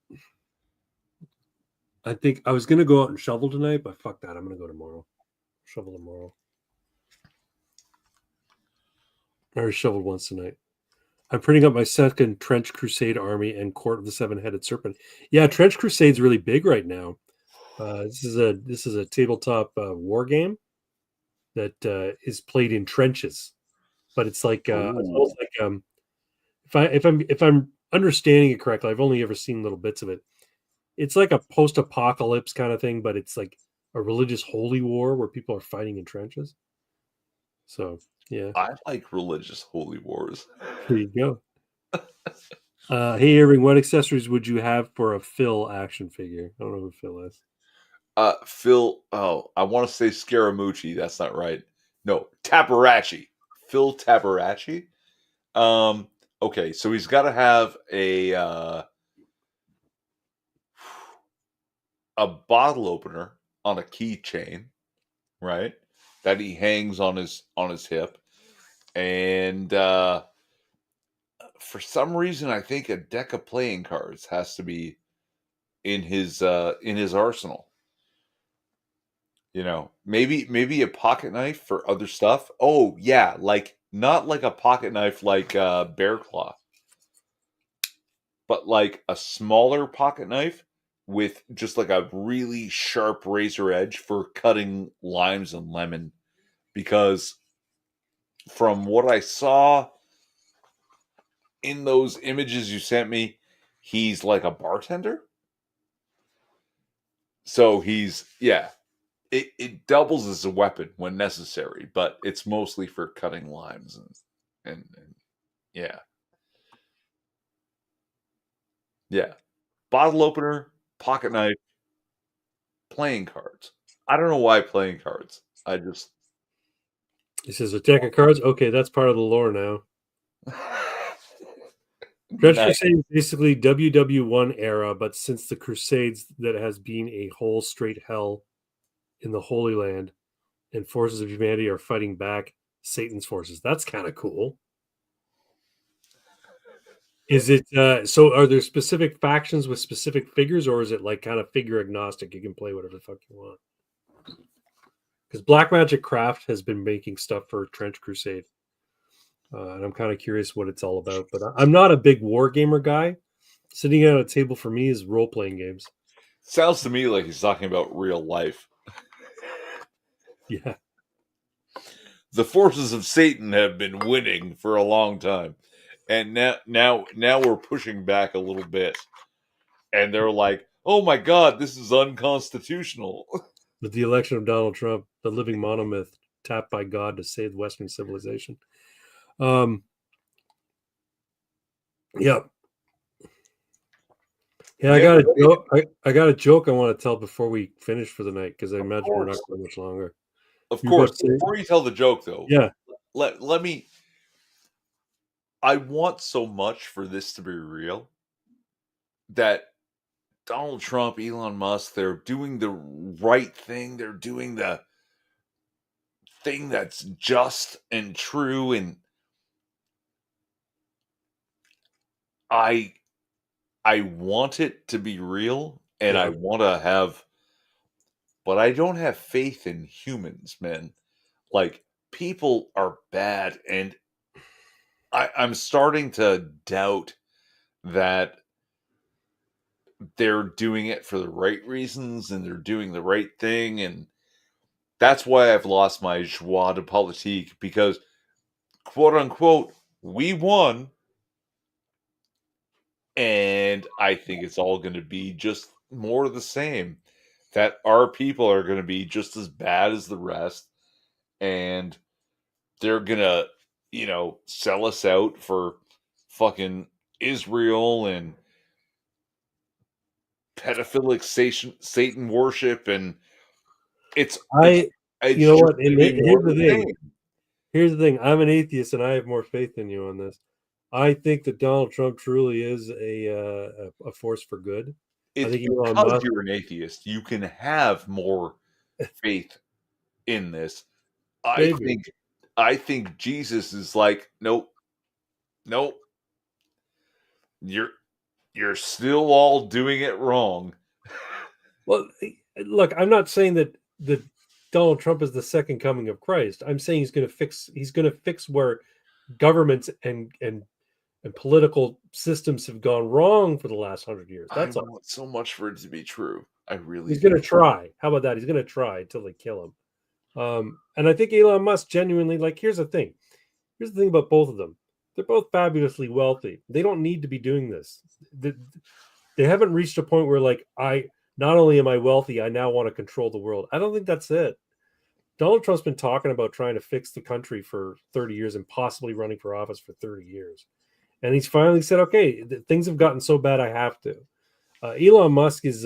I think I was gonna go out and shovel tonight, but fuck that. I'm gonna go tomorrow. Shovel tomorrow. I already shoveled once tonight. I'm printing up my second Trench Crusade army and Court of the Seven-Headed Serpent. Yeah, Trench Crusade's really big right now. This is a tabletop war game that is played in trenches, but it's like it's Ooh. almost like if I'm understanding it correctly, I've only ever seen little bits of it. It's like a post-apocalypse kind of thing, but it's like a religious holy war where people are fighting in trenches. So yeah, I like religious holy wars. here you go. Hey Irving, what accessories would you have for a Phil action figure? I don't know who Phil is. Phil, oh, I want to say Scaramucci. That's not right. No, Tabarachi. Phil Tabarachi. Um, okay, so he's got to have a bottle opener on a keychain, right? That he hangs on his hip, and for some reason, I think a deck of playing cards has to be in his arsenal. You know, maybe a pocket knife for other stuff. Oh yeah, like not like a pocket knife like Bear Claw, but like a smaller pocket knife with just like a really sharp razor edge for cutting limes and lemon. Because from what I saw in those images you sent me, he's like a bartender. So he's yeah, it doubles as a weapon when necessary, but it's mostly for cutting limes and yeah. Yeah. Bottle opener, pocket knife, playing cards. I don't know why playing cards. I just He says a deck of cards. Okay, that's part of the lore now. Dredge nice. Crusade is basically WW1 era, but since the Crusades, that has been a whole straight hell in the Holy Land, and forces of humanity are fighting back Satan's forces. That's kind of cool. Is it so? Are there specific factions with specific figures, or is it like kind of figure agnostic? You can play whatever the fuck you want. Because Black Magic Craft has been making stuff for Trench Crusade, and I'm kind of curious what it's all about. But I'm not a big war gamer guy. Sitting at a table for me is role playing games. Sounds to me like he's talking about real life. Yeah, The forces of Satan have been winning for a long time. And now we're pushing back a little bit. And they're like, "Oh my god, this is unconstitutional." with the election of Donald Trump, the living monomyth tapped by God to save Western civilization. Um, Yep. Yeah, I Yeah, got a right. joke. I got a joke I want to tell before we finish for the night because I Of imagine we're not course. going much longer. Of You were course. about to say, Before you tell the joke though, yeah, let me I want so much for this to be real that Donald Trump, Elon Musk, they're doing the right thing. They're doing the thing that's just and true. And I I want it to be real and I yeah. want to have, but I don't have faith in humans, man. Like people are bad and I'm starting to doubt that they're doing it for the right reasons and they're doing the right thing. And that's why I've lost my joie de politique because, quote unquote, we won. And I think it's all going to be just more of the same. That our people are going to be just as bad as the rest. And they're going to, sell us out for fucking Israel and pedophilic Satan worship. And it's, it's, I, you it's know just what? going And to be more here's of the the thing. same. Here's the thing. I'm an atheist, and I have more faith than you on this. I think that Donald Trump truly is a force for good. I It's think Elon because Musk, you're an atheist, you can have more faith in this. I maybe. think I think Jesus is like, nope, nope, you're you're still all doing it wrong. Well, look, I'm not saying that Donald Trump is the second coming of Christ. I'm saying he's going to fix where governments and political systems have gone wrong for the last 100 years. I That's all. want so much for it to be true. I really He's do. going to try. How about that? He's going to try until they kill him. And I think Elon Musk genuinely like. Here's the thing. Here's the thing about both of them. They're both fabulously wealthy. They don't need to be doing this. They haven't reached a point where like I not only am I wealthy, I now want to control the world. I don't think that's it. Donald Trump's been talking about trying to fix the country for 30 years and possibly running for office for 30 years. And he's finally said, okay, things have gotten so bad, I have to. Elon Musk is,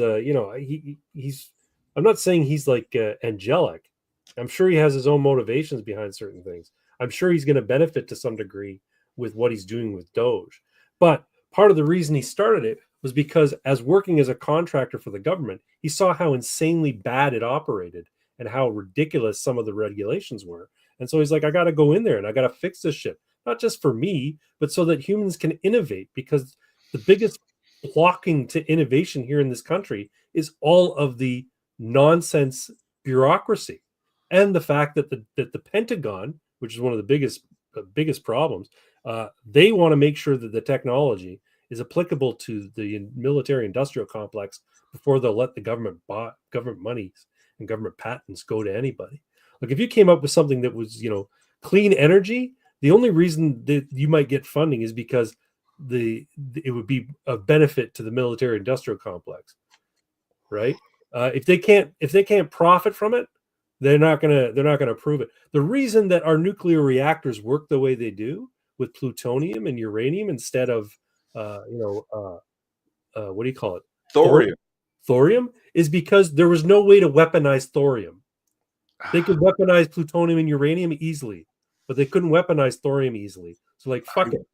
he's, I'm not saying he's like angelic. I'm sure he has his own motivations behind certain things. I'm sure he's going to benefit to some degree with what he's doing with Doge. But part of the reason he started it was because, as working as a contractor for the government, he saw how insanely bad it operated and how ridiculous some of the regulations were. And so he's like, I got to go in there and I got to fix this shit, not just for me, but so that humans can innovate. Because the biggest blocking to innovation here in this country is all of the nonsense bureaucracy and the fact that the Pentagon, which is one of the biggest problems, they want to make sure that the technology is applicable to the military industrial complex before they'll let the government monies and government patents go to anybody. Like if you came up with something that was clean energy, the only reason that you might get funding is because it would be a benefit to the military industrial complex, right? If they can't profit from it, they're not gonna approve it. The reason that our nuclear reactors work the way they do with plutonium and uranium instead of what do you call it, thorium, Thorium. thorium is because there was no way to weaponize thorium. They could weaponize plutonium and uranium easily, but they couldn't weaponize thorium easily. So, like, I fuck it.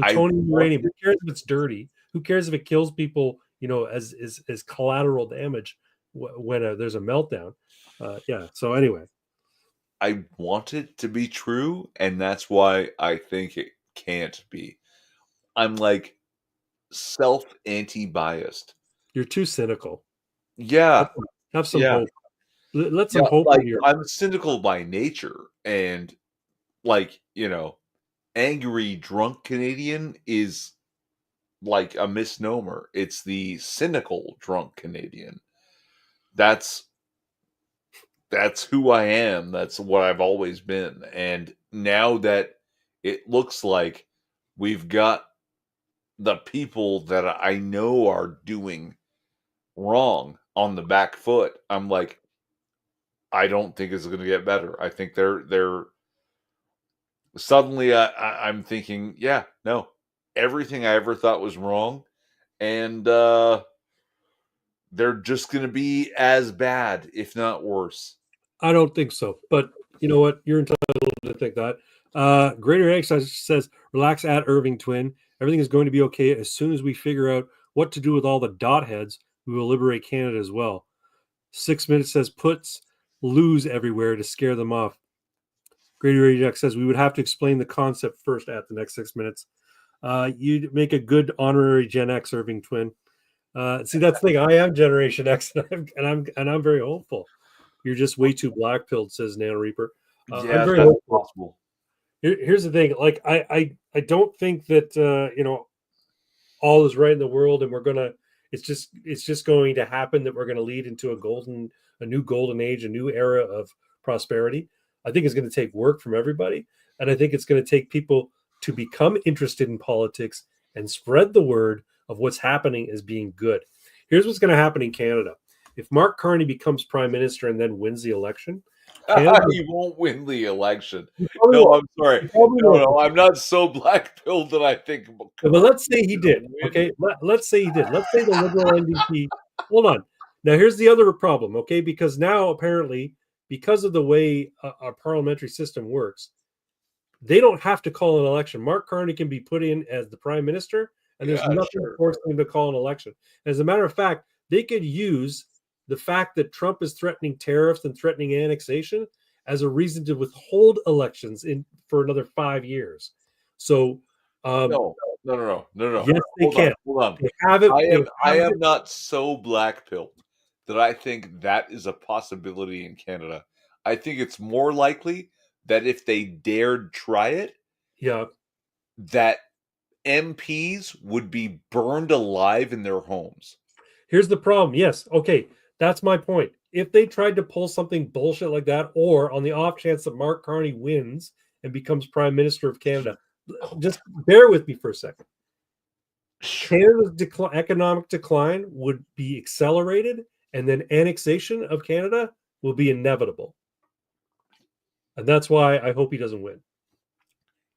I Plutonium, uranium. Who wanted cares if it's dirty? Who cares if it kills people? As collateral damage when there's a meltdown. Yeah. So anyway, I want it to be true, and that's why I think it can't be. I'm like self anti-biased. you're too cynical. Yeah, Have some yeah, hope. Let yeah. some hope Like in your. I'm cynical by nature, and like angry drunk Canadian is like a misnomer. It's the cynical drunk Canadian. That's that's who I am. That's what I've always been. And now that it looks like we've got the people that I know are doing wrong on the back foot, I'm like, I don't think it's going to get better. I think they're suddenly I'm thinking, yeah, no. everything I ever thought was wrong, and they're just going to be as bad, if not worse. I don't think so. But you know what? You're entitled to think that. Greater Exercise says, relax at Irving Twin. Everything is going to be okay as soon as we figure out what to do with all the dot heads. We will liberate Canada as well. 6 minutes says, puts lose everywhere to scare them off. Greater Ajax says, we would have to explain the concept first at the next 6 minutes. You'd make a good honorary Gen X Irving Twin. See, that's the thing. I am Generation X, and I'm very hopeful. You're just way too black pilled, says Nano Reaper. I'm Yeah, very that's hopeful. possible. Here's the thing. Like, I don't think that all is right in the world, and it's just going to happen that we're going to lead into a new golden age, a new era of prosperity. I think it's going to take work from everybody, and I think it's going to take people to become interested in politics and spread the word of what's happening as being good. Here's what's going to happen in Canada. If Mark Carney becomes prime minister and then wins the election, Canada, He won't win the election. probably No, won't. I'm sorry. He probably No, won't. I'm not so black pilled that I think. But let's say he did. Win. Okay, let's say he did. Let's say the Liberal NDP. Hold on. Now here's the other problem. Okay, because now apparently, because of the way our parliamentary system works, they don't have to call an election. Mark Carney can be put in as the prime minister, and there's Yeah, nothing sure. forcing him to call an election. As a matter of fact, they could use the fact that Trump is threatening tariffs and threatening annexation as a reason to withhold elections for another 5 years. So, No. yes, they can. Hold on. They have it. I am not so black pilled that I think that is a possibility in Canada. I think it's more likely that if they dared try it, Yeah. that MPs would be burned alive in their homes. Here's the problem. Yes. Okay. That's my point. If they tried to pull something bullshit like that, or on the off chance that Mark Carney wins and becomes Prime Minister of Canada, just bear with me for a second. Canada's economic decline would be accelerated, and then annexation of Canada will be inevitable. And that's why I hope he doesn't win.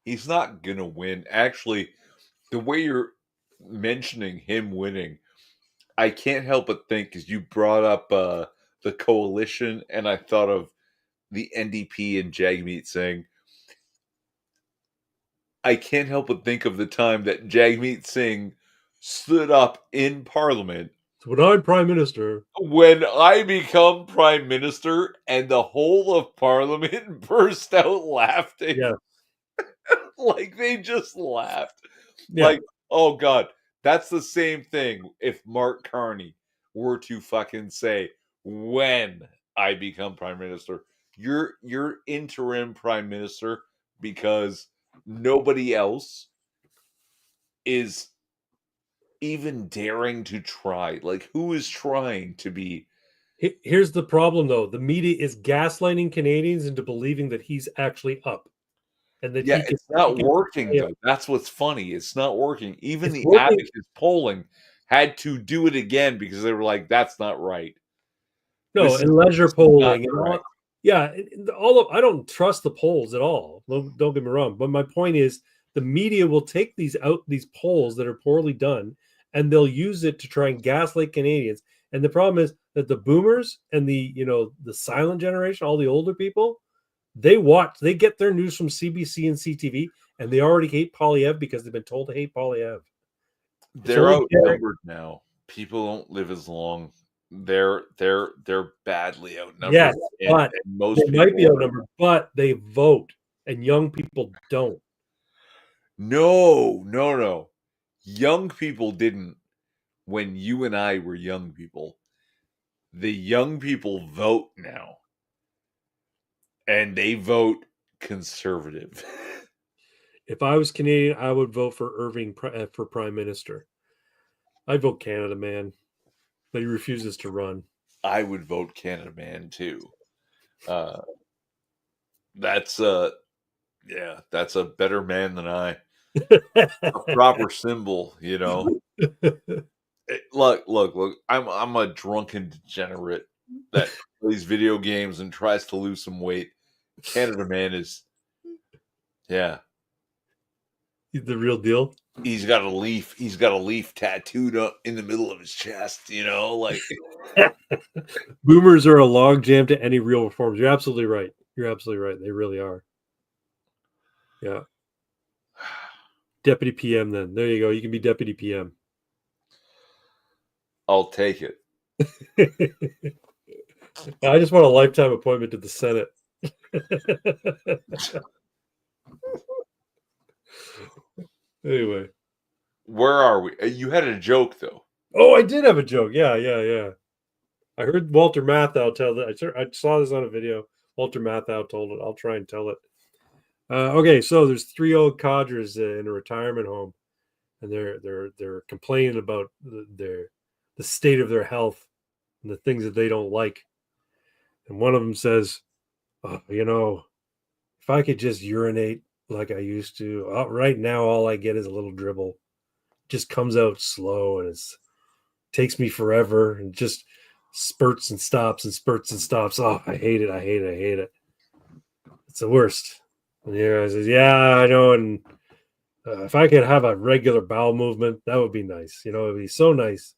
He's not going to win. Actually, the way you're mentioning him winning, I can't help but think, because you brought up the coalition, and I thought of the NDP and Jagmeet Singh. I can't help but think of the time that Jagmeet Singh stood up in Parliament. So when I'm Prime Minister, When I become Prime Minister, and the whole of Parliament burst out laughing. yeah, Like they just laughed. yeah. Like, oh God, that's the same thing if Mark Carney were to fucking say, when I become Prime Minister, you're interim Prime Minister because nobody else is even daring to try. Like, who is trying to be? Here's the problem, though. The media is gaslighting Canadians into believing that he's actually up, and that Yeah, he can. it's not He can working though. That's what's funny. It's not working. Even It's the working. Abacus polling had to do it again because they were like, "That's not right." No, This is and leisure this is not polling and all. correct. Yeah, all of I don't trust the polls at all. Don't get me wrong, but my point is the media will take these polls that are poorly done, and they'll use it to try and gaslight Canadians. And the problem is that the boomers and the silent generation, all the older people, they get their news from CBC and CTV, and they already hate Polyev because they've been told to hate Polyev. It's They're only fair. outnumbered now. People don't live as long. They're badly outnumbered, Yes, and but most they might be people outnumbered, but they vote, and young people don't. no. Young people didn't when you and I were young people. The young people vote now, and they vote conservative. If I was Canadian, I would vote for Irving for Prime Minister. I'd vote Canada, man, but he refuses to run. I would vote Canada Man too. Uh, that's yeah, that's a better man than I. A proper symbol, you know. Look. I'm a drunken degenerate that plays video games and tries to lose some weight. Canada Man is, yeah. The real deal. He's got a leaf. He's got a leaf tattooed up in the middle of his chest. Like Boomers are a logjam to any real reforms. You're absolutely right. You're absolutely right. They really are. Yeah. Deputy PM. Then there you go. You can be deputy PM. I'll take it. I just want a lifetime appointment to the Senate. Anyway, where are we? You had a joke though. Oh, I did have a joke. Yeah. I heard Walter Matthau tell that. I saw this on a video. Walter Matthau told it. I'll try and tell it. Okay, so there's 3 old codgers in a retirement home, and they're complaining about the state of their health and the things that they don't like. And one of them says, "Oh, if I could just urinate like I used to, right now all I get is a little dribble. Just comes out slow, and it takes me forever, and just spurts and stops and spurts and stops. Oh, I hate it. I hate it. I hate it. It's the worst." And the guy says, "Yeah, I know. And if I could have a regular bowel movement, that would be nice. It'd be so nice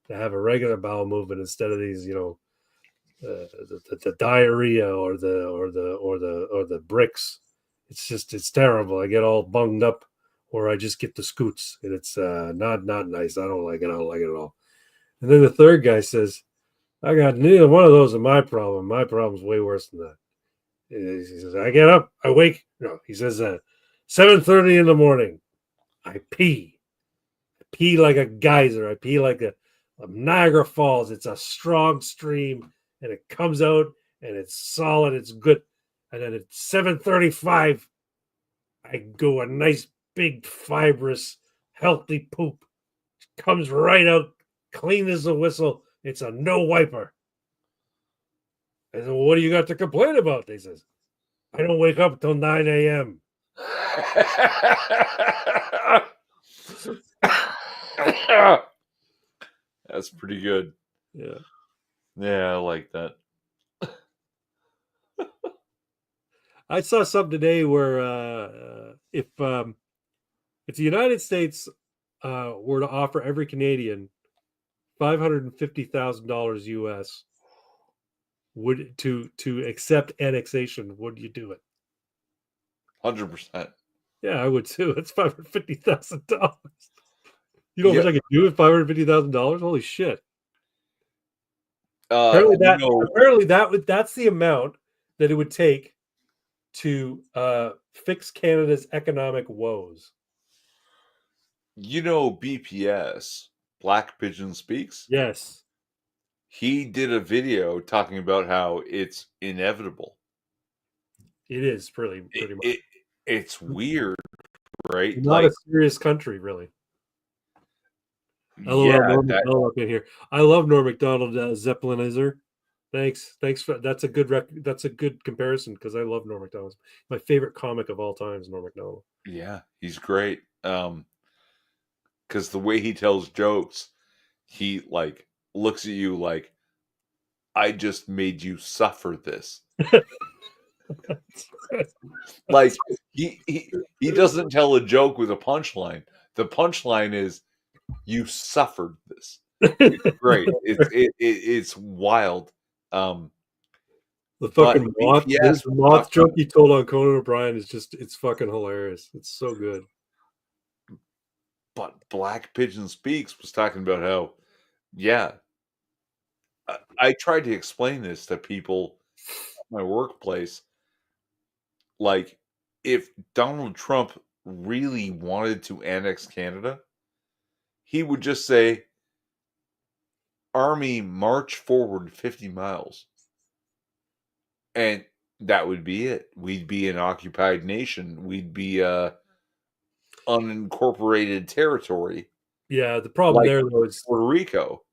to have a regular bowel movement instead of these, the diarrhea or the bricks. It's terrible. I get all bunged up, or I just get the scoots, and it's not nice. I don't like it. I don't like it at all." And then the third guy says, "I got neither one of those in my problem. My problem's way worse than that." He says, "I get up, I wake." No, he says, 7:30 in the morning. I pee. I pee like a geyser. I pee like a Niagara Falls. It's a strong stream, and it comes out, and it's solid. It's good. And then at 7:35, I go a nice, big, fibrous, healthy poop. It comes right out, clean as a whistle. It's a no wiper. I said, "Well, what do you got to complain about?" They says, "I don't wake up till 9 a.m. That's pretty good. Yeah. Yeah, I like that. I saw something today where if the United States were to offer every Canadian $550,000 US would to accept annexation, would you do it? 100%. Yeah, I would too. It's $550,000. You know how much I could do with $550,000? Holy shit! Apparently that's the amount that it would take to fix Canada's economic woes. BPS, Black Pigeon Speaks? Yes. He did a video talking about how it's inevitable. It is pretty much. It's weird, right? Not a serious country, really. Yeah, Norm Macdonald up in here. I love Norm Macdonald, Zeppelinizer. Thanks for that's a good comparison, because I love Norm Macdonald. My favorite comic of all time is Norm Macdonald. Yeah, he's great. Because the way he tells jokes, he looks at you like, I just made you suffer this. Like he doesn't tell a joke with a punchline. The punchline is, you suffered this. It's great. It's wild. The fucking moth joke he told on Conan O'Brien is it's fucking hilarious. It's so good. But Black Pigeon Speaks was talking about how, yeah, I tried to explain this to people at my workplace. Like, if Donald Trump really wanted to annex Canada, he would just say, "Army, march forward 50 miles." And that would be it. We'd be an occupied nation. We'd be unincorporated territory. Yeah, the problem there though is Puerto Rico.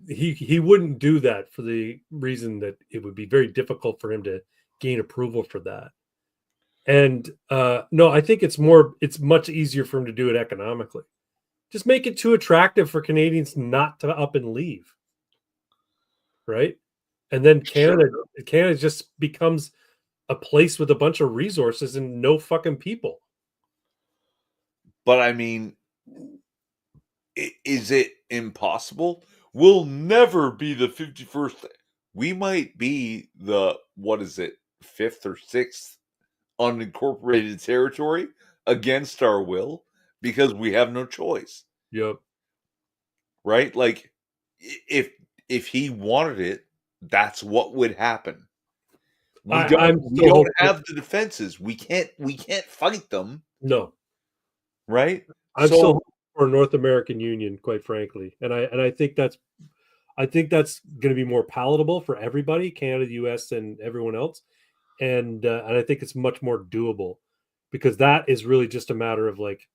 He wouldn't do that for the reason that it would be very difficult for him to gain approval for that. And no, I think it's much easier for him to do it economically. Just make it too attractive for Canadians not to up and leave. Right? And then Canada just becomes a place with a bunch of resources and no fucking people. But I mean, is it impossible? We'll never be the 51st. We might be the, what is it, fifth or sixth unincorporated territory against our will because we have no choice, Yep. right? Like if if he wanted it, that's what would happen. We don't I'm we still don't hopeful. have the defenses. We can't fight them, No, right? I'm still So hopeful for a North American Union, quite frankly, and I think that's going to be more palatable for everybody, Canada, the U.S., and everyone else, and I think it's much more doable because that is really just a matter of like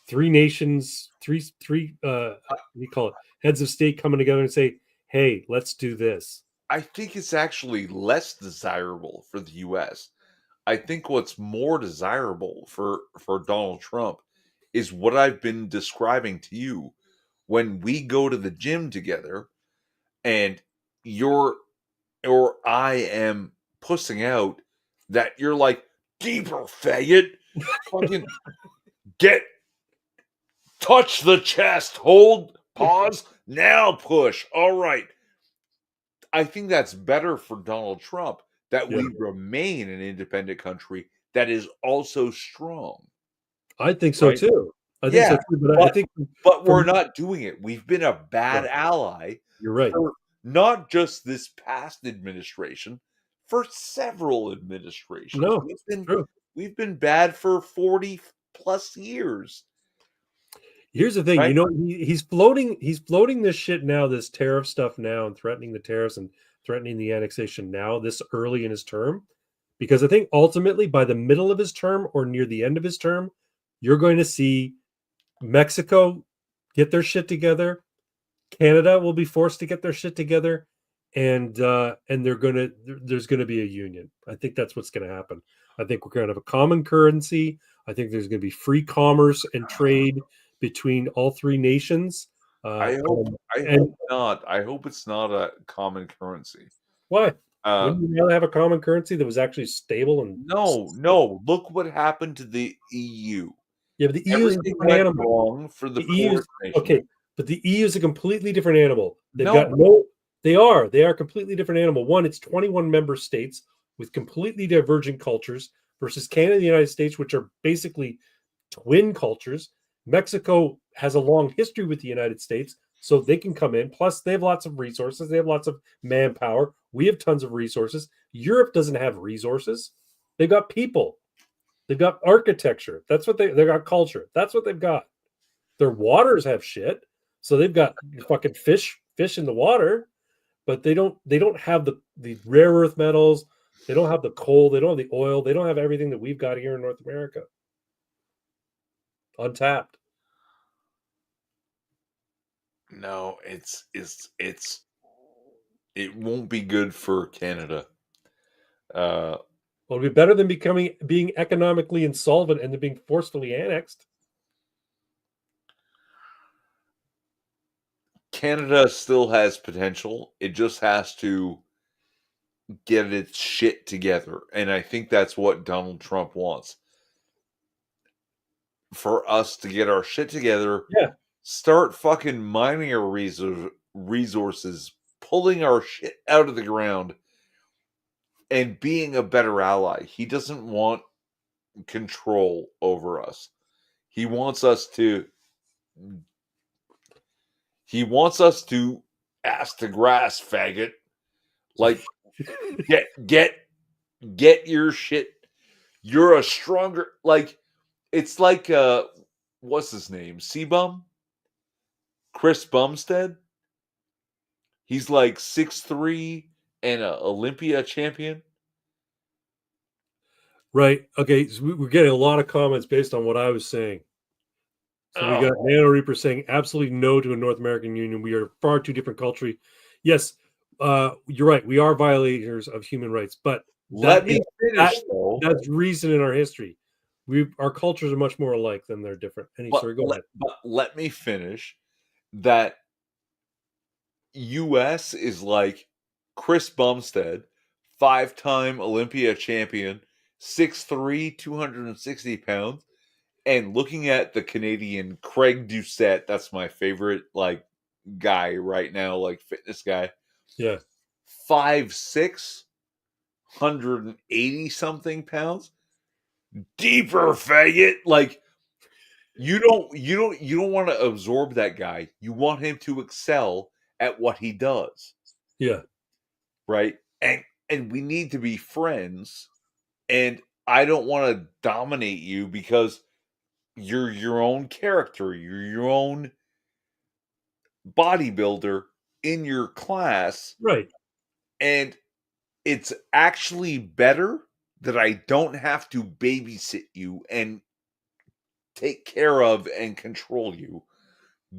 three nations, three what do you call it, heads of state coming together and say, "Hey, let's do this." I think it's actually less desirable for the US. I think what's more desirable for Donald Trump is what I've been describing to you. When we go to the gym together and you're or I am pussing out, that you're like, deeper, faggot. Fucking get, touch the chest, hold, pause, now push. All right. I think that's better for Donald Trump that Yeah, we remain an independent country that is also strong, I think so right? too. I think Yeah, so too. But I but think but we're from not doing it. We've been a bad no, ally you're right. for not just this past administration, for several administrations. No, true. We've been bad for 40 plus years, Here's the thing, right? he's floating this shit now, this tariff stuff now, and threatening the tariffs and threatening the annexation now, this early in his term, because I think ultimately by the middle of his term or near the end of his term, you're going to see Mexico get their shit together. Canada will be forced to get their shit together, and there's gonna be a union. I think that's what's gonna happen. I think we're gonna have a common currency. I think there's gonna be free commerce and trade between all three nations. Uh, I hope and, I and hope not. I hope it's not a common currency. why? Uh, Wouldn't you rather have a common currency that was actually stable and no, no. Look what happened to the EU. yeah, but the EU is a Everything different went animal. wrong for the The EU is poorest nations. okay, but the EU is a completely different animal. They've got No, no. They are a completely different animal. One, it's 21 member states with completely divergent cultures versus Canada and the United States, which are basically twin cultures. Mexico has a long history with the United States, so they can come in. Plus, they have lots of resources. They have lots of manpower. We have tons of resources. Europe doesn't have resources. They've got people. They've got architecture. They got culture. That's what they've got. Their waters have shit, so they've got fucking fish in the water, but they don't have the rare earth metals. They don't have the coal. They don't have the oil. They don't have everything that we've got here in North America, untapped. no. It won't be good for Canada. Uh, Well, it'd be better than being economically insolvent and then being forcefully annexed. Canada still has potential. It just has to get its shit together, and I think that's what Donald Trump wants. For us to get our shit together, Yeah, start fucking mining our resources, pulling our shit out of the ground, and being a better ally. He doesn't want control over us. He wants us to he wants us to ass to grass, faggot. Like get get get your shit. You're a stronger, like it's like what's his name? Sebum? Chris Bumstead? He's like 6'3" and a Olympia champion. right. Okay, so we're getting a lot of comments based on what I was saying. So we got Oh, Nano Reaper saying absolutely no to a North American Union. We are far too different culturally. Yes, you're right. We are violators of human rights, but let me that finish though. that's recent in our history. Our cultures are much more alike than they're different. Sorry, go ahead. But let me finish. That US is like Chris Bumstead, 5-time Olympia champion, 6'3", 260 pounds. and looking at the Canadian Craig Doucette, that's my favorite guy right now, fitness guy. Yeah. 5'6", 180 something pounds. Deeper faggot. You don't want to absorb that guy. You want him to excel at what he does. Yeah. Right? And we need to be friends. And I don't want to dominate you because you're your own character. You're your own bodybuilder in your class. Right. And it's actually better that I don't have to babysit you and take care of and control you.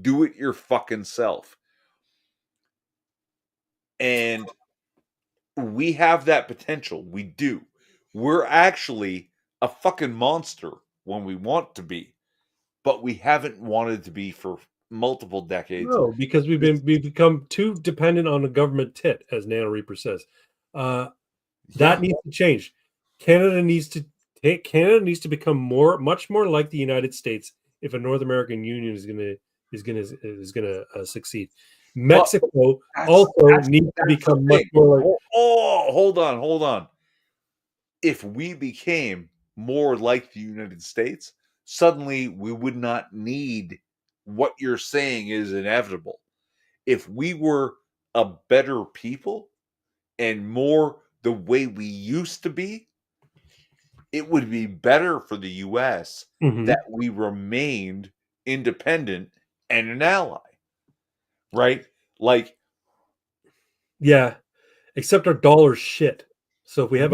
Do it your fucking self. And we have that potential. We do. We're actually a fucking monster when we want to be, but we haven't wanted to be for multiple decades. No, because we've become too dependent on the government tit, as Nano Reaper says. That needs to change. Canada needs to become much more like the United States if a North American Union is gonna succeed. Mexico also needs to become much more like. Oh, hold on. If we became more like the United States, suddenly we would not need what you're saying is inevitable. If we were a better people and more the way we used to be, it would be better for the US that we remained independent and an ally. Right? Yeah, except our dollar's shit. So if we have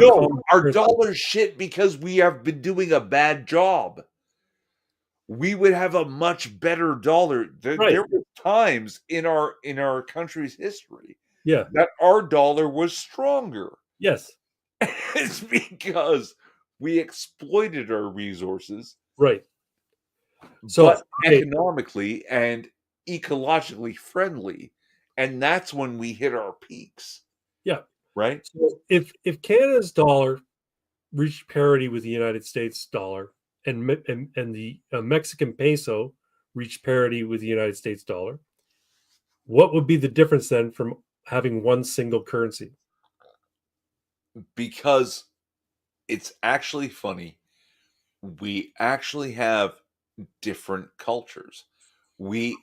our dollar's shit because we have been doing a bad job. We would have a much better dollar. There were times in our country's history that our dollar was stronger. Yes. It's because we exploited our resources. Right. But economically and ecologically friendly. And that's when we hit our peaks. Yeah. Right? So if Canada's dollar reached parity with the United States dollar and the Mexican peso reached parity with the United States dollar, what would be the difference then from having one single currency? Because it's actually funny. We actually have different cultures. I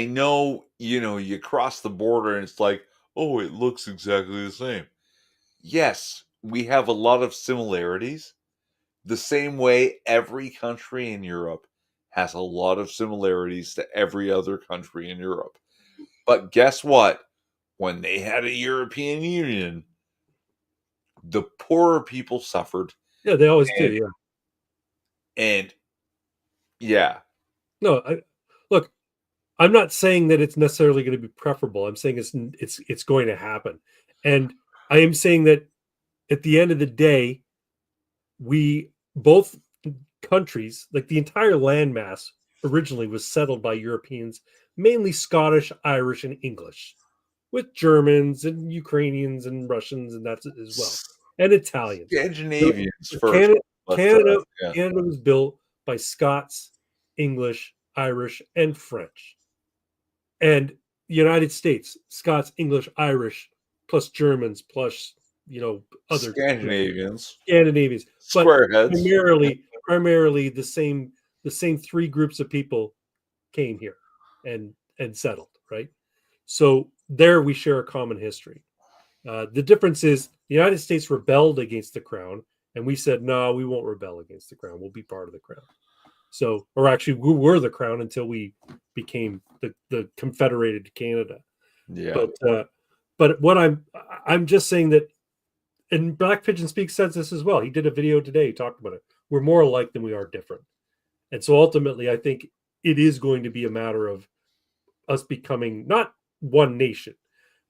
know, you cross the border and it's like, oh, it looks exactly the same. Yes, we have a lot of similarities. The same way every country in Europe has a lot of similarities to every other country in Europe. But guess what? When they had a European Union, the poorer people suffered. Yeah, they always do. Yeah. And yeah. No, look, I'm not saying that it's necessarily going to be preferable. I'm saying it's going to happen. And I am saying that at the end of the day, we both countries, like the entire landmass originally was settled by Europeans, mainly Scottish, Irish, and English, with Germans and Ukrainians and Russians and that's it as well, and Italians. Scandinavians first. Canada was built by Scots, English, Irish, and French. And the United States, Scots, English, Irish, plus Germans, plus other Scandinavians, but squareheads. primarily the same three groups of people came here and settled, right? So there we share a common history. The difference is the United States rebelled against the crown, and we said, no, we won't rebel against the crown. We'll be part of the crown. So, or actually, we were the crown until we became the Confederated Canada. Yeah. But what I'm just saying that, and Black Pigeon Speak says this as well. He did a video today talking about it. We're more alike than we are different. And so ultimately, I think it is going to be a matter of us becoming not one nation,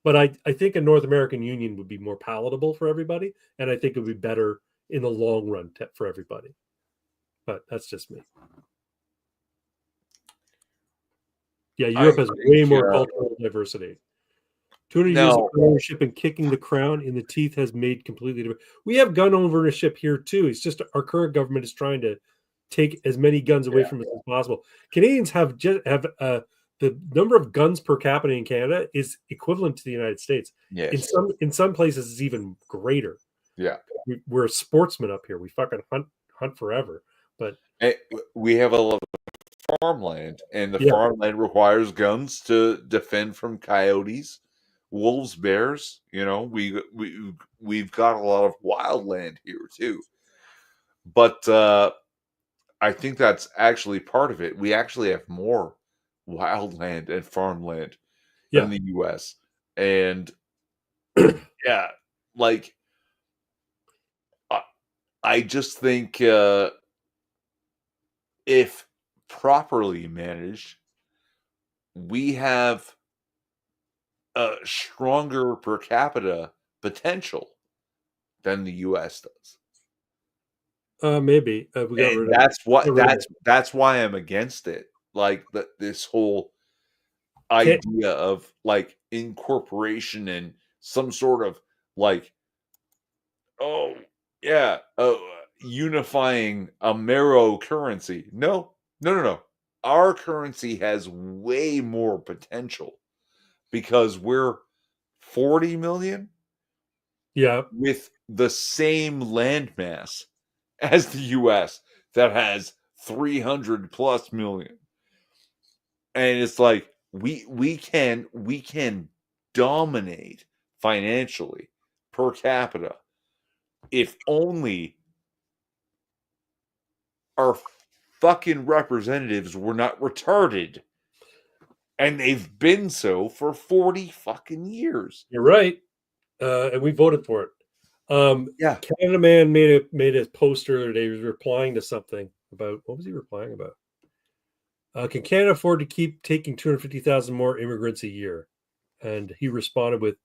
but I think a North American Union would be more palatable for everybody. And I think it would be better in the long run for everybody. But that's just me. Yeah, Europe has way more cultural diversity. 200 years of ownership and kicking the crown in the teeth has made completely different. We have gun ownership here too. It's just our current government is trying to take as many guns away Yeah. from us as possible. Canadians have the number of guns per capita in Canada is equivalent to the United States. Yes. In some places, it's even greater. Yeah. We're sportsmen up here. We fucking hunt forever. But We have a lot of farmland, and the yeah, farmland requires guns to defend from coyotes, wolves, bears. We've got a lot of wild land here too. But I think that's actually part of it. We actually have more wildland and farmland than yeah, the US. And yeah, like I, I just think if properly managed, we have a stronger per capita potential than the US does. maybe we got And rid of got rid of it. that's why I'm against it. Like this whole Can't, idea of like incorporation and some sort of like, oh yeah, unifying a marrow currency. No, no, no, no. Our currency has way more potential because we're 40 million yeah, with the same landmass as the US that has 300 plus million. And it's like we can dominate financially per capita if only our fucking representatives were not retarded. And they've been so for 40 fucking years. you're right. And we voted for it. Yeah. Canada Man made a post earlier today. He was replying to something about what was he replying about? Can Canada afford to keep taking 250,000 more immigrants a year? And he responded with,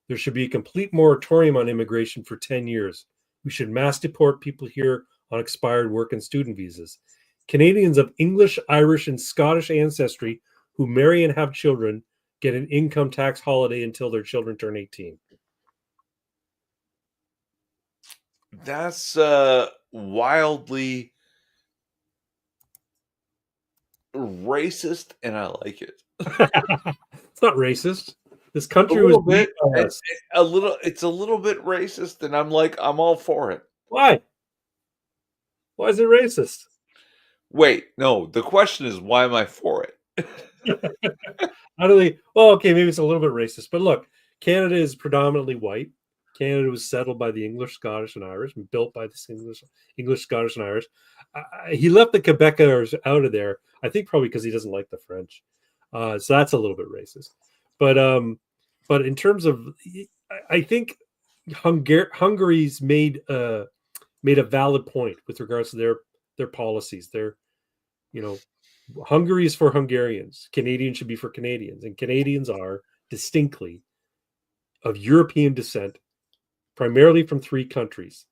"There should be a complete moratorium on immigration for 10 years. We should mass deport people here on expired work and student visas. Canadians of English, Irish, and Scottish ancestry who marry and have children get an income tax holiday until their children turn 18." That's wildly racist, and I like it. It's not racist. This A country was little made bit. by us. It's a little bit racist, and I'm all for it. Why? Why is it racist? Wait, no, the question is why am I for it? How do they? Well, okay, maybe it's a little bit racist, but look, Canada is predominantly white. Canada was settled by the English, Scottish, and Irish, and built by the English, Scottish, and Irish. He left the Quebecers out of there, I think, probably because he doesn't like the French. So that's a little bit racist. But but in terms of, I think Hungary's made a valid point with regards to their policies. Their, you know, Hungary is for Hungarians. Canadians should be for Canadians, and Canadians are distinctly of European descent, primarily from three countries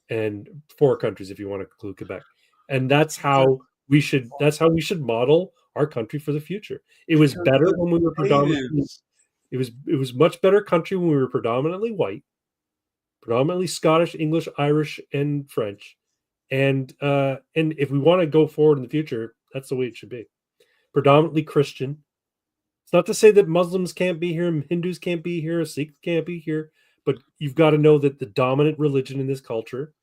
and four countries if you want to include Quebec. And that's how we should model our country for the future. It was Because better the when we were predominantly natives, it was much better country when we were predominantly white, predominantly Scottish, English, Irish, and French. And if we want to go forward in the future, that's the way it should be. Predominantly Christian. It's not to say that Muslims can't be here, Hindus can't be here, Sikhs can't be here, but you've got to know that the dominant religion in this culture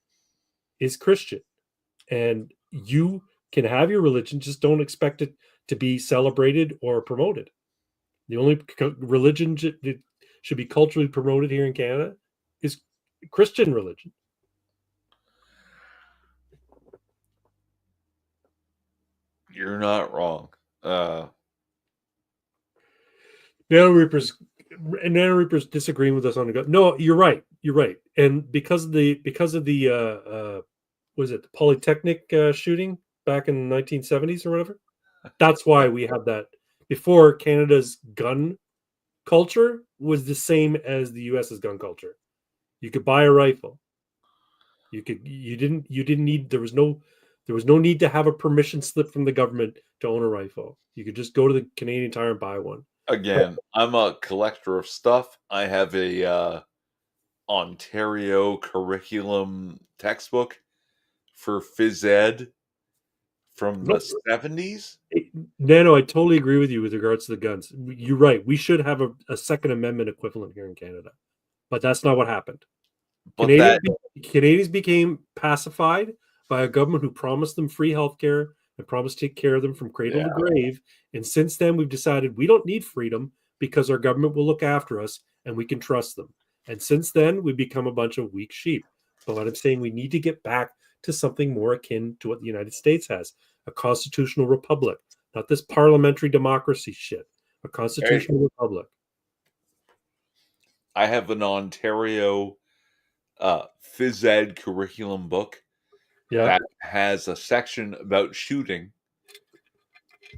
is Christian. And you can have your religion, just don't expect it to be celebrated or promoted. The only religion that should be culturally promoted here in Canada is Christian religion. you're not wrong. Nano Reapers disagreeing with us on the go. No, you're right. You're right. And because of the was it the Polytechnic shooting back in the 1970s or whatever? That's why we have that. Before, Canada's gun culture was the same as the US's gun culture. You could buy a rifle. You didn't need there was no need to have a permission slip from the government to own a rifle. You could just go to the Canadian Tire and buy one. But Again, I'm a collector of stuff. I have a Ontario curriculum textbook for phys ed, from the No, 70s. Nano, I totally agree with you with regards to the guns. You're right. We should have a Second Amendment equivalent here in Canada, but that's not what happened. But that Canadians became pacified by a government who promised them free healthcare and promised to take care of them from cradle to yeah, grave. And since then, we've decided we don't need freedom because our government will look after us and we can trust them. And since then, we've become a bunch of weak sheep. But what I'm saying, we need to get back to something more akin to what the United States has, a constitutional republic, not this parliamentary democracy shit, a hey, constitutional republic. I have an Ontario phys ed curriculum book Yeah. that has a section about shooting,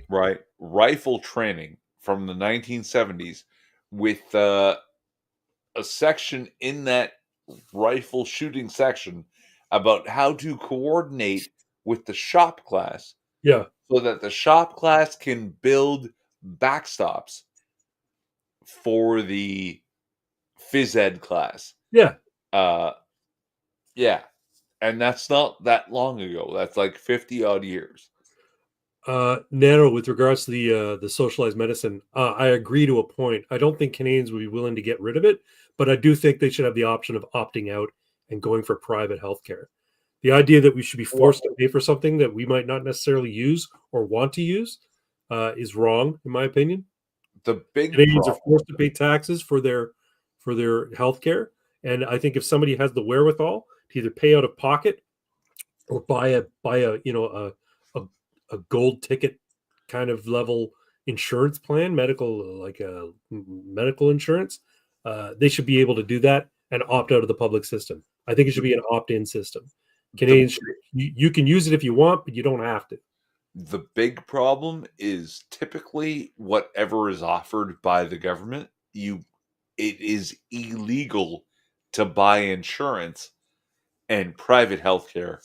right? Rifle training from the 1970s with a section in that rifle shooting section about how to coordinate with the shop class Yeah. so that the shop class can build backstops for the phys ed class. Yeah. Uh, yeah, and that's not that long ago. That's like 50 odd years. Nano, with regards to the socialized medicine, I agree to a point. I don't think Canadians would be willing to get rid of it, but I do think they should have the option of opting out and going for private healthcare. The idea that we should be Well, forced to pay for something that we might not necessarily use or want to use is wrong, in my opinion. the big Canadians are problem, forced to pay taxes for their healthcare, and I think if somebody has the wherewithal to either pay out of pocket or buy a a, a gold ticket kind of level insurance plan, medical like a medical insurance, they should be able to do that and opt out of the public system. I think it should be an opt-in system. the Canadians, you can use it if you want, but you don't have to. the big problem is typically whatever is offered by the government, it is illegal to buy insurance and private healthcare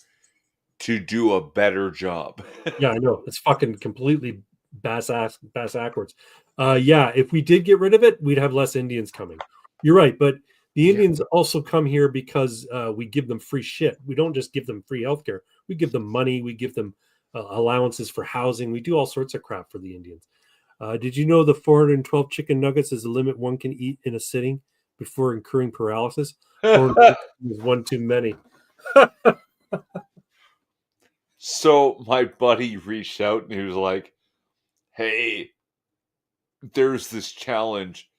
to do a better job. Yeah, I know. It's fucking completely bass backwards. Yeah, if we did get rid of it, we'd have less Indians coming. You're right, but the Yeah. Indians also come here because we give them free shit. We don't just give them free healthcare. We give them money. We give them allowances for housing. We do all sorts of crap for the Indians. Did you know the 412 chicken nuggets is the limit one can eat in a sitting before incurring paralysis? 412 is one too many. So my buddy reached out and he was like, "Hey, there's this challenge.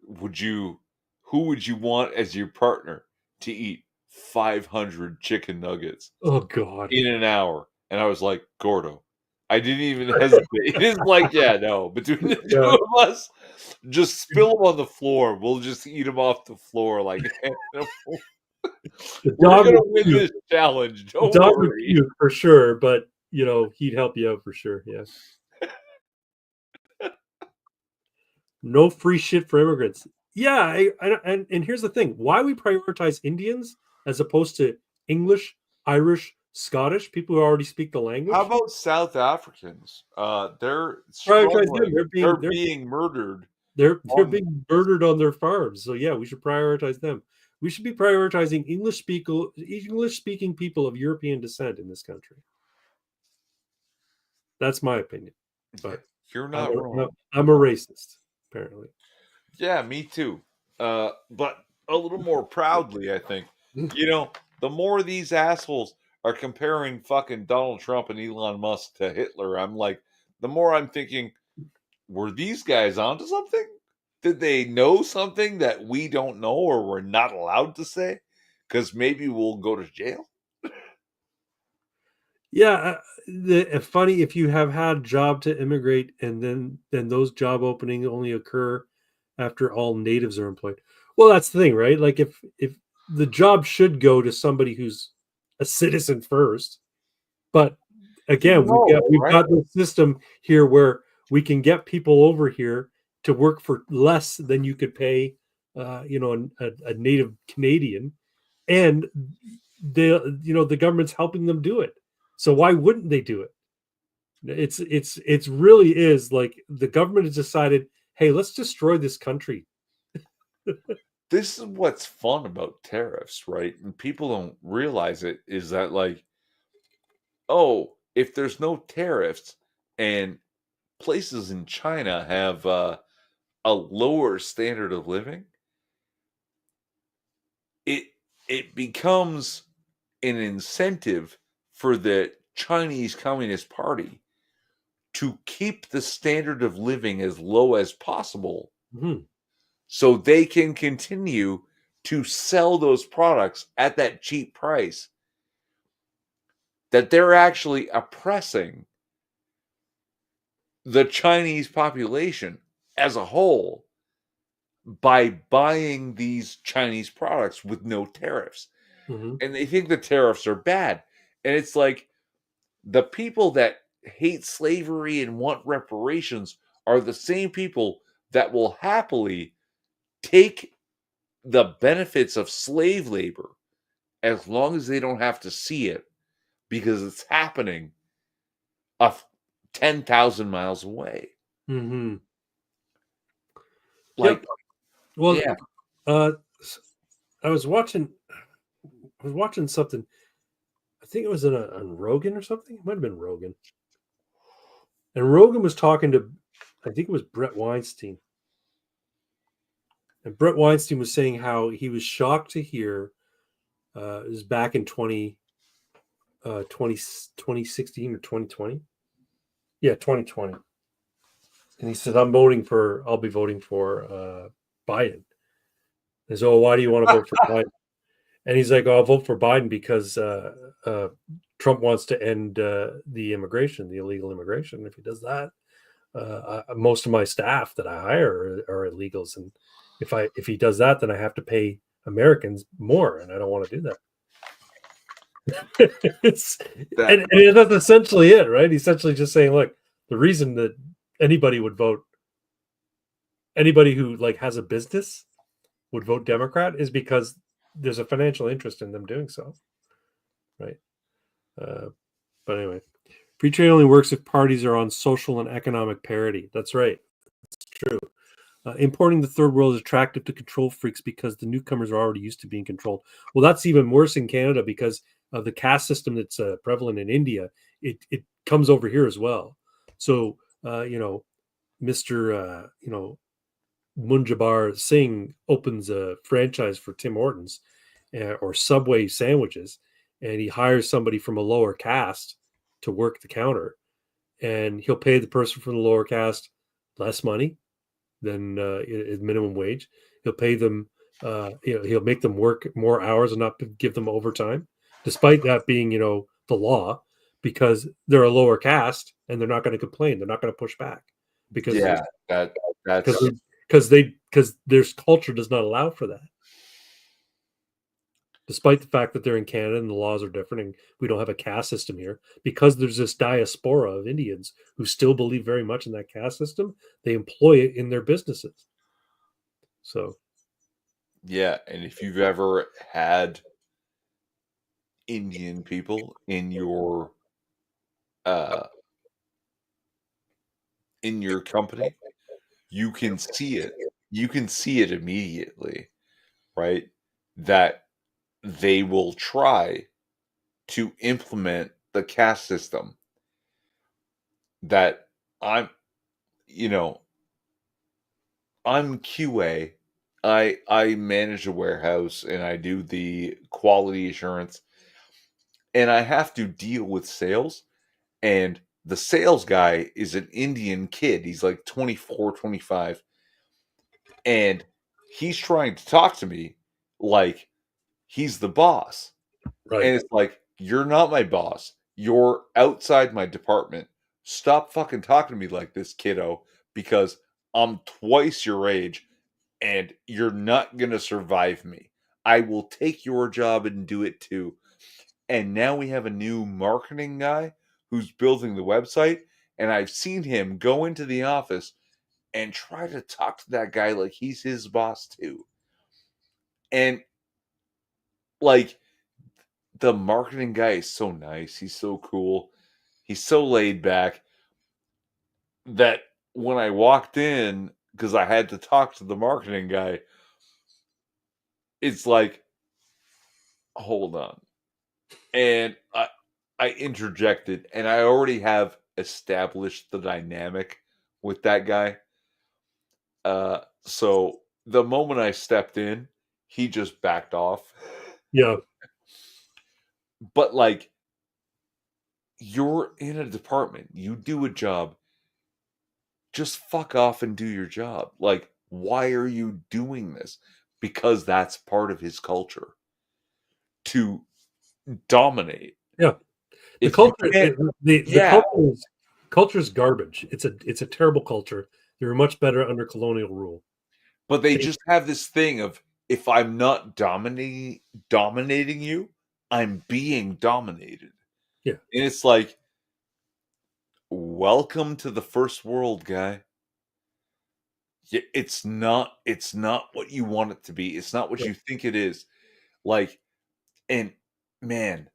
Would you who would you want as your partner to eat 500 chicken nuggets Oh God. in an hour?" And I was like, "Gordo." I didn't even hesitate. It's like, yeah, no, between the two Yeah. of us, just spill them on the floor. We'll just eat them off the floor like animals. The We're dog gonna would win puke. this challenge. The Don't dog would worry. puke for sure, but he'd help you out for sure. Yeah. No free shit for immigrants. Yeah, and here's the thing: why we prioritize Indians as opposed to English, Irish, Scottish people who already speak the How language? about South Africans? They're Prioritize them. struggling. They're being murdered They're on being murdered on their farms. So yeah, we should prioritize them. We should be prioritizing English speaking people of European descent in this country. That's my opinion. But You're I'm not wrong. I'm a racist, apparently. Yeah, me too. But a little more proudly, I think. You know, the more these assholes are comparing fucking Donald Trump and Elon Musk to Hitler, I'm like, the more I'm thinking, were these guys onto something? Did they know something that we don't know or we're not allowed to say? Because maybe we'll go to jail. Yeah, funny if you have had job to immigrate and then those job openings only occur after all natives are employed. Well, that's the thing, right? Like if the job should go to somebody who's a citizen first, but again, No, we've right? got this system here where we can get people over here to work for less than you could pay, a native Canadian, and the government's helping them do it. So why wouldn't they do it? It's really is like the government has decided, hey, let's destroy this country. This is what's fun about tariffs, right? And people don't realize it is that, like, oh, if there's no tariffs and places in China have a lower standard of living, it it becomes an incentive for the Chinese Communist Party to keep the standard of living as low as possible Mhm. so they can continue to sell those products at that cheap price, that they're actually oppressing the Chinese population as a whole by buying these Chinese products with no tariffs. Mhm. And they think the tariffs are bad. And it's like the people that hate slavery and want reparations are the same people that will happily take the benefits of slave labor as long as they don't have to see it because it's happening a 10,000 miles away. Mhm. Yep. Like, Well, yeah. s I was watching something. I think it was on Rogan or something. It might have been Rogan. And Rogan was talking to, I think it was Brett Weinstein. And Brett Weinstein was saying how he was shocked to hear, it was back in 2016 or 2020. Yeah, 2020. And he said, I'll be voting for Biden. And so, why do you want to vote for Biden? And he's like, oh, I'll vote for Biden because Trump wants to end the illegal immigration. If he does that, most of my staff that I hire are illegals, and if he does that, then I have to pay Americans more, and I don't want to do that. it's, That and that's essentially it, right? Essentially, just saying, look, the reason that anybody would vote, anybody who like has a business would vote Democrat is because there's a financial interest in them doing so, right? Uh, but anyway, free trade only works if parties are on social and economic parity. That's right. It's true. Importing the third world is attractive to control freaks because the newcomers are already used to being controlled. Well, that's even worse in Canada because of the caste system that's prevalent in India. It comes over here as well. So Mr. Munjabar Singh opens a franchise for Tim Hortons or Subway sandwiches, and he hires somebody from a lower caste to work the counter, and he'll pay the person from the lower caste less money than minimum wage. He'll pay them, he'll make them work more hours and not give them overtime, despite that being, the law, because they're a lower caste and they're not going to complain. They're not going to push back because yeah, that because that's because their culture does not allow for that. Despite the fact that they're in Canada and the laws are different and we don't have a caste system here, because there's this diaspora of Indians who still believe very much in that caste system, they employ it in their businesses. So, yeah, and if you've ever had Indian people uh in your company, you can see it. You can see it immediately, right? That they will try to implement the caste system that I'm, you know, I'm QA. I manage a warehouse and I do the quality assurance and I have to deal with sales and the sales guy is an Indian kid. He's like 24, 25, and he's trying to talk to me like he's the boss. right. And it's like, you're not my boss. You're outside my department. Stop fucking talking to me like this, kiddo, because I'm twice your age and you're not going to survive me. I will take your job and do it too. And now we have a new marketing guy who's building the website. And I've seen him go into the office and try to talk to that guy like he's his boss too. And like, the marketing guy is so nice. He's so cool. He's so laid back that when I walked in, because I had to talk to the marketing guy, it's like, hold on. And I interjected, and I already have established the dynamic with that guy. So the moment I stepped in, he just backed off. Yeah. But like, you're in a department, you do a job, just fuck off and do your job. Like, why are you doing this? Because that's part of his culture to dominate. Yeah. The If you culture, can't, the yeah, culture is garbage. It's a terrible culture. They were much better under colonial rule. but they They, just have this thing of if I'm not dominating you, I'm being dominated. yeah, And it's like, welcome to the first world, guy. It's not what you want it to be. It's not what yeah, you think it is. Like, and man,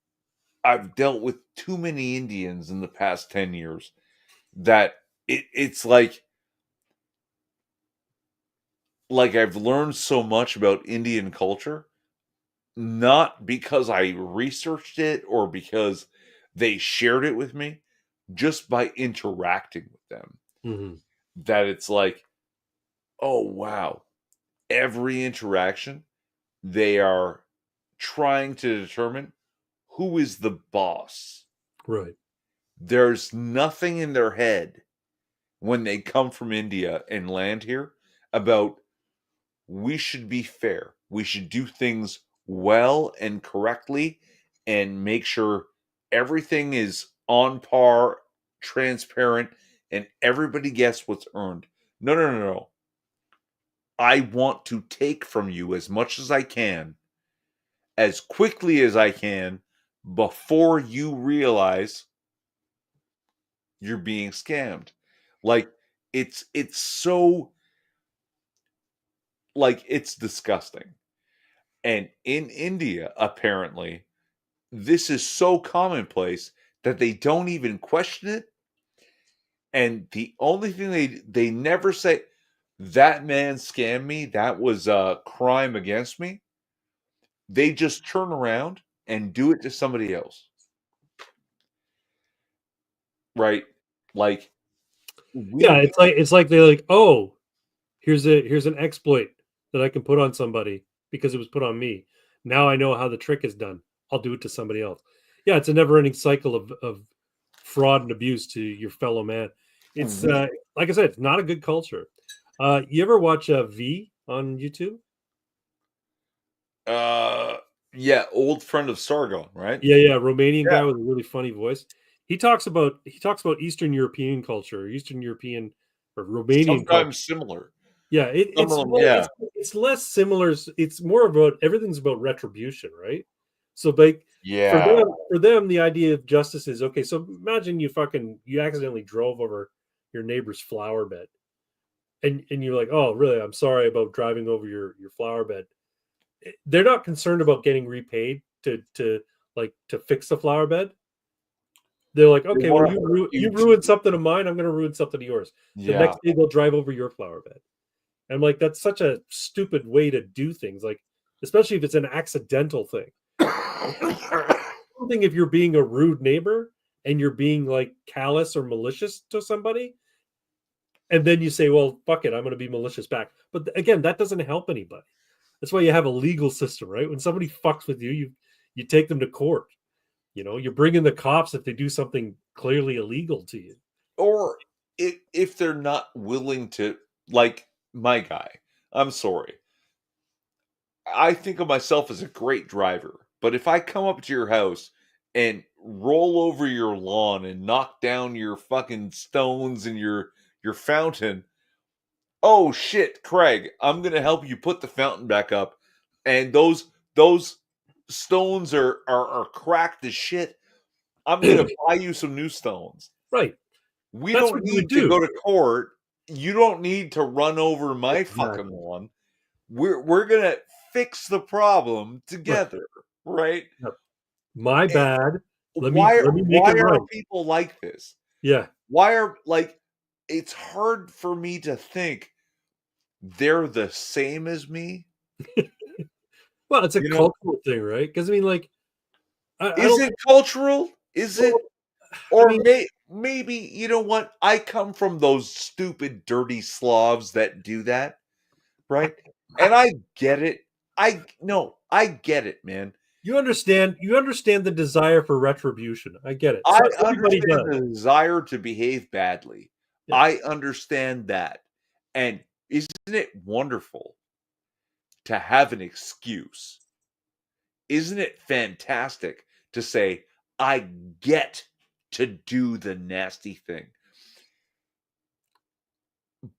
I've dealt with too many Indians in the past 10 years that it's like I've learned so much about Indian culture, not because I researched it or because they shared it with me, just by interacting with them. mhm, That it's like, oh wow, every interaction they are trying to determine who is the boss. right. There's nothing in their head when they come from India and land here about we should be fair. We should do things well and correctly and make sure everything is on par, transparent, and everybody gets what's earned. No, no, no, no. I want to take from you as much as I can, as quickly as I can, before you realize you're being scammed. Like it's so like it's disgusting. And in India, apparently, this is so commonplace that they don't even question it. And the only thing they never say, that man scammed me, that was a crime against me. They just turn around and do it to somebody else. Right? Like Yeah, we it's like they're like, oh, here's an exploit that I can put on somebody because it was put on me. Now I know how the trick is done. I'll do it to somebody else. Yeah, it's a never-ending cycle of fraud and abuse to your fellow man. It's we like I said, it's not a good culture. You ever watch V on YouTube? uh yeah, old friend of Sargon, right? Yeah, yeah, Romanian Yeah, guy with a really funny voice. He talks about Eastern European culture, Eastern European or Romanian culture. sometimes similar. Yeah, Some of them, well, yeah. it's less similar. It's more about everything's about retribution, right? So, like Yeah. for them, the idea of justice is okay. So imagine you accidentally drove over your neighbor's flower bed, and you're like, oh, really? I'm sorry about driving over your flower bed. They're not concerned about getting repaid to fix the flower bed. They're like, They okay, well, wanna you you t ruined something of mine. I'm going to ruin something of yours. The yeah. next day, they'll drive over your flower bed. I'm like, that's such a stupid way to do things. Like, especially if it's an accidental thing. One thing if you're being a rude neighbor and you're being like callous or malicious to somebody, and then you say, "Well, fuck it, I'm going to be malicious back." But again, that doesn't help anybody. That's why you have a legal system, right? When somebody fucks with you, you take them to court. You know, you bring in the cops if they do something clearly illegal to you. Or if they're not willing to like my guy, I'm sorry. I think of myself as a great driver, but if I come up to your house and roll over your lawn and knock down your fucking stones and your fountain, oh shit, Craig, I'm gonna help you put the fountain back up. And those stones are cracked as shit. I'm gonna buy you some new stones. Right. We That's don't what you would need to go do. to court. You don't need to run over my fucking Exactly. lawn. We're gonna fix the problem Right. together, right? Yep. My And bad. why Let me make why it are right. people like this? Yeah. Why are like it's hard for me to think they're the same as me. Well, it's a You know, cultural thing, right? Because I mean, like, I is don't it think cultural? Is Well, it? I Or mean, maybe, you know what? I come from those stupid, dirty Slavs that do that, right? And I get it. I get it, man. you understand the desire for retribution. I get it. I So everybody understand does. the desire to behave badly. I Yes. understand that. And isn't it wonderful to have an excuse? Isn't it fantastic to say, I get to do the nasty thing,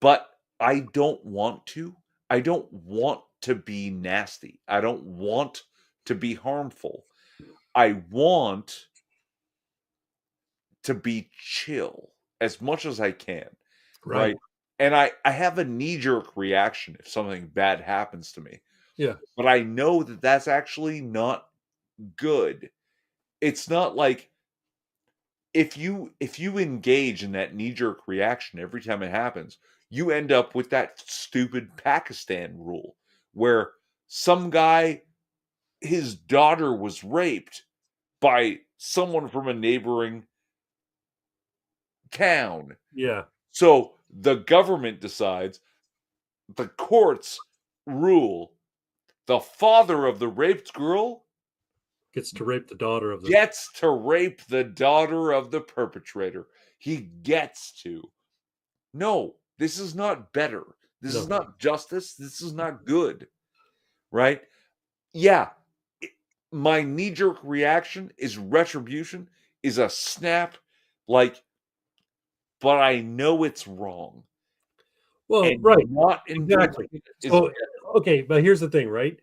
but I don't want to? I don't want to be nasty. I don't want to be harmful. I want to be chill as much as I can, right? Right. And I have a knee-jerk reaction if something bad happens to me, Yeah. but I know that that's actually not good. It's not like if you engage in that knee-jerk reaction every time it happens, you end up with that stupid Pakistan rule where some guy, his daughter was raped by someone from a neighboring town. Yeah. So the government decides, the courts rule, the father of the raped girl Gets to rape the daughter of the. gets to rape the daughter of the perpetrator. He gets to. No, this is not better. This is No. not justice. This is not good, right? Yeah, i- my knee jerk reaction is retribution, is a snap, like, but I know it's wrong. Well, right. And not Exactly. endorsing it is So okay, but here's the thing, right?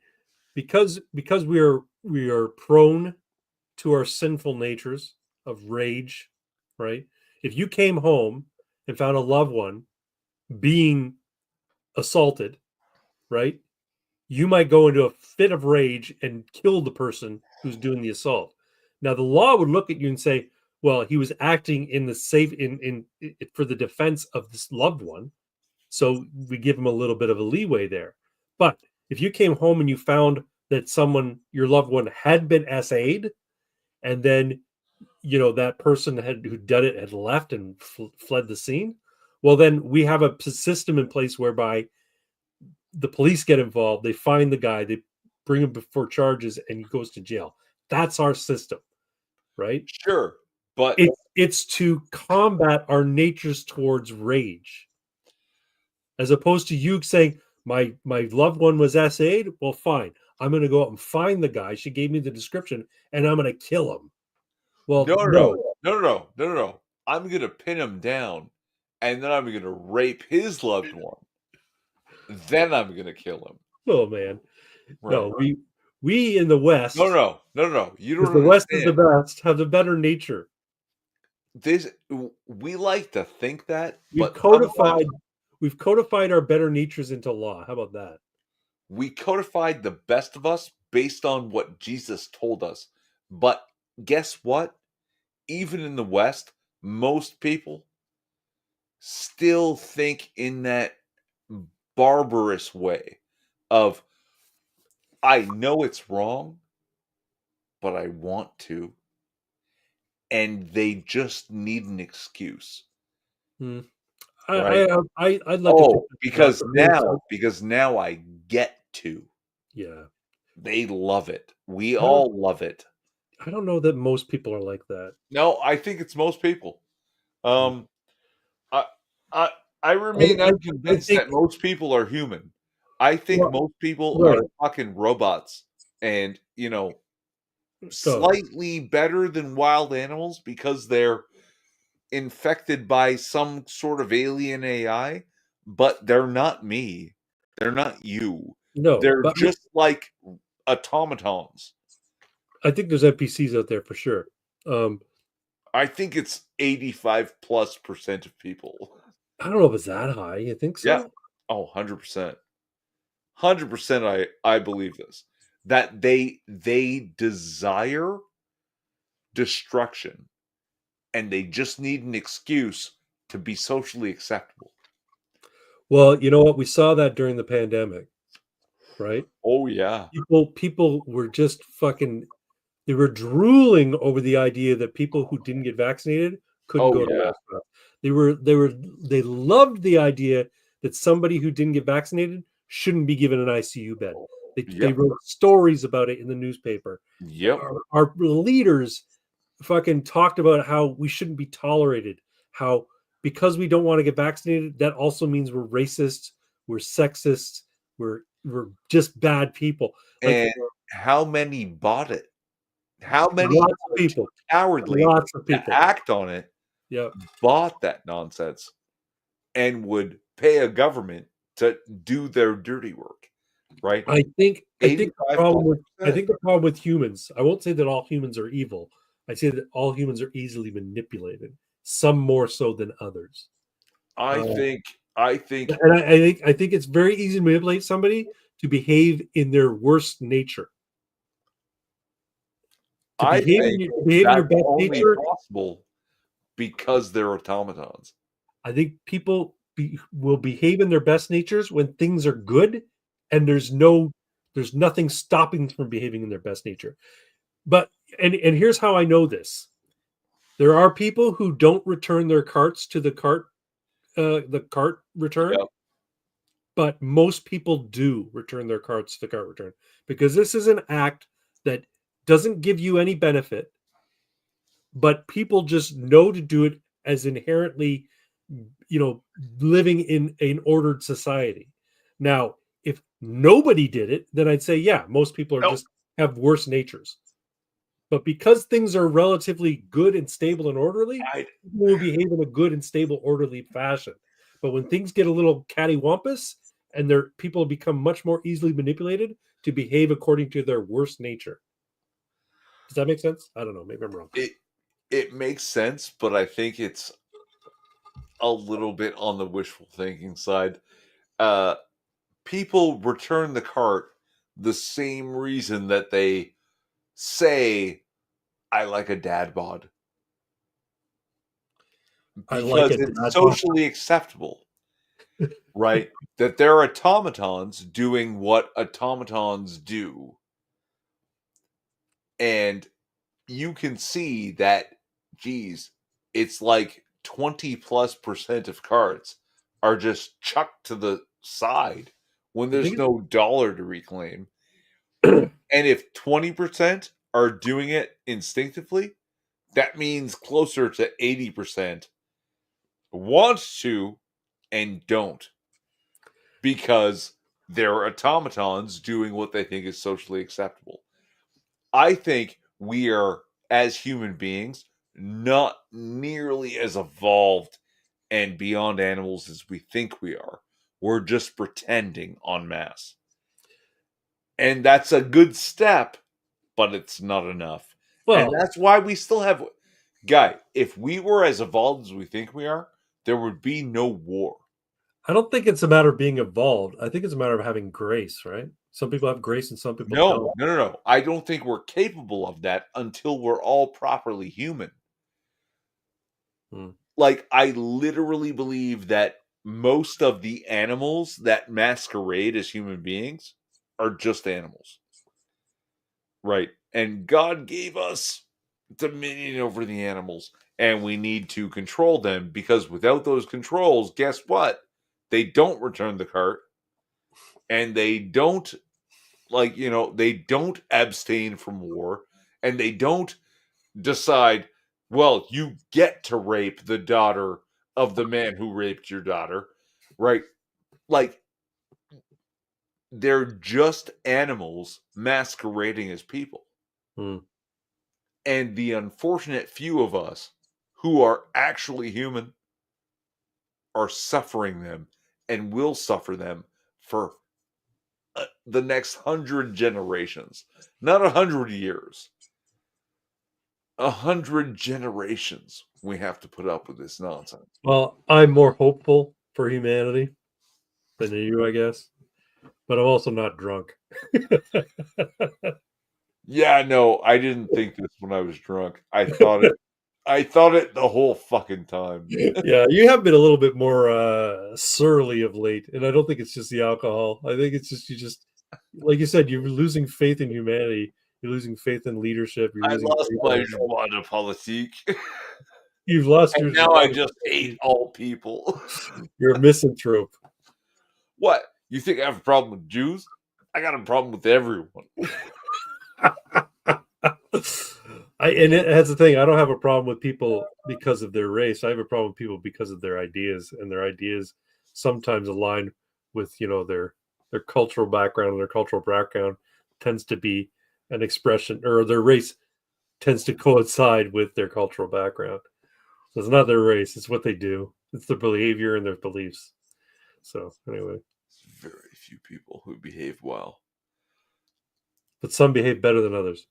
Because we are prone to our sinful natures of rage, right? If you came home and found a loved one being assaulted, right? You might go into a fit of rage and kill the person who's doing the assault. Now, the law would look at you and say, "Well, he was acting in the safe for the defense of this loved one, so we give him a little bit of a leeway there." But if you came home and you found that your loved one, had been SA'd, and then that person who done it had left and fled the scene, well, then we have a system in place whereby the police get involved, they find the guy, they bring him before charges, and he goes to jail. That's our system, right? sure, but It's to combat our natures towards rage, as opposed to you saying, my loved one was SA'd. Well, fine, I'm going to go out and find the guy. She gave me the description, and I'm going to kill him. Well, no, no, no, no. no, no, no, no, no, no. I'm gonna pin him down, and then I'm gonna rape his loved one. Then I'm gonna kill him. Oh man, Right. no. We in the No, West, no, no, no, no. You because don't the West is the understand. best, have the better nature. We like to think that, We've but sometimes codified we've codified our better natures into law. How about that? we codified the best of us based on what Jesus told us. But guess what? Even in the West, most people still think in that barbarous way of, I know it's wrong, but I want to, and they just need an excuse, Hmm. right? I'd like to think Oh, that that's a real sense. because now I get to. Yeah. They love it. We I don't all love it. I don't know that most people are like that. No, I think it's most people. Hmm. Um, I, I, I I, remain I unconvinced think that most people are human. I think well, most people are right. fucking robots, and Oh, slightly better than wild animals because they're infected by some sort of alien AI, but they're not me. They're not you. no, They're but just like automatons. I think there's NPCs out there for sure. Um, I think it's 85+% of people. I don't know if it's that high. You think Yeah. so? Oh, 100%. 100% I believe this. That they desire destruction and they just need an excuse to be socially acceptable. Well, you know what? We saw that during the pandemic, right? Oh yeah. People were just fucking They were drooling over the idea that people who didn't get vaccinated couldn't Oh go to yeah, restaurants. They loved the idea that somebody who didn't get vaccinated shouldn't be given an ICU bed. They yep, wrote stories about it in the newspaper. yep. Our leaders fucking talked about how we shouldn't be tolerated. How because we don't want to get vaccinated, that also means we're racist, we're sexist, we're just bad people. Like And how many bought it? How many lots of people, cowardly lots of to people. act on it Yeah. bought that nonsense and would pay a government to do their dirty work, right? I 85 think plus percent. the problem with humans, I won't say that all humans are evil. I say that all humans are easily manipulated, some more so than others. I Uh, think I think and I think it's very easy to manipulate somebody to behave in their worst nature. To I behave think in your that's best only nature, possible because they're automatons. I think will behave in their best natures when things are good and there's nothing stopping them from behaving in their best nature. But and here's how I know this. There are people who don't return their carts to the cart return, Yep. but most people do return their carts to the cart return because this is an act that doesn't give you any benefit, but people just know to do it as inherently, you know, living in an ordered society. Now, if nobody did it, then I'd say, yeah, most people are No, just have worse natures. But because things are relatively good and stable and orderly, I people will behave in a good and stable, orderly fashion. But when things get a little cattywampus and people become much more easily manipulated to behave according to their worst nature. Does that make sense? I don't know. Maybe I'm wrong. it it makes sense, but I think it's a little bit on the wishful thinking side. Uh People return the cart the same reason that they say I like a dad bod I like because a it's dad bod. socially acceptable, right? That they're automatons doing what automatons do. And you can see that, geez, it's like 20 plus percent of carts are just chucked to the side when I there's think no dollar to reclaim. it's, And if 20% are doing it instinctively, that means closer to 80% want to and don't because they're automatons doing what they think is socially acceptable. I think we are, as human beings, not nearly as evolved and beyond animals as we think we are. We're just pretending en masse. And that's a good step, but it's not enough. And well, that's why we still have. Guy, if we were as evolved as we think we are, there would be no war. I don't think it's a matter of being evolved. I think it's a matter of having grace, right? Some people have grace and some people No, don't. no, no, no. I don't think we're capable of that until we're all properly human. Hmm. Like, I literally believe that most of the animals that masquerade as human beings are just animals. Right. And God gave us dominion over the animals, and we need to control them because without those controls, guess what? They don't return the cart and they don't, they don't abstain from war and they don't decide, well, you get to rape the daughter of the man who raped your daughter, right? Like, they're just animals masquerading as people. Hmm. And the unfortunate few of us who are actually human are suffering them and will suffer them for the next 100 generations. Not 100 years, 100 generations. We have to put up with this nonsense. Well, I'm more hopeful for humanity than you, I guess, but I'm also not drunk. Yeah, no, I didn't think this when I was drunk. I thought it the whole fucking time. Yeah, you have been a little bit more surly of late, and I don't think it's just the alcohol. I think it's just like you said, you're losing faith in humanity. You're losing faith in leadership. You're I losing lost faith my in, joie de politique, you've lost and your now I just hate all people. you're a misanthrope. What? You think I have a problem with Jews? I got a problem with everyone. That's the thing. I don't have a problem with people because of their race. I have a problem with people because of their ideas, and their ideas sometimes align with their cultural background. And their cultural background tends to be an expression, or their race tends to coincide with their cultural background. So it's not their race; it's what they do. It's their behavior and their beliefs. So anyway, Very few people who behave well. but some behave better than others.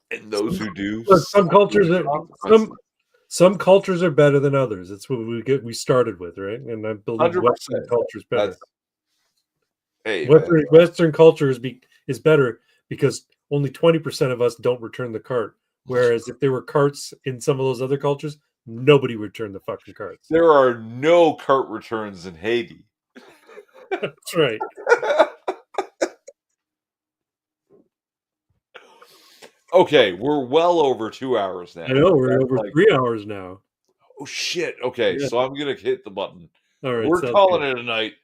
And those who do, Look, some suffer cultures the are consequences. some cultures are better than others. That's what we started with, right? And I believe 100%. Western culture is better. That's hey, man. Western culture is better because only 20% of us don't return the cart. Whereas if there were carts in some of those other cultures, nobody would return the fucking carts. There are no cart returns in Haiti. That's right. Okay, we're well over 2 hours now. I know we're That's over like, 3 hours now. oh shit. Okay, Yeah. so I'm gonna hit the button. All right, We're sounds calling good. it a night.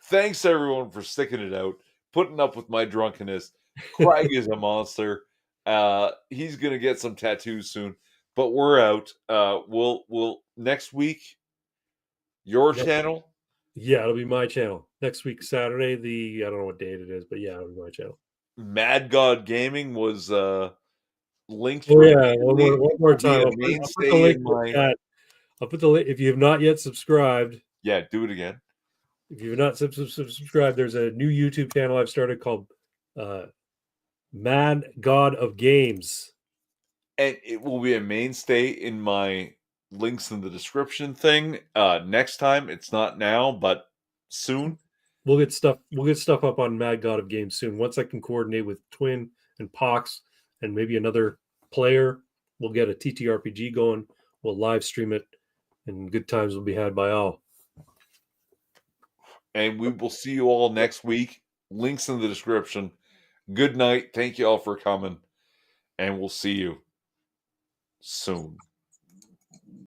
Thanks everyone for sticking it out, putting up with my drunkenness. Bragg is a monster. He's gonna get some tattoos soon, but we're out. We'll next week your Yep. channel. Yeah, it'll be my channel next week, Saturday. I don't know what date it is, but yeah, it'll be my channel. Mad God Gaming was linked Oh yeah, repeatedly. one It more will be time. a I'll put the mainstay link in in the my. chat. I'll put the link if you have not yet subscribed. Yeah, do it again. If you've not subscribed, there's a new YouTube channel I've started called Mad God of Games. And it will be a mainstay in my links in the description thing. Next time, it's not now, but soon. We'll get stuff up on Mad God of Games soon. Once I can coordinate with Twin and Pox and maybe another player, we'll get a TTRPG going. We'll live stream it, and good times will be had by all. And we will see you all next week. Links in the description. Good night. Thank you all for coming. And we'll see you soon.